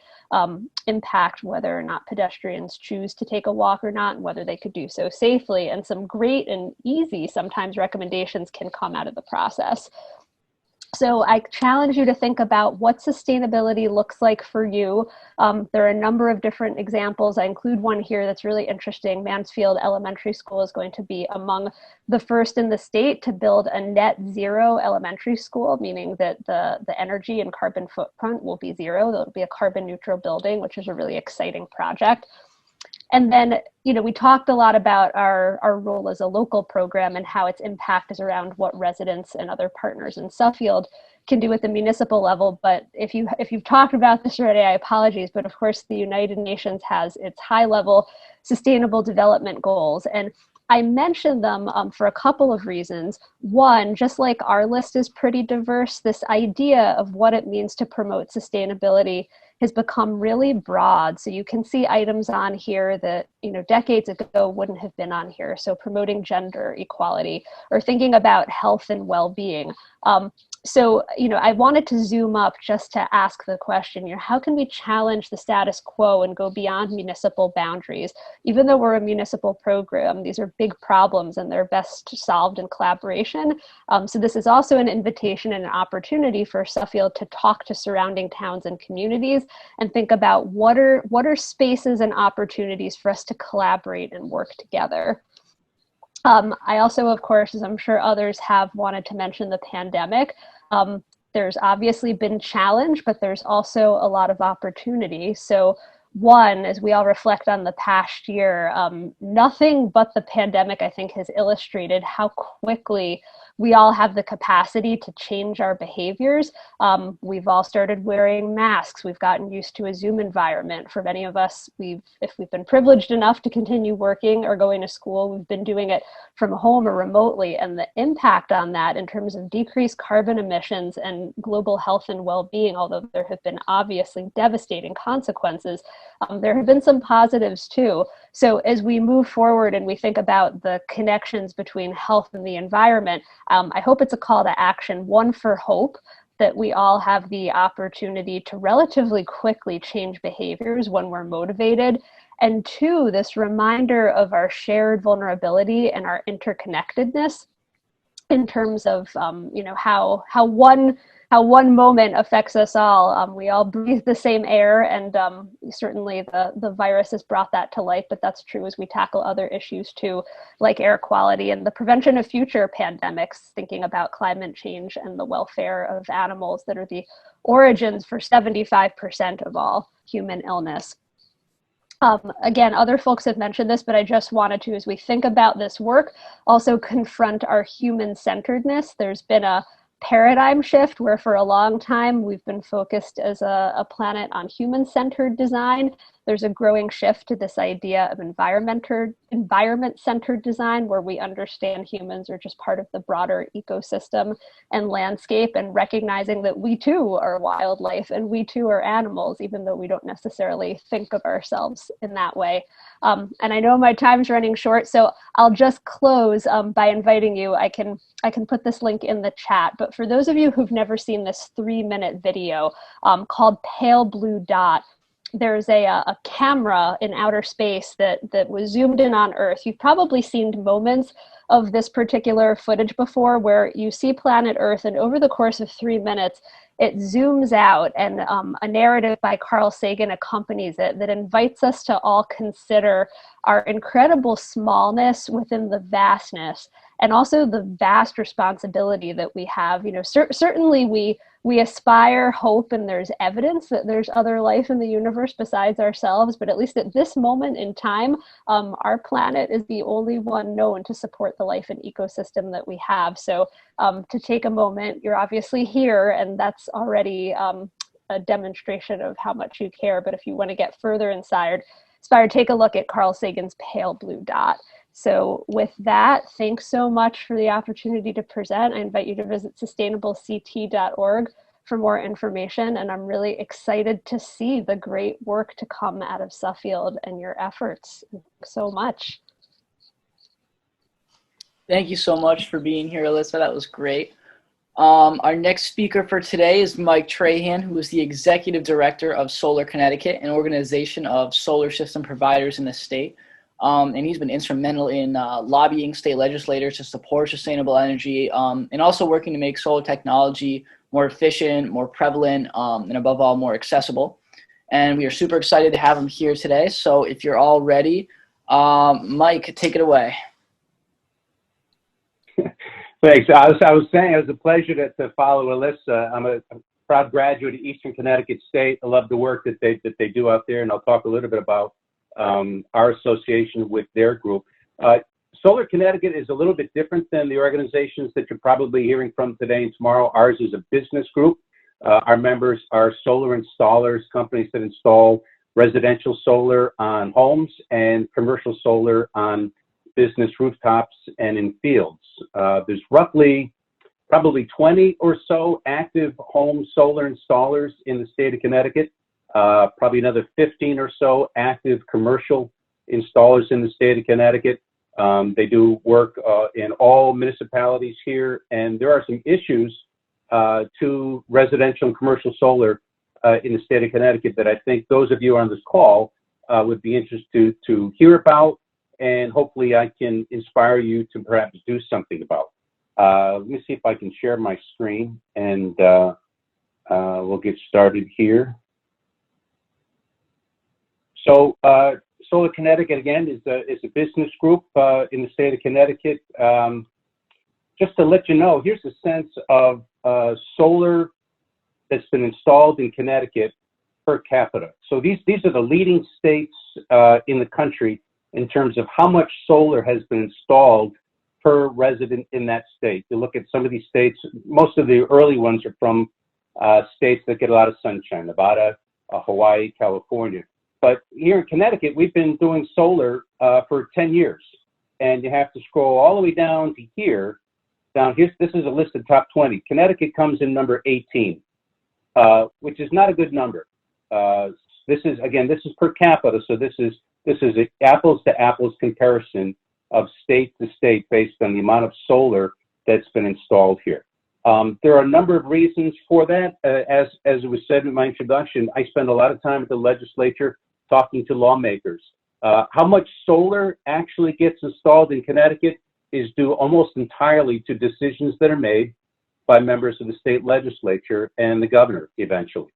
impact whether or not pedestrians choose to take a walk or not, and whether they could do so safely. And some great and easy sometimes recommendations can come out of the process. So I challenge you to think about what sustainability looks like for you. There are a number of different examples. I include one here that's really interesting. Mansfield Elementary School is going to be among the first in the state to build a net zero elementary school, meaning that the energy and carbon footprint will be zero. There'll be a carbon neutral building, which is a really exciting project. And then, we talked a lot about our role as a local program and how its impact is around what residents and other partners in Suffield can do at the municipal level. But if you've talked about this already, I apologize. But of course, the United Nations has its high-level sustainable development goals. And I mentioned them for a couple of reasons. One, just like our list is pretty diverse, this idea of what it means to promote sustainability has become really broad. So you can see items on here that, decades ago wouldn't have been on here. So promoting gender equality or thinking about health and well-being. So, I wanted to zoom up just to ask the question, how can we challenge the status quo and go beyond municipal boundaries? Even though we're a municipal program, these are big problems and they're best solved in collaboration. So this is also an invitation and an opportunity for Suffield to talk to surrounding towns and communities and think about what are spaces and opportunities for us to collaborate and work together. I also, of course, as I'm sure others have, wanted to mention the pandemic. There's obviously been challenge, but there's also a lot of opportunity. So one, as we all reflect on the past year, nothing but the pandemic, I think, has illustrated how quickly we all have the capacity to change our behaviors. We've all started wearing masks. We've gotten used to a Zoom environment. For many of us, if we've been privileged enough to continue working or going to school, we've been doing it from home or remotely. And the impact on that in terms of decreased carbon emissions and global health and well-being, although there have been obviously devastating consequences, there have been some positives too. So as we move forward and we think about the connections between health and the environment, I hope it's a call to action, one for hope, that we all have the opportunity to relatively quickly change behaviors when we're motivated. And two, this reminder of our shared vulnerability and our interconnectedness in terms of, how one moment affects us all. We all breathe the same air, and certainly the virus has brought that to light, but that's true as we tackle other issues too, like air quality and the prevention of future pandemics, thinking about climate change and the welfare of animals that are the origins for 75% of all human illness. Again, other folks have mentioned this, but I just wanted to, as we think about this work, also confront our human-centeredness. There's been a paradigm shift where for a long time we've been focused as a planet on human-centered design. There's a growing shift to this idea of environment-centered design, where we understand humans are just part of the broader ecosystem and landscape, and recognizing that we too are wildlife and we too are animals, even though we don't necessarily think of ourselves in that way. And I know my time's running short, so I'll just close by inviting you. I can put this link in the chat, but for those of you who've never seen this 3-minute video called Pale Blue Dot, there's a camera in outer space that was zoomed in on Earth. You've probably seen moments of this particular footage before where you see planet Earth, and over the course of 3 minutes, it zooms out, and a narrative by Carl Sagan accompanies it that invites us to all consider our incredible smallness within the vastness, and also the vast responsibility that we have. Certainly we aspire, hope, and there's evidence that there's other life in the universe besides ourselves, but at least at this moment in time, our planet is the only one known to support the life and ecosystem that we have. So to take a moment, you're obviously here, and that's already a demonstration of how much you care. But if you want to get further inspired, take a look at Carl Sagan's Pale Blue Dot. So with that, thanks so much for the opportunity to present. I invite you to visit sustainablect.org for more information, and I'm really excited to see the great work to come out of Suffield and your efforts. Thanks so much. Thank you so much for being here, Alyssa. That was great. Our next speaker for today is Mike Trahan, who is the Executive Director of Solar Connecticut, an organization of solar system providers in the state. And he's been instrumental in lobbying state legislators to support sustainable energy, and also working to make solar technology more efficient, more prevalent, and above all, more accessible. And we are super excited to have him here today. So if you're all ready, Mike, take it away. Thanks. I was saying it was a pleasure to follow Alyssa. I'm a proud graduate of Eastern Connecticut State. I love the work that they do out there, and I'll talk a little bit about our association with their group. Solar Connecticut is a little bit different than the organizations that you're probably hearing from today and tomorrow. Ours is a business group. Our members are solar installers, companies that install residential solar on homes and commercial solar on business rooftops and in fields. There's roughly probably 20 or so active home solar installers in the state of Connecticut, probably another 15 or so active commercial installers in the state of Connecticut. They do work in all municipalities here, and there are some issues to residential and commercial solar in the state of Connecticut that I think those of you on this call would be interested to hear about, and hopefully I can inspire you to perhaps do something about. Let me see if I can share my screen, and we'll get started here. So Solar Connecticut, again, is a business group in the state of Connecticut. Just to let you know, here's a sense of solar that's been installed in Connecticut per capita. So these are the leading states in the country in terms of how much solar has been installed per resident in that state. You look at some of these states, most of the early ones are from states that get a lot of sunshine, Nevada, Hawaii, California. But here in Connecticut, we've been doing solar for 10 years. And you have to scroll all the way down to here. This is a list of top 20. Connecticut comes in number 18, which is not a good number. This is per capita, so this is an apples to apples comparison of state to state based on the amount of solar that's been installed here. There are a number of reasons for that. As it was said in my introduction, I spend a lot of time at the legislature talking to lawmakers. How much solar actually gets installed in Connecticut is due almost entirely to decisions that are made by members of the state legislature and the governor eventually.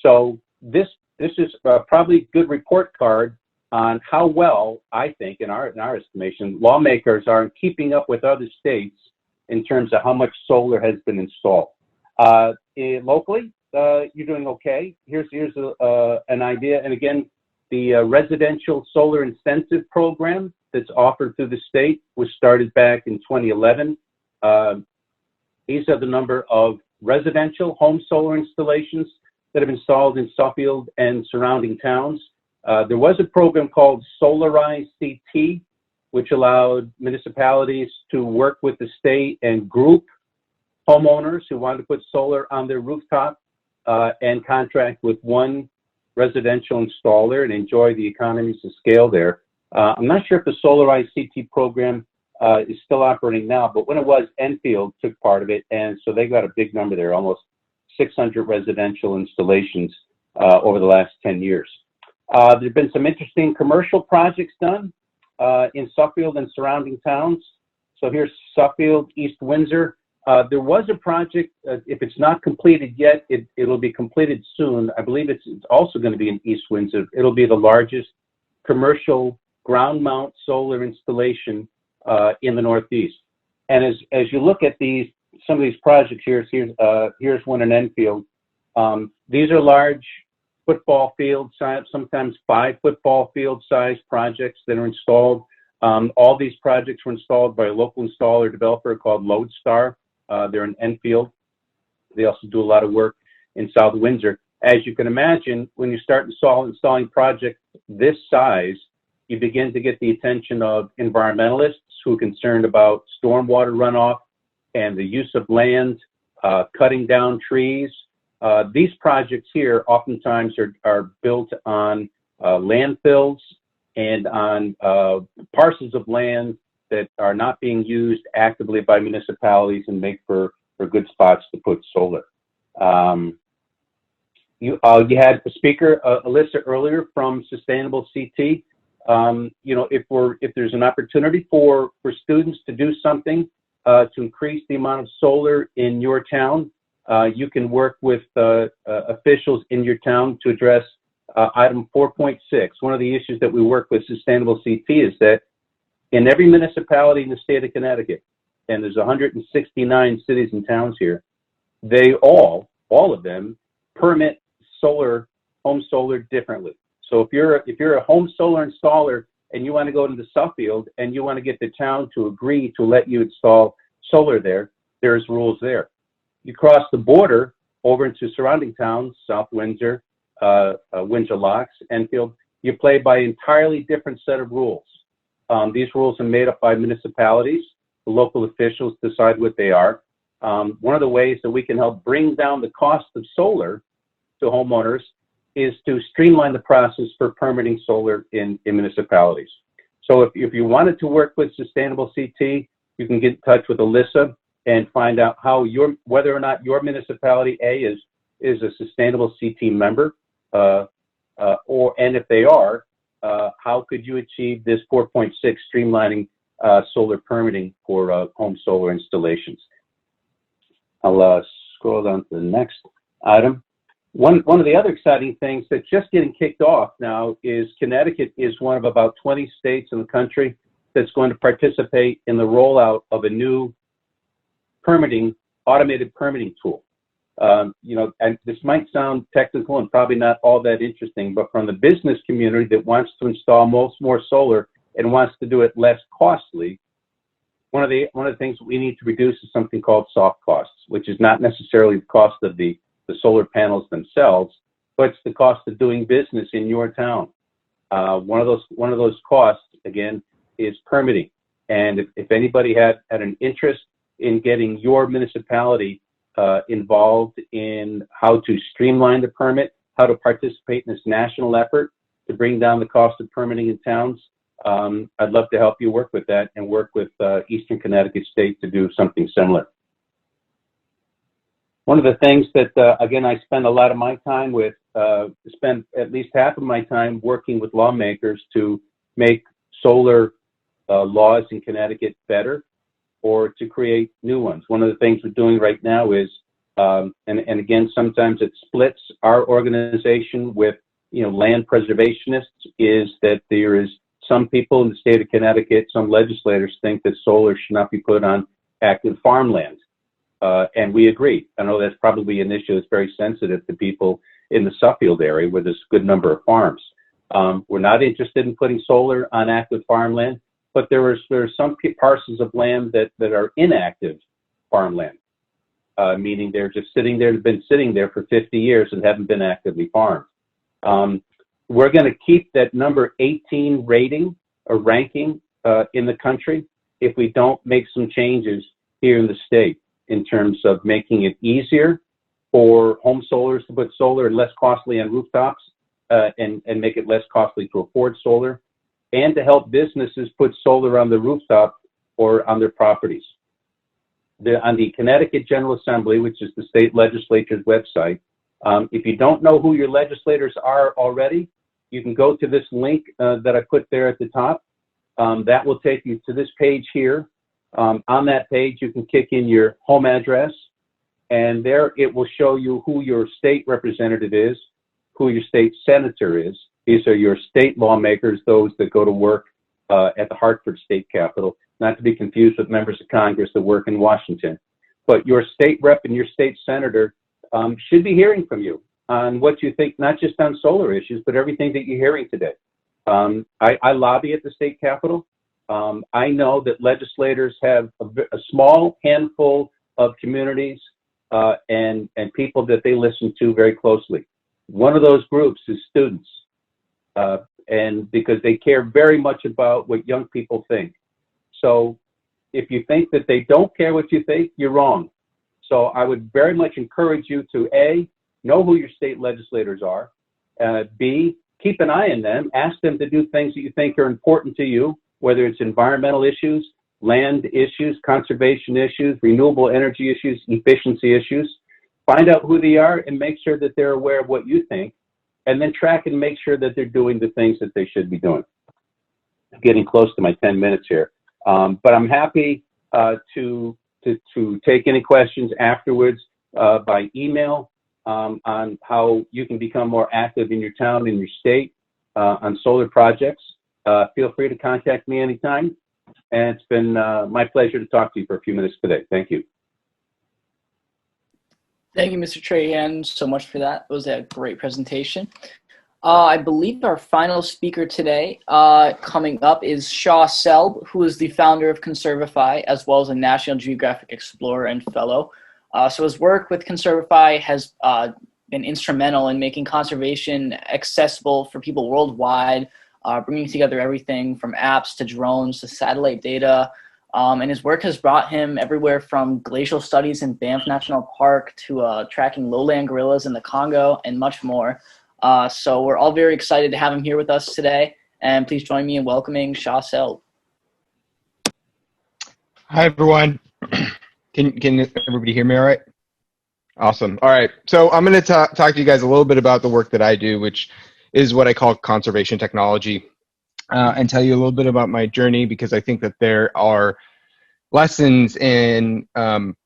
So this is probably a good report card on how well, I think, in our estimation, lawmakers are in keeping up with other states in terms of how much solar has been installed. Locally, you're doing okay. Here's an idea, and again, the residential solar incentive program that's offered through the state was started back in 2011. These are the number of residential home solar installations that have been installed in Suffield and surrounding towns. There was a program called Solarcities CT, which allowed municipalities to work with the state and group homeowners who wanted to put solar on their rooftop and contract with one residential installer and enjoy the economies of scale there. I'm not sure if the Solarcities CT program is still operating now, but when it was, Enfield took part of it, and so they got a big number there, almost 600 residential installations over the last 10 years. There have been some interesting commercial projects done in Suffield and surrounding towns. So here's Suffield, East Windsor. There was a project, if it's not completed yet, it'll be completed soon. I believe it's also going to be in East Windsor. It'll be the largest commercial ground mount solar installation in the Northeast. And as you look at some of these projects, here's one in Enfield. These are large football field size, sometimes 5 football field size projects that are installed. All these projects were installed by a local installer developer called Lodestar. They're in Enfield. They also do a lot of work in South Windsor. As you can imagine, when you start installing projects this size, you begin to get the attention of environmentalists who are concerned about stormwater runoff and the use of land, cutting down trees. These projects here oftentimes are built on landfills and on parcels of land that are not being used actively by municipalities and make for good spots to put solar. You had a speaker, Alyssa, earlier from Sustainable CT. If there's an opportunity for students to do something to increase the amount of solar in your town, you can work with officials in your town to address item 4.6. One of the issues that we work with Sustainable CT is that in every municipality in the state of Connecticut, and there's 169 cities and towns here, they all of them permit home solar differently. So if you're a home solar installer and you want to go into Suffield and you want to get the town to agree to let you install solar there, there's rules there. You cross the border over into surrounding towns, South Windsor, Windsor Locks, Enfield, you play by an entirely different set of rules. These rules are made up by municipalities. The local officials decide what they are. One of the ways that we can help bring down the cost of solar to homeowners is to streamline the process for permitting solar in municipalities. So if you wanted to work with Sustainable CT, you can get in touch with Alyssa and find out how whether or not your municipality is a Sustainable CT member, and if they are, how could you achieve this 4.6 streamlining solar permitting for home solar installations? I'll scroll down to the next item. One of the other exciting things that's just getting kicked off now is Connecticut is one of about 20 states in the country that's going to participate in the rollout of a new automated permitting tool. And this might sound technical and probably not all that interesting, but from the business community that wants to install more solar and wants to do it less costly, one of the things we need to reduce is something called soft costs, which is not necessarily the cost of the solar panels themselves, but it's the cost of doing business in your town. One of those costs, again, is permitting. And if anybody had an interest in getting your municipality involved in how to streamline the permit, how to participate in this national effort to bring down the cost of permitting in towns, I'd love to help you work with that and work with Eastern Connecticut State to do something similar. One of the things that, again, I spend a lot of my time with, spend at least half of my time working with lawmakers to make solar laws in Connecticut better or to create new ones. One of the things we're doing right now is, and again, sometimes it splits our organization with, land preservationists, is that there is some people in the state of Connecticut, some legislators think that solar should not be put on active farmland. And we agree. I know that's probably an issue that's very sensitive to people in the Suffield area where there's a good number of farms. We're not interested in putting solar on active farmland, but there are some parcels of land that are inactive farmland, meaning they're just sitting there, been sitting there for 50 years and haven't been actively farmed. We're going to keep that number 18 rating or ranking in the country if we don't make some changes here in the state in terms of making it easier for home solars to put solar and less costly on rooftops and make it less costly to afford solar, and to help businesses put solar on the rooftop or on their properties. On the Connecticut General Assembly, which is the state legislature's website, if you don't know who your legislators are already, you can go to this link that I put there at the top. That will take you to this page here. On that page, you can kick in your home address, and there it will show you who your state representative is, who your state senator is. These are your state lawmakers, those that go to work at the Hartford state capitol, not to be confused with members of Congress that work in Washington. But your state rep and your state senator should be hearing from you on what you think, not just on solar issues, but everything that you're hearing today. I lobby at the state capitol. I know that legislators have a small handful of communities and people that they listen to very closely. One of those groups is students, and because they care very much about what young people think. So if you think that they don't care what you think, you're wrong. So I would very much encourage you to A, know who your state legislators are, B, keep an eye on them, ask them to do things that you think are important to you, whether it's environmental issues, land issues, conservation issues, renewable energy issues, efficiency issues. Find out who they are and make sure that they're aware of what you think, and then track and make sure that they're doing the things that they should be doing. I'm getting close to my 10 minutes here, but I'm happy to take any questions afterwards. by email on how you can become more active in your town and your state on solar projects. Feel free to contact me anytime. And it's been my pleasure to talk to you for a few minutes today. Thank you. Thank you, Mr. Trahan, so much for that. It was a great presentation. I believe our final speaker today coming up is Shah Selbe, who is the founder of Conservify, as well as a National Geographic Explorer and Fellow. So his work with Conservify has been instrumental in making conservation accessible for people worldwide, bringing together everything from apps to drones to satellite data. And his work has brought him everywhere from glacial studies in Banff National Park to tracking lowland gorillas in the Congo and much more. So we're all very excited to have him here with us today. And please join me in welcoming Shah Selbe. Hi, everyone. Can everybody hear me all right? Awesome. All right. So I'm going to talk to you guys a little bit about the work that I do, which is what I call conservation technology, and tell you a little bit about my journey, because I think that there are lessons in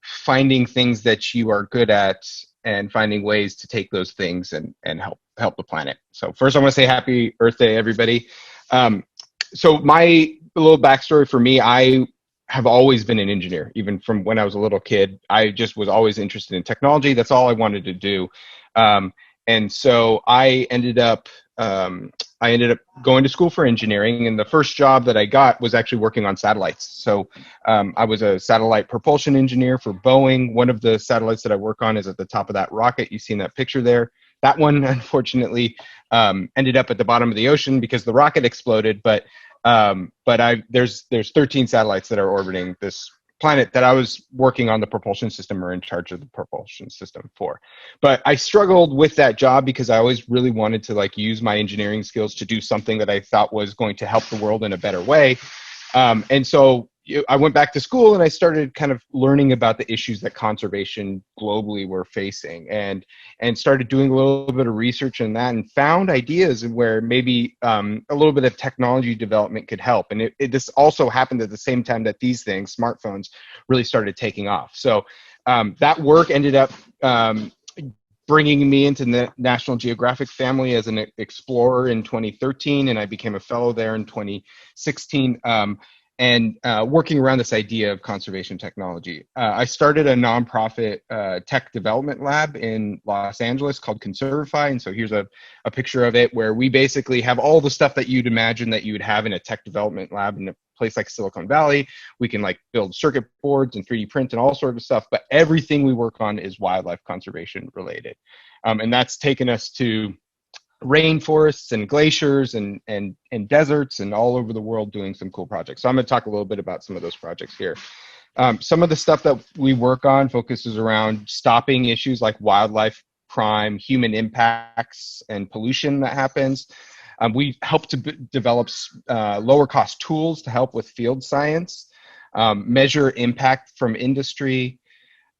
finding things that you are good at and finding ways to take those things and help the planet. So first I want to say happy Earth Day, everybody. So my little backstory for me, I have always been an engineer, even from when I was a little kid. I just was always interested in technology. That's all I wanted to do. And so I ended up going to school for engineering, and the first job that I got was actually working on satellites. So I was a satellite propulsion engineer for Boeing. One of the satellites that I work on is at the top of that rocket. You see in that picture there. That one, unfortunately, ended up at the bottom of the ocean because the rocket exploded. But there's 13 satellites that are orbiting this planet that I was working on the propulsion system, or in charge of the propulsion system for. But I struggled with that job because I always really wanted to use my engineering skills to do something that I thought was going to help the world in a better way. And so I went back to school and I started kind of learning about the issues that conservation globally were facing, and started doing a little bit of research in that, and found ideas where maybe a little bit of technology development could help. And this also happened at the same time that these things, smartphones, really started taking off. So that work ended up bringing me into the National Geographic family as an explorer in 2013, and I became a fellow there in 2016. And working around this idea of conservation technology. I started a nonprofit tech development lab in Los Angeles called Conservify. And so here's a picture of it, where we basically have all the stuff that you'd imagine that you would have in a tech development lab in a place like Silicon Valley. We can build circuit boards and 3D print and all sorts of stuff, but everything we work on is wildlife conservation related. And that's taken us to rainforests and glaciers and deserts and all over the world doing some cool projects. So I'm going to talk a little bit about some of those projects here. Some of the stuff that we work on focuses around stopping issues like wildlife crime, human impacts, and pollution that happens. We help to develop lower cost tools to help with field science, measure impact from industry.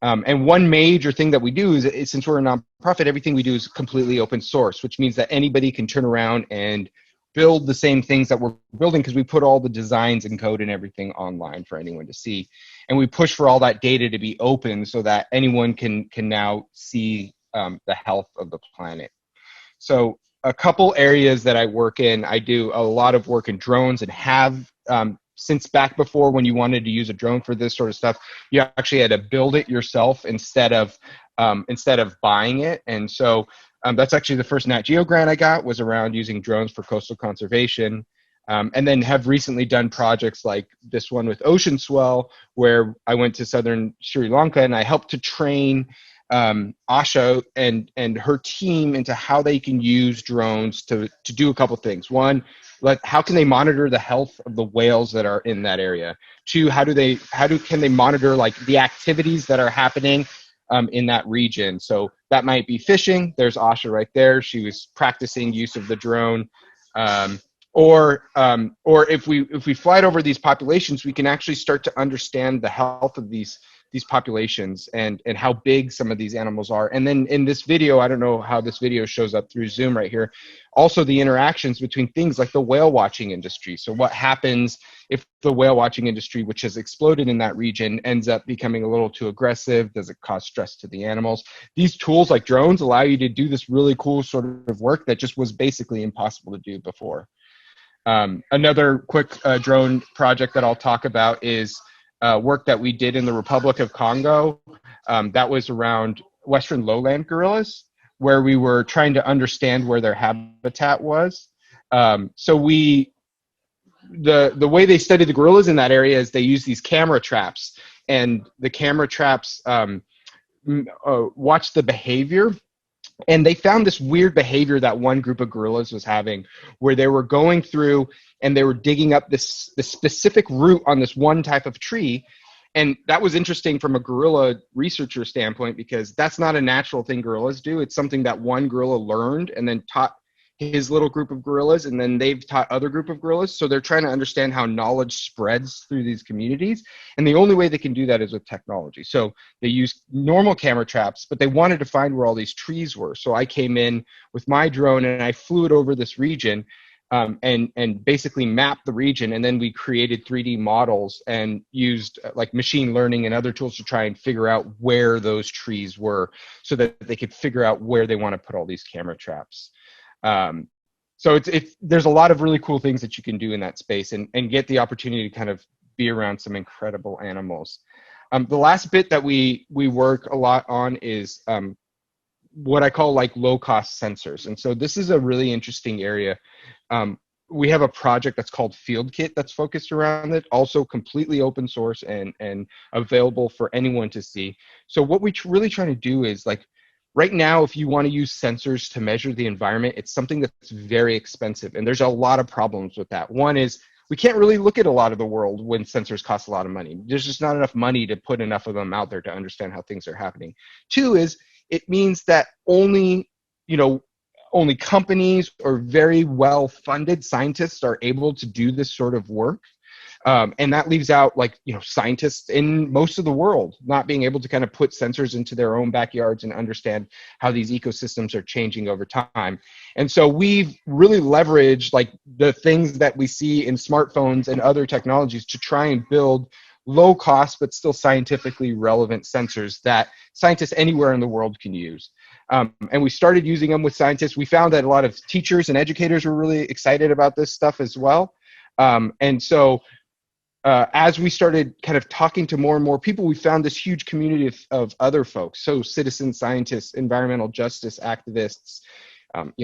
And one major thing that we do is, since we're a nonprofit, everything we do is completely open source, which means that anybody can turn around and build the same things that we're building, because we put all the designs and code and everything online for anyone to see. And we push for all that data to be open so that anyone can now see the health of the planet. So a couple areas that I work in, I do a lot of work in drones, and have since back before, when you wanted to use a drone for this sort of stuff, you actually had to build it yourself instead of buying it. And so that's actually the first Nat Geo grant I got, was around using drones for coastal conservation. And then have recently done projects like this one with ocean swell, where I went to southern Sri Lanka and I helped to train Asha and her team into how they can use drones to do a couple things. One, how can they monitor the health of the whales that are in that area? Two, can they monitor the activities that are happening in that region? So that might be fishing. There's Asha right there. She was practicing use of the drone. Or if we fly it over these populations, we can actually start to understand the health of these these populations and how big some of these animals are. And then in this video, I don't know how this video shows up through Zoom right here, also the interactions between things like the whale watching industry. So what happens if the whale watching industry, which has exploded in that region, ends up becoming a little too aggressive? Does it cause stress to the animals? These tools like drones allow you to do this really cool sort of work that just was basically impossible to do before. Another quick drone project that I'll talk about is work that we did in the Republic of Congo. That was around Western lowland gorillas, where we were trying to understand where their habitat was. So the way they study the gorillas in that area is they use these camera traps, and the camera traps watch the behavior. And they found this weird behavior that one group of gorillas was having, where they were going through and they were digging up this specific root on this one type of tree. And that was interesting from a gorilla researcher standpoint, because that's not a natural thing gorillas do. It's something that one gorilla learned and then taught his little group of gorillas, and then they've taught other group of gorillas. So they're trying to understand how knowledge spreads through these communities. And the only way they can do that is with technology. So they use normal camera traps, but they wanted to find where all these trees were. So I came in with my drone and I flew it over this region and basically mapped the region. And then we created 3D models and used like machine learning and other tools to try and figure out where those trees were, so that they could figure out where they want to put all these camera traps. So there's a lot of really cool things that you can do in that space and get the opportunity to kind of be around some incredible animals. The last bit that we work a lot on is what I call like low-cost sensors. And so this is a really interesting area. We have a project that's called Field Kit that's focused around it, also completely open source and available for anyone to see. So what we really try to do is, like, right now, if you want to use sensors to measure the environment, it's something that's very expensive. And there's a lot of problems with that. One is we can't really look at a lot of the world when sensors cost a lot of money. There's just not enough money to put enough of them out there to understand how things are happening. Two is it means that only companies or very well-funded scientists are able to do this sort of work. And that leaves out, like, scientists in most of the world not being able to kind of put sensors into their own backyards and understand how these ecosystems are changing over time. And so we've really leveraged like the things that we see in smartphones and other technologies to try and build low cost but still scientifically relevant sensors that scientists anywhere in the world can use. And we started using them with scientists. We found that a lot of teachers and educators were really excited about this stuff as well. And so as we started kind of talking to more and more people, we found this huge community of other folks. So citizen scientists, environmental justice activists,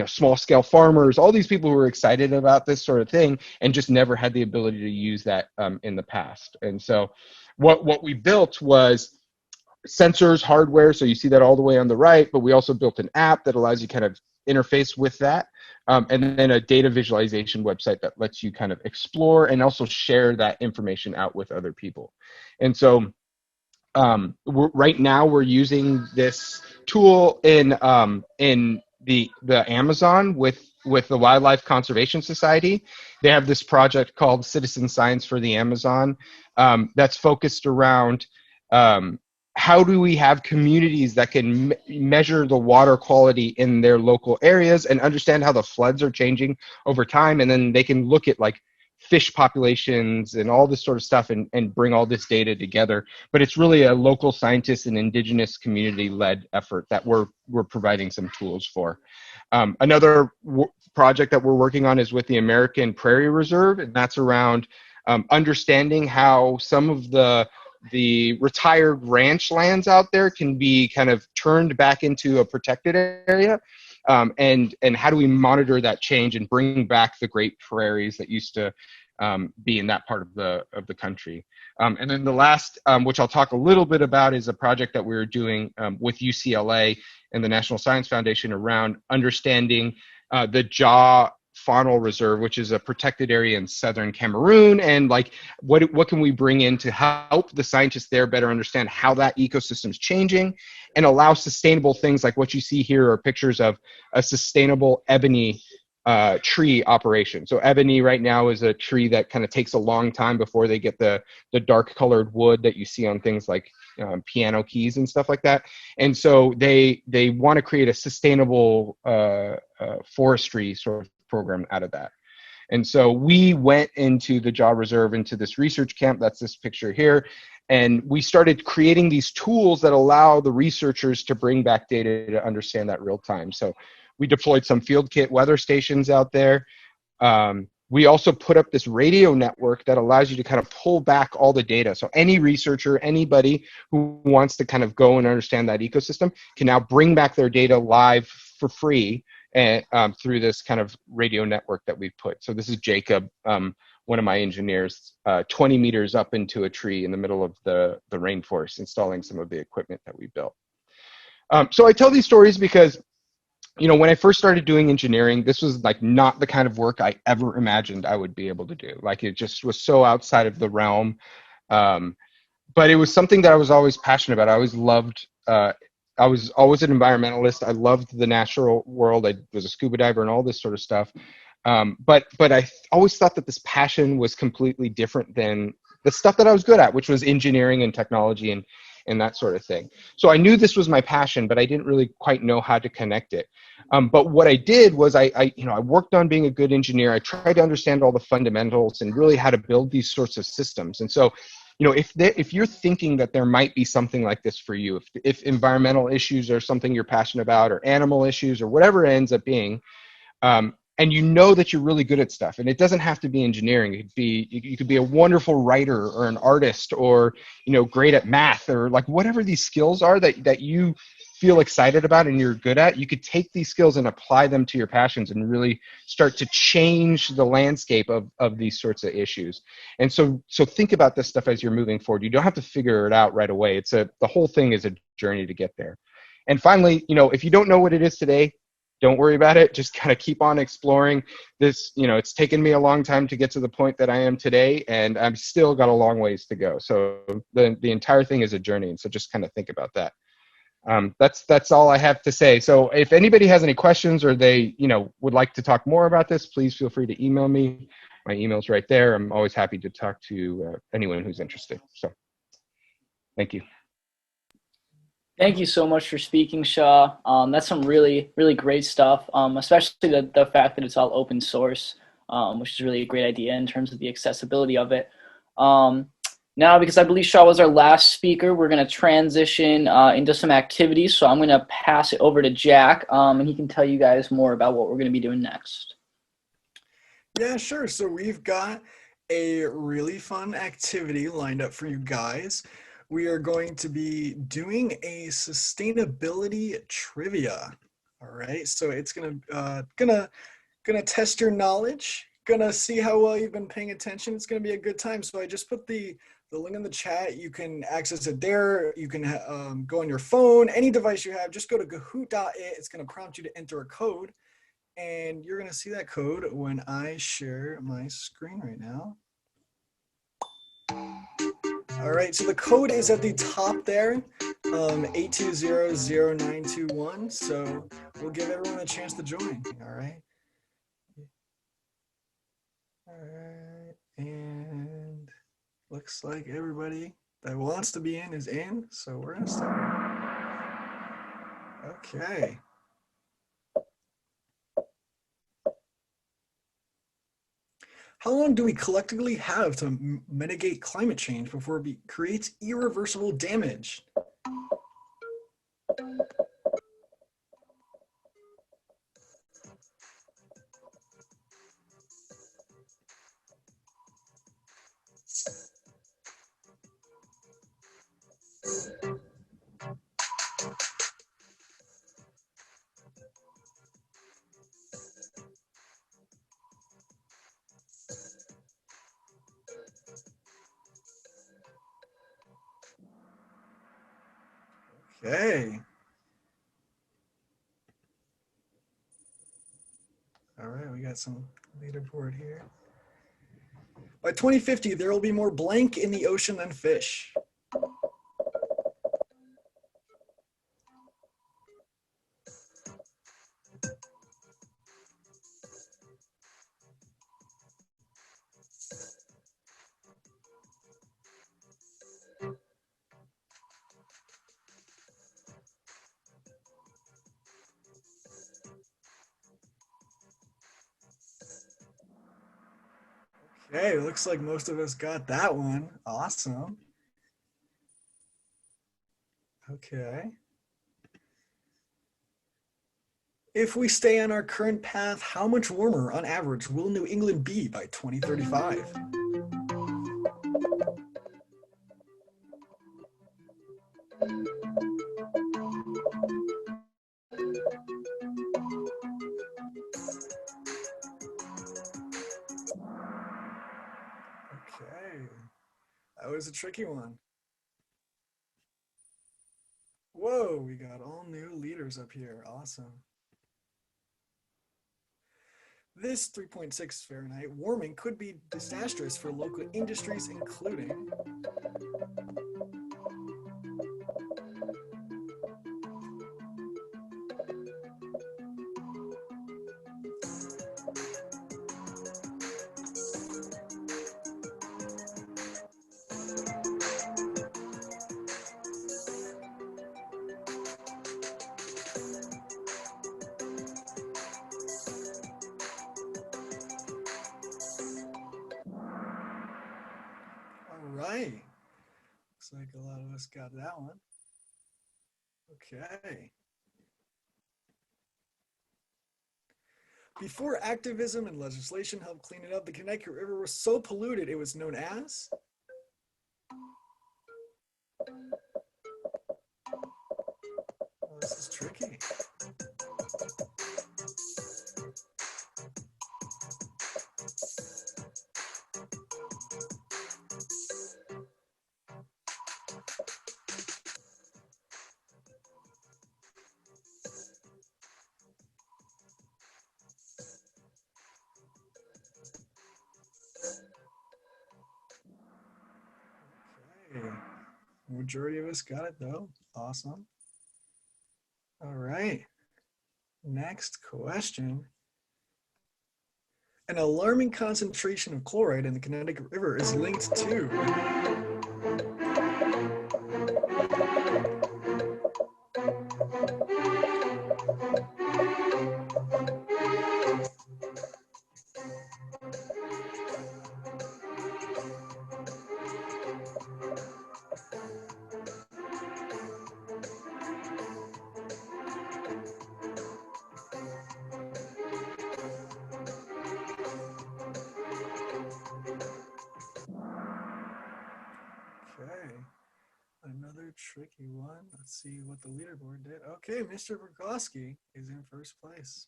small scale farmers, all these people who were excited about this sort of thing and just never had the ability to use that in the past. And so what we built was sensors, hardware. So you see that all the way on the right, but we also built an app that allows you kind of interface with that. And then a data visualization website that lets you kind of explore and also share that information out with other people. And so right now we're using this tool in the Amazon with the Wildlife Conservation Society. They have this project called Citizen Science for the Amazon that's focused around how do we have communities that can measure the water quality in their local areas and understand how the floods are changing over time, and then they can look at like fish populations and all this sort of stuff and bring all this data together. But it's really a local scientist and indigenous community-led effort that we're providing some tools for. Another project that we're working on is with the American Prairie Reserve, and that's around understanding how some of the retired ranch lands out there can be kind of turned back into a protected area, and how do we monitor that change and bring back the great prairies that used to be in that part of the country. And then the last, which I'll talk a little bit about, is a project that we're doing with UCLA and the National Science Foundation around understanding the Jaw Faunal Reserve, which is a protected area in southern Cameroon, and like what can we bring in to help the scientists there better understand how that ecosystem is changing and allow sustainable things like what you see here are pictures of a sustainable ebony tree operation. So ebony right now is a tree that kind of takes a long time before they get the dark colored wood that you see on things like piano keys and stuff like that. And so they want to create a sustainable forestry sort of program out of that. And so we went into the Jaw Reserve, into this research camp, that's this picture here, and we started creating these tools that allow the researchers to bring back data to understand that real time. So we deployed some field kit weather stations out there. We also put up this radio network that allows you to kind of pull back all the data. So any researcher, anybody who wants to kind of go and understand that ecosystem can now bring back their data live for free and through this kind of radio network that we've put. So this is Jacob, one of my engineers, 20 meters up into a tree in the middle of the rainforest, installing some of the equipment that we built. So I tell these stories because, you know, when I first started doing engineering, this was like not the kind of work I ever imagined I would be able to do. Like it just was so outside of the realm. But it was something that I was always passionate about. I always loved, I was always an environmentalist. I loved the natural world. I was a scuba diver and all this sort of stuff. But I always thought that this passion was completely different than the stuff that I was good at, which was engineering and technology and that sort of thing. So I knew this was my passion, but I didn't really quite know how to connect it. But what I did was I worked on being a good engineer. I tried to understand all the fundamentals and really how to build these sorts of systems. And so, you know, if you're thinking that there might be something like this for you, if environmental issues are something you're passionate about, or animal issues, or whatever it ends up being, and you know that you're really good at stuff, and it doesn't have to be engineering. It could be, you could be a wonderful writer or an artist, or, you know, great at math, or like whatever these skills are that you feel excited about and you're good at. You could take these skills and apply them to your passions and really start to change the landscape of these sorts of issues. And so think about this stuff as you're moving forward. You don't have to figure it out right away. The whole thing is a journey to get there. And finally, you know, if you don't know what it is today, don't worry about it. Just kind of keep on exploring this. You know, it's taken me a long time to get to the point that I am today, and I've still got a long ways to go. So the entire thing is a journey. And so just kind of think about that. That's all I have to say. So if anybody has any questions, or they, you know, would like to talk more about this, please feel free to email me. My email's right there. I'm always happy to talk to anyone who's interested. So thank you. Thank you so much for speaking, Shah. That's some really, really great stuff, especially the fact that it's all open source, which is really a great idea in terms of the accessibility of it. Now, because I believe Shah was our last speaker, we're going to transition into some activities. So I'm going to pass it over to Jack, and he can tell you guys more about what we're going to be doing next. Yeah, sure. So we've got a really fun activity lined up for you guys. We are going to be doing a sustainability trivia. All right, so it's gonna test your knowledge, gonna see how well you've been paying attention. It's gonna be a good time. So I just put the link in the chat. You can access it there. You can go on your phone, any device you have. Just go to kahoot.it. It's gonna prompt you to enter a code, and you're gonna see that code when I share my screen right now. All right, so the code is at the top there, 8200921. So we'll give everyone a chance to join. All right. All right, and looks like everybody that wants to be in is in. So we're gonna start. Okay. How long do we collectively have to mitigate climate change before it creates irreversible damage? Okay. All right, we got some leaderboard here. By 2050, there will be more blank in the ocean than fish. Okay, looks like most of us got that one. Awesome. Okay. If we stay on our current path, how much warmer on average will New England be by 2035? Okay, that was a tricky one. Whoa, we got all new leaders up here. Awesome. This 3.6 Fahrenheit warming could be disastrous for local industries, including right. Looks like a lot of us got that one. Okay. Before activism and legislation helped clean it up, the Connecticut River was so polluted it was known as? Oh, this is tricky. Okay. Majority of us got it though. Awesome. All right. Next question. An alarming concentration of chloride in the Connecticut River is linked to Okay, another tricky one. Let's see what the leaderboard did. Okay, Mr. Burkowski is in first place.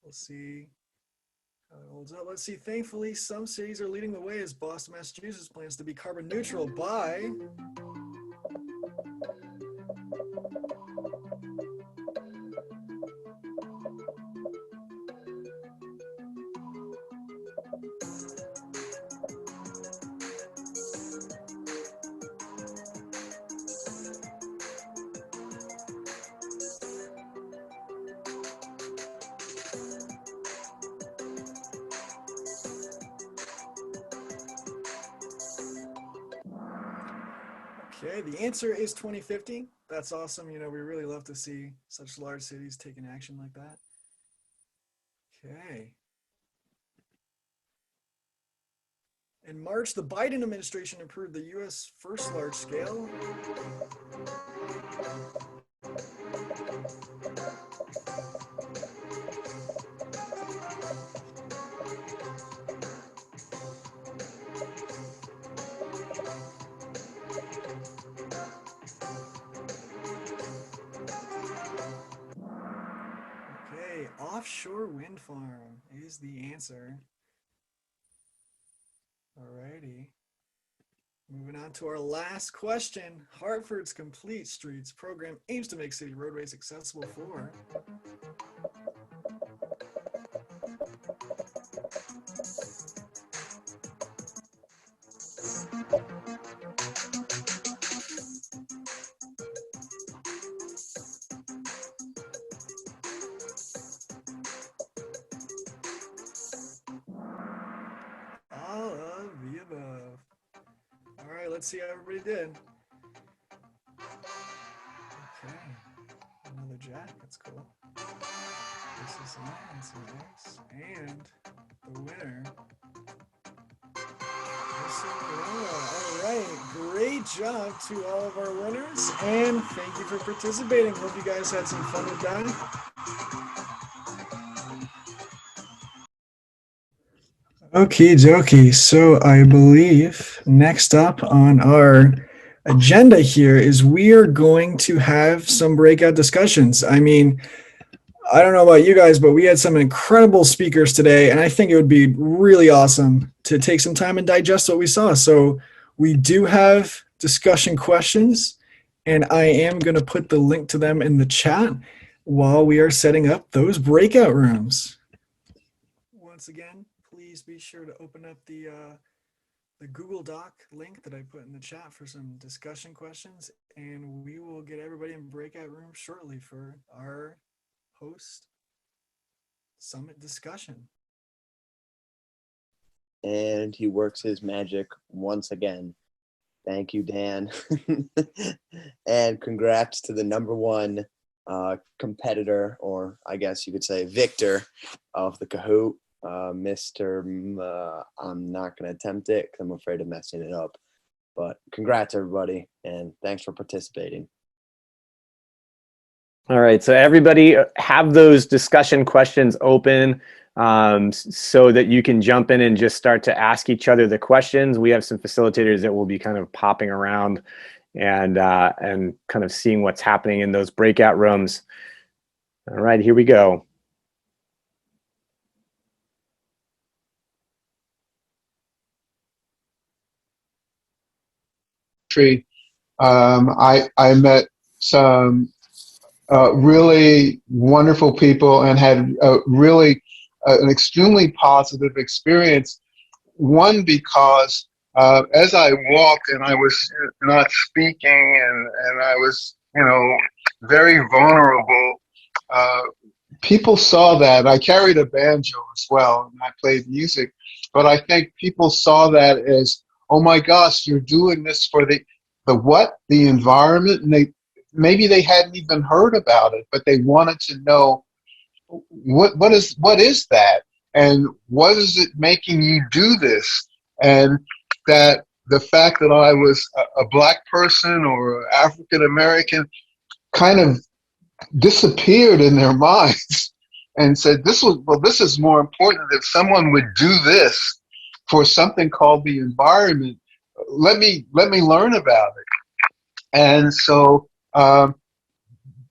We'll see how it holds up. Let's see. Thankfully, some cities are leading the way as Boston, Massachusetts plans to be carbon neutral by Okay, the answer is 2050. That's awesome. You know, we really love to see such large cities taking action like that. Okay. In March, the Biden administration approved the U.S. first large-scale offshore wind farm is the answer. Alrighty. Moving on to our last question. Hartford's Complete Streets program aims to make city roadways accessible for all of the above. All right, let's see how everybody did. Okay, another jack, that's cool. This is nice. And the winner job to all of our winners, and thank you for participating. Hope you guys had some fun with that. Okie dokie. So I believe next up on our agenda here is we are going to have some breakout discussions. I mean, I don't know about you guys, but we had some incredible speakers today, and I think it would be really awesome to take some time and digest what we saw. So we do have discussion questions, and I am going to put the link to them in the chat while we are setting up those breakout rooms. Once again, please be sure to open up the Google Doc link that I put in the chat for some discussion questions, and we will get everybody in breakout rooms shortly for our host summit discussion. And he works his magic once again. Thank you, Dan. And congrats to the #1 competitor, or I guess you could say victor of the Kahoot, Mr. I'm not going to attempt it because I'm afraid of messing it up. But congrats, everybody, and thanks for participating. All right, so everybody have those discussion questions open so that you can jump in and just start to ask each other the questions. We have some facilitators that will be kind of popping around and kind of seeing what's happening in those breakout rooms. All right, here we go. I met some really wonderful people and had really an extremely positive experience. One, because as I walked and I was not speaking and I was, very vulnerable, people saw that. I carried a banjo as well and I played music, but I think people saw that as, oh my gosh, you're doing this for the environment, and maybe they hadn't even heard about it, but they wanted to know what is that, and what is it making you do this, and that the fact that I was a Black person or African American kind of disappeared in their minds, and said this is more important. If someone would do this for something called the environment, let me learn about it. And so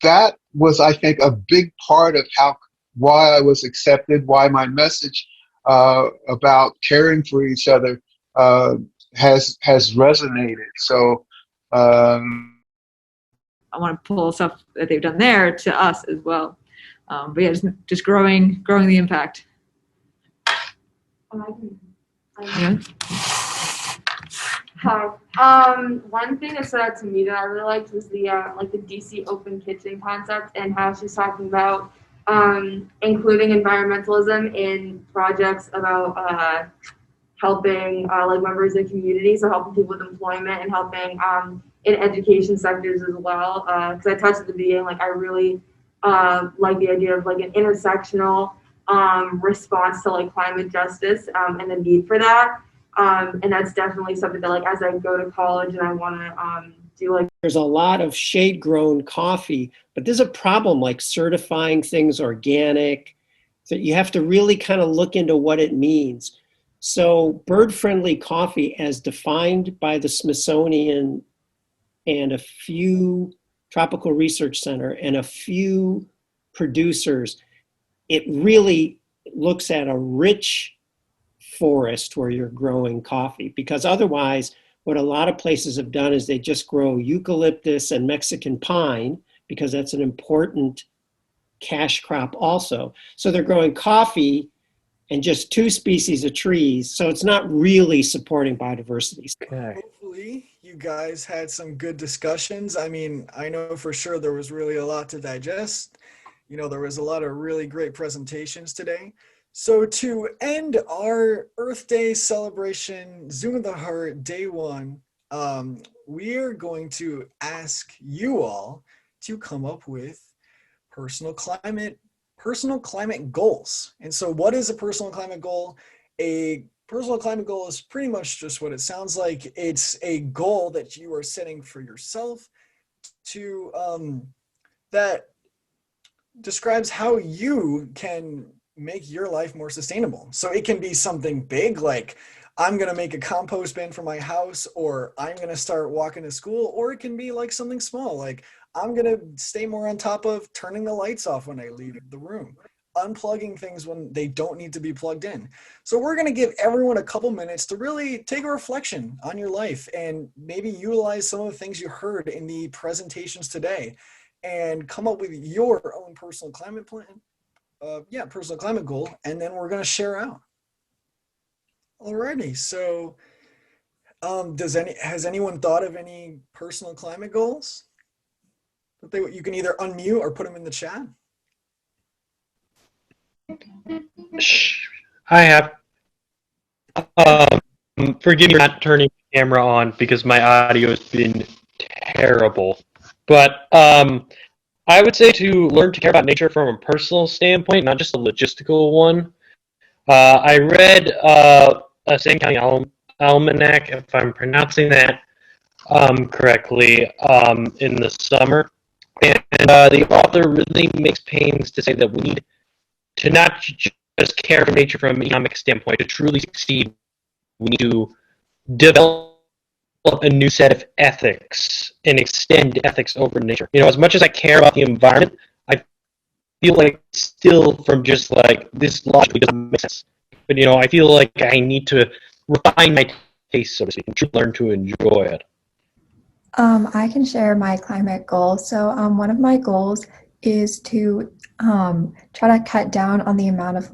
that was, I think, a big part of why I was accepted, why my message about caring for each other has resonated. So I want to pull stuff that they've done there to us as well. But yeah, just growing the impact. Yeah. Hi. One thing that stood out to me that I really liked was the DC open kitchen concept, and how she's talking about including environmentalism in projects about helping members of the community, so helping people with employment and helping in education sectors as well. Because I touched at the beginning, I really like the idea of an intersectional response to climate justice and the need for that. And that's definitely something that as I go to college and I want to do There's a lot of shade grown coffee, but there's a problem certifying things organic. So you have to really kind of look into what it means. So bird friendly coffee, as defined by the Smithsonian and a few Tropical Research Center and a few producers, it really looks at a rich forest where you're growing coffee, because otherwise what a lot of places have done is they just grow eucalyptus and Mexican pine, because that's an important cash crop also. So they're growing coffee and just 2 species of trees, so it's not really supporting biodiversity. Okay. Hopefully you guys had some good discussions. I mean, I know for sure there was really a lot to digest. There was a lot of really great presentations today. So to end our Earth Day celebration, Zoom of the Heart, Day 1, we're going to ask you all to come up with personal climate goals. And so what is a personal climate goal? A personal climate goal is pretty much just what it sounds like. It's a goal that you are setting for yourself to that describes how you can make your life more sustainable. So it can be something big like I'm going to make a compost bin for my house, or I'm going to start walking to school, or it can be like something small like I'm going to stay more on top of turning the lights off when I leave the room, unplugging things when they don't need to be plugged in. So we're going to give everyone a couple minutes to really take a reflection on your life and maybe utilize some of the things you heard in the presentations today and come up with your own personal climate plan, personal climate goal, and then we're going to share out. Alrighty, so has anyone thought of any personal climate goals? You can either unmute or put them in the chat. I have. Forgive me for not turning the camera on because my audio has been terrible. But I would say to learn to care about nature from a personal standpoint, not just a logistical one. I read a Same County Almanac, if I'm pronouncing that correctly, in the summer. And the author really makes pains to say that we need to not just care for nature from an economic standpoint. To truly succeed, we need to develop a new set of ethics and extend ethics over nature. You know, as much as I care about the environment, I feel like still from just like this logically doesn't make sense. But you know, I feel like I need to refine my taste, so to speak, and to learn to enjoy it. I can share my climate goal. So one of my goals is to try to cut down on the amount of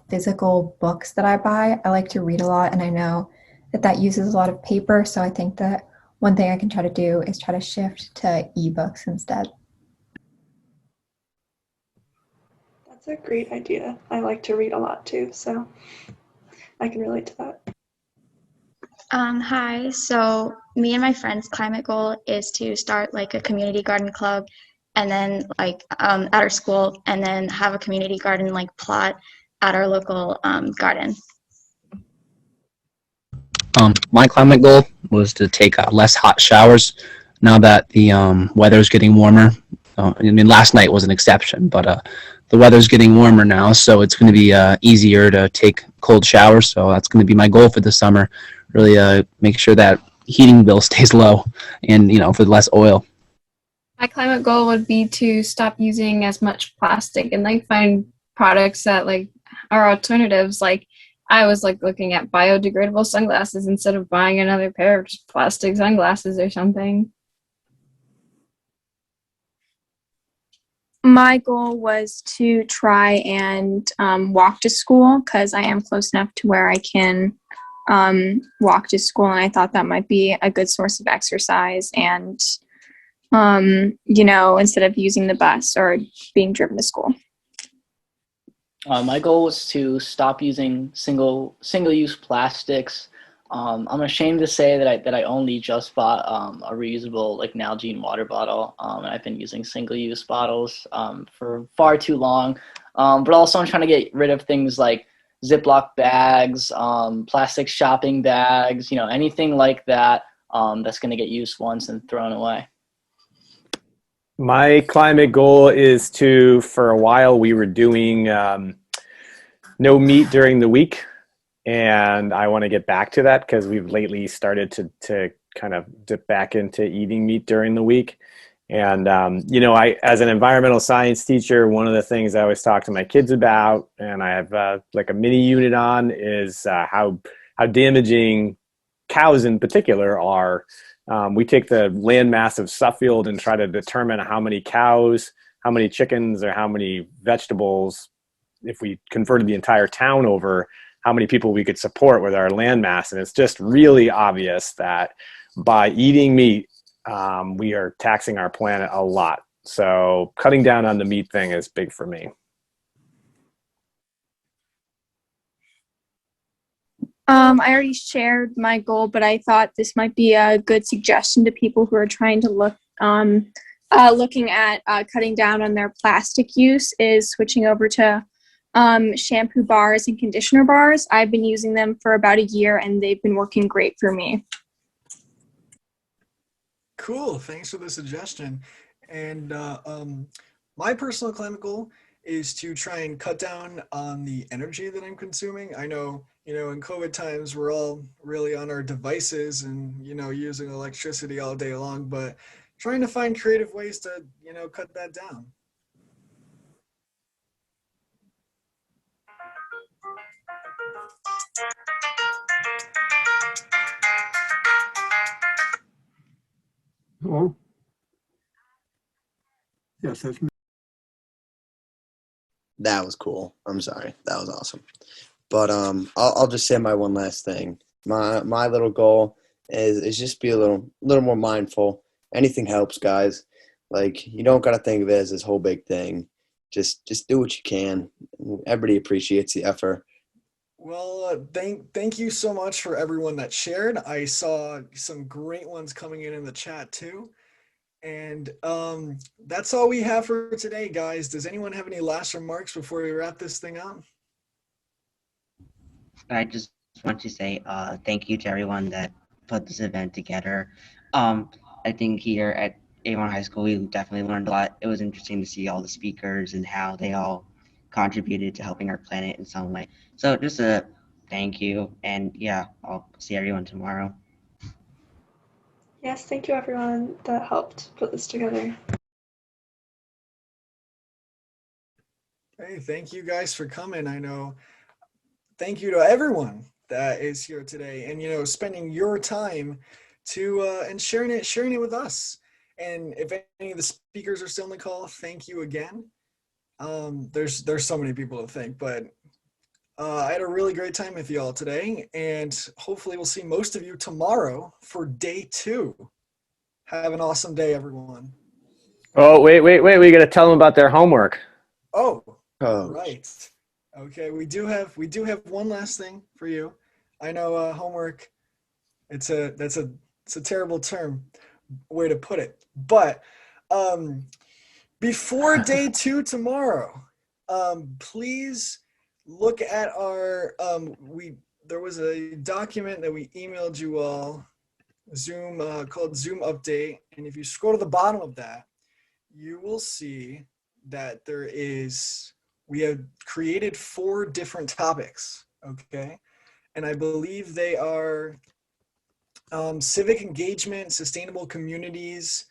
physical books that I buy. I like to read a lot, and I know that uses a lot of paper. So I think that one thing I can try to do is try to shift to ebooks instead. That's a great idea. I like to read a lot too, so I can relate to that. Hi, so me and my friend's climate goal is to start like a community garden club, and then at our school, and then have a community garden plot at our local garden. My climate goal was to take less hot showers now that the weather's getting warmer. I mean, last night was an exception, but the weather's getting warmer now, so it's going to be easier to take cold showers. So that's going to be my goal for the summer. Really make sure that heating bill stays low, and for less oil. My climate goal would be to stop using as much plastic and find products that are alternatives. I was looking at biodegradable sunglasses instead of buying another pair of just plastic sunglasses or something. My goal was to try and walk to school, because I am close enough to where I can walk to school, and I thought that might be a good source of exercise, and instead of using the bus or being driven to school. My goal was to stop using single-use plastics. I'm ashamed to say that I only just bought a reusable Nalgene water bottle, and I've been using single-use bottles for far too long. But also I'm trying to get rid of things like Ziploc bags, plastic shopping bags, anything like that that's going to get used once and thrown away. My climate goal is to, for a while we were doing no meat during the week, and I want to get back to that because we've lately started to kind of dip back into eating meat during the week. And I, as an environmental science teacher, one of the things I always talk to my kids about, and I have a mini unit on, is how damaging cows in particular are. We take the land mass of Suffield and try to determine how many cows, how many chickens, or how many vegetables, if we converted the entire town over, how many people we could support with our land mass. And it's just really obvious that by eating meat, we are taxing our planet a lot. So cutting down on the meat thing is big for me. I already shared my goal, but I thought this might be a good suggestion to people who are trying to looking at cutting down on their plastic use, is switching over to shampoo bars and conditioner bars. I've been using them for about a year and they've been working great for me. Cool. Thanks for the suggestion. And my personal climate goal is to try and cut down on the energy that I'm consuming. I know, in COVID times, we're all really on our devices and, using electricity all day long, but trying to find creative ways to, cut that down. Hello? Yes, that's me. That was cool. I'm sorry. That was awesome. But I'll just say my one last thing. My little goal is just be a little more mindful. Anything helps, guys. Like, you don't gotta think of it as this whole big thing. Just do what you can. Everybody appreciates the effort. Well, thank you so much for everyone that shared. I saw some great ones coming in the chat too. And that's all we have for today, guys. Does anyone have any last remarks before we wrap this thing up? I just want to say thank you to everyone that put this event together. I think here at Avon High School, we definitely learned a lot. It was interesting to see all the speakers and how they all contributed to helping our planet in some way. So just a thank you. And yeah, I'll see everyone tomorrow. Yes, thank you everyone that helped put this together. Hey, thank you guys for coming. Thank you to everyone that is here today and, spending your time to, and sharing it with us. And if any of the speakers are still on the call, thank you again. There's so many people to thank, but I had a really great time with you all today, and hopefully we'll see most of you tomorrow for day 2. Have an awesome day, everyone. Oh, wait. We got to tell them about their homework. Oh, right. Okay, we do have one last thing for you. I know homework, it's a terrible way to put it. But before day 2 tomorrow, please look at our there was a document that we emailed you all, Zoom called Zoom Update, and if you scroll to the bottom of that, you will see that we have created 4 different topics, okay? And I believe they are civic engagement, sustainable communities,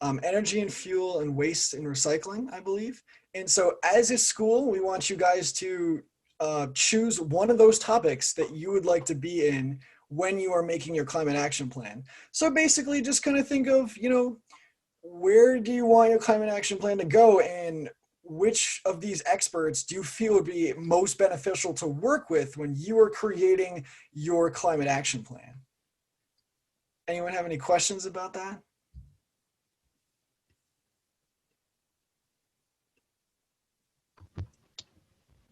energy and fuel, and waste and recycling, I believe. And so as a school, we want you guys to choose one of those topics that you would like to be in when you are making your climate action plan. So basically just kind of think of, where do you want your climate action plan to go, and which of these experts do you feel would be most beneficial to work with when you are creating your climate action plan? Anyone have any questions about that?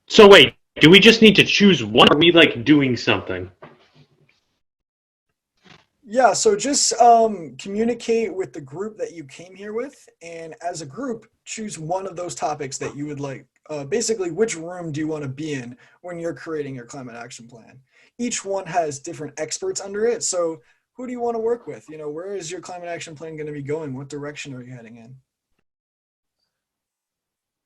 So wait, do we just need to choose one? Or are we like doing something? Yeah, so just communicate with the group that you came here with, and as a group, choose one of those topics that you would like. Basically, which room do you want to be in when you're creating your climate action plan? Each one has different experts under it, so who do you want to work with? Where is your climate action plan going to be going? What direction are you heading in?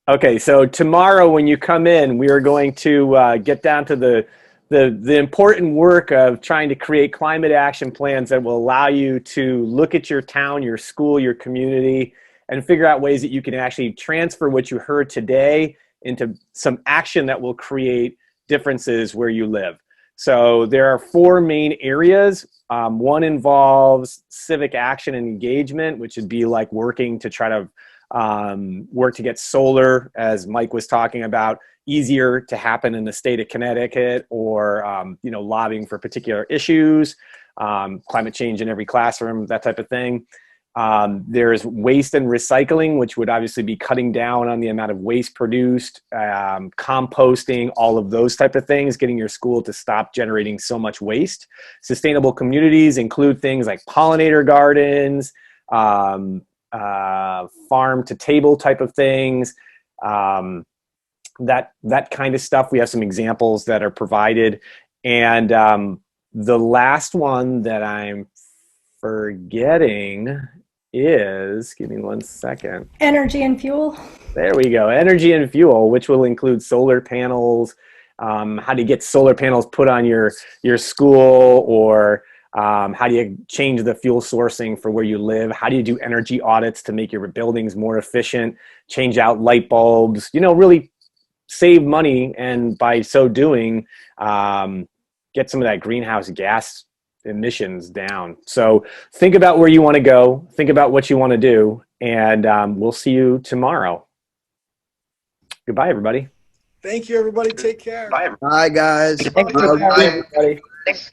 Okay, so tomorrow when you come in, we are going to get down to the important work of trying to create climate action plans that will allow you to look at your town, your school, your community, and figure out ways that you can actually transfer what you heard today into some action that will create differences where you live. So there are 4 main areas. One involves civic action and engagement, which would be like working to try to work to get solar, as Mike was talking about, easier to happen in the state of Connecticut, or lobbying for particular issues, climate change in every classroom, that type of thing. There's waste and recycling, which would obviously be cutting down on the amount of waste produced, composting, all of those type of things, getting your school to stop generating so much waste. Sustainable communities include things like pollinator gardens, farm to table type of things, that kind of stuff. We have some examples that are provided. And the last one that I'm forgetting is, give me 1 second. Energy and fuel. There we go. Energy and fuel, which will include solar panels, how do you get solar panels put on your school, or how do you change the fuel sourcing for where you live? How do you do energy audits to make your buildings more efficient, change out light bulbs, really save money, and by so doing, get some of that greenhouse gas emissions down. So think about where you want to go, think about what you want to do, and we'll see you tomorrow. Goodbye, everybody. Thank you, everybody. Take care. Bye, guys. Thanks, everybody. Thanks.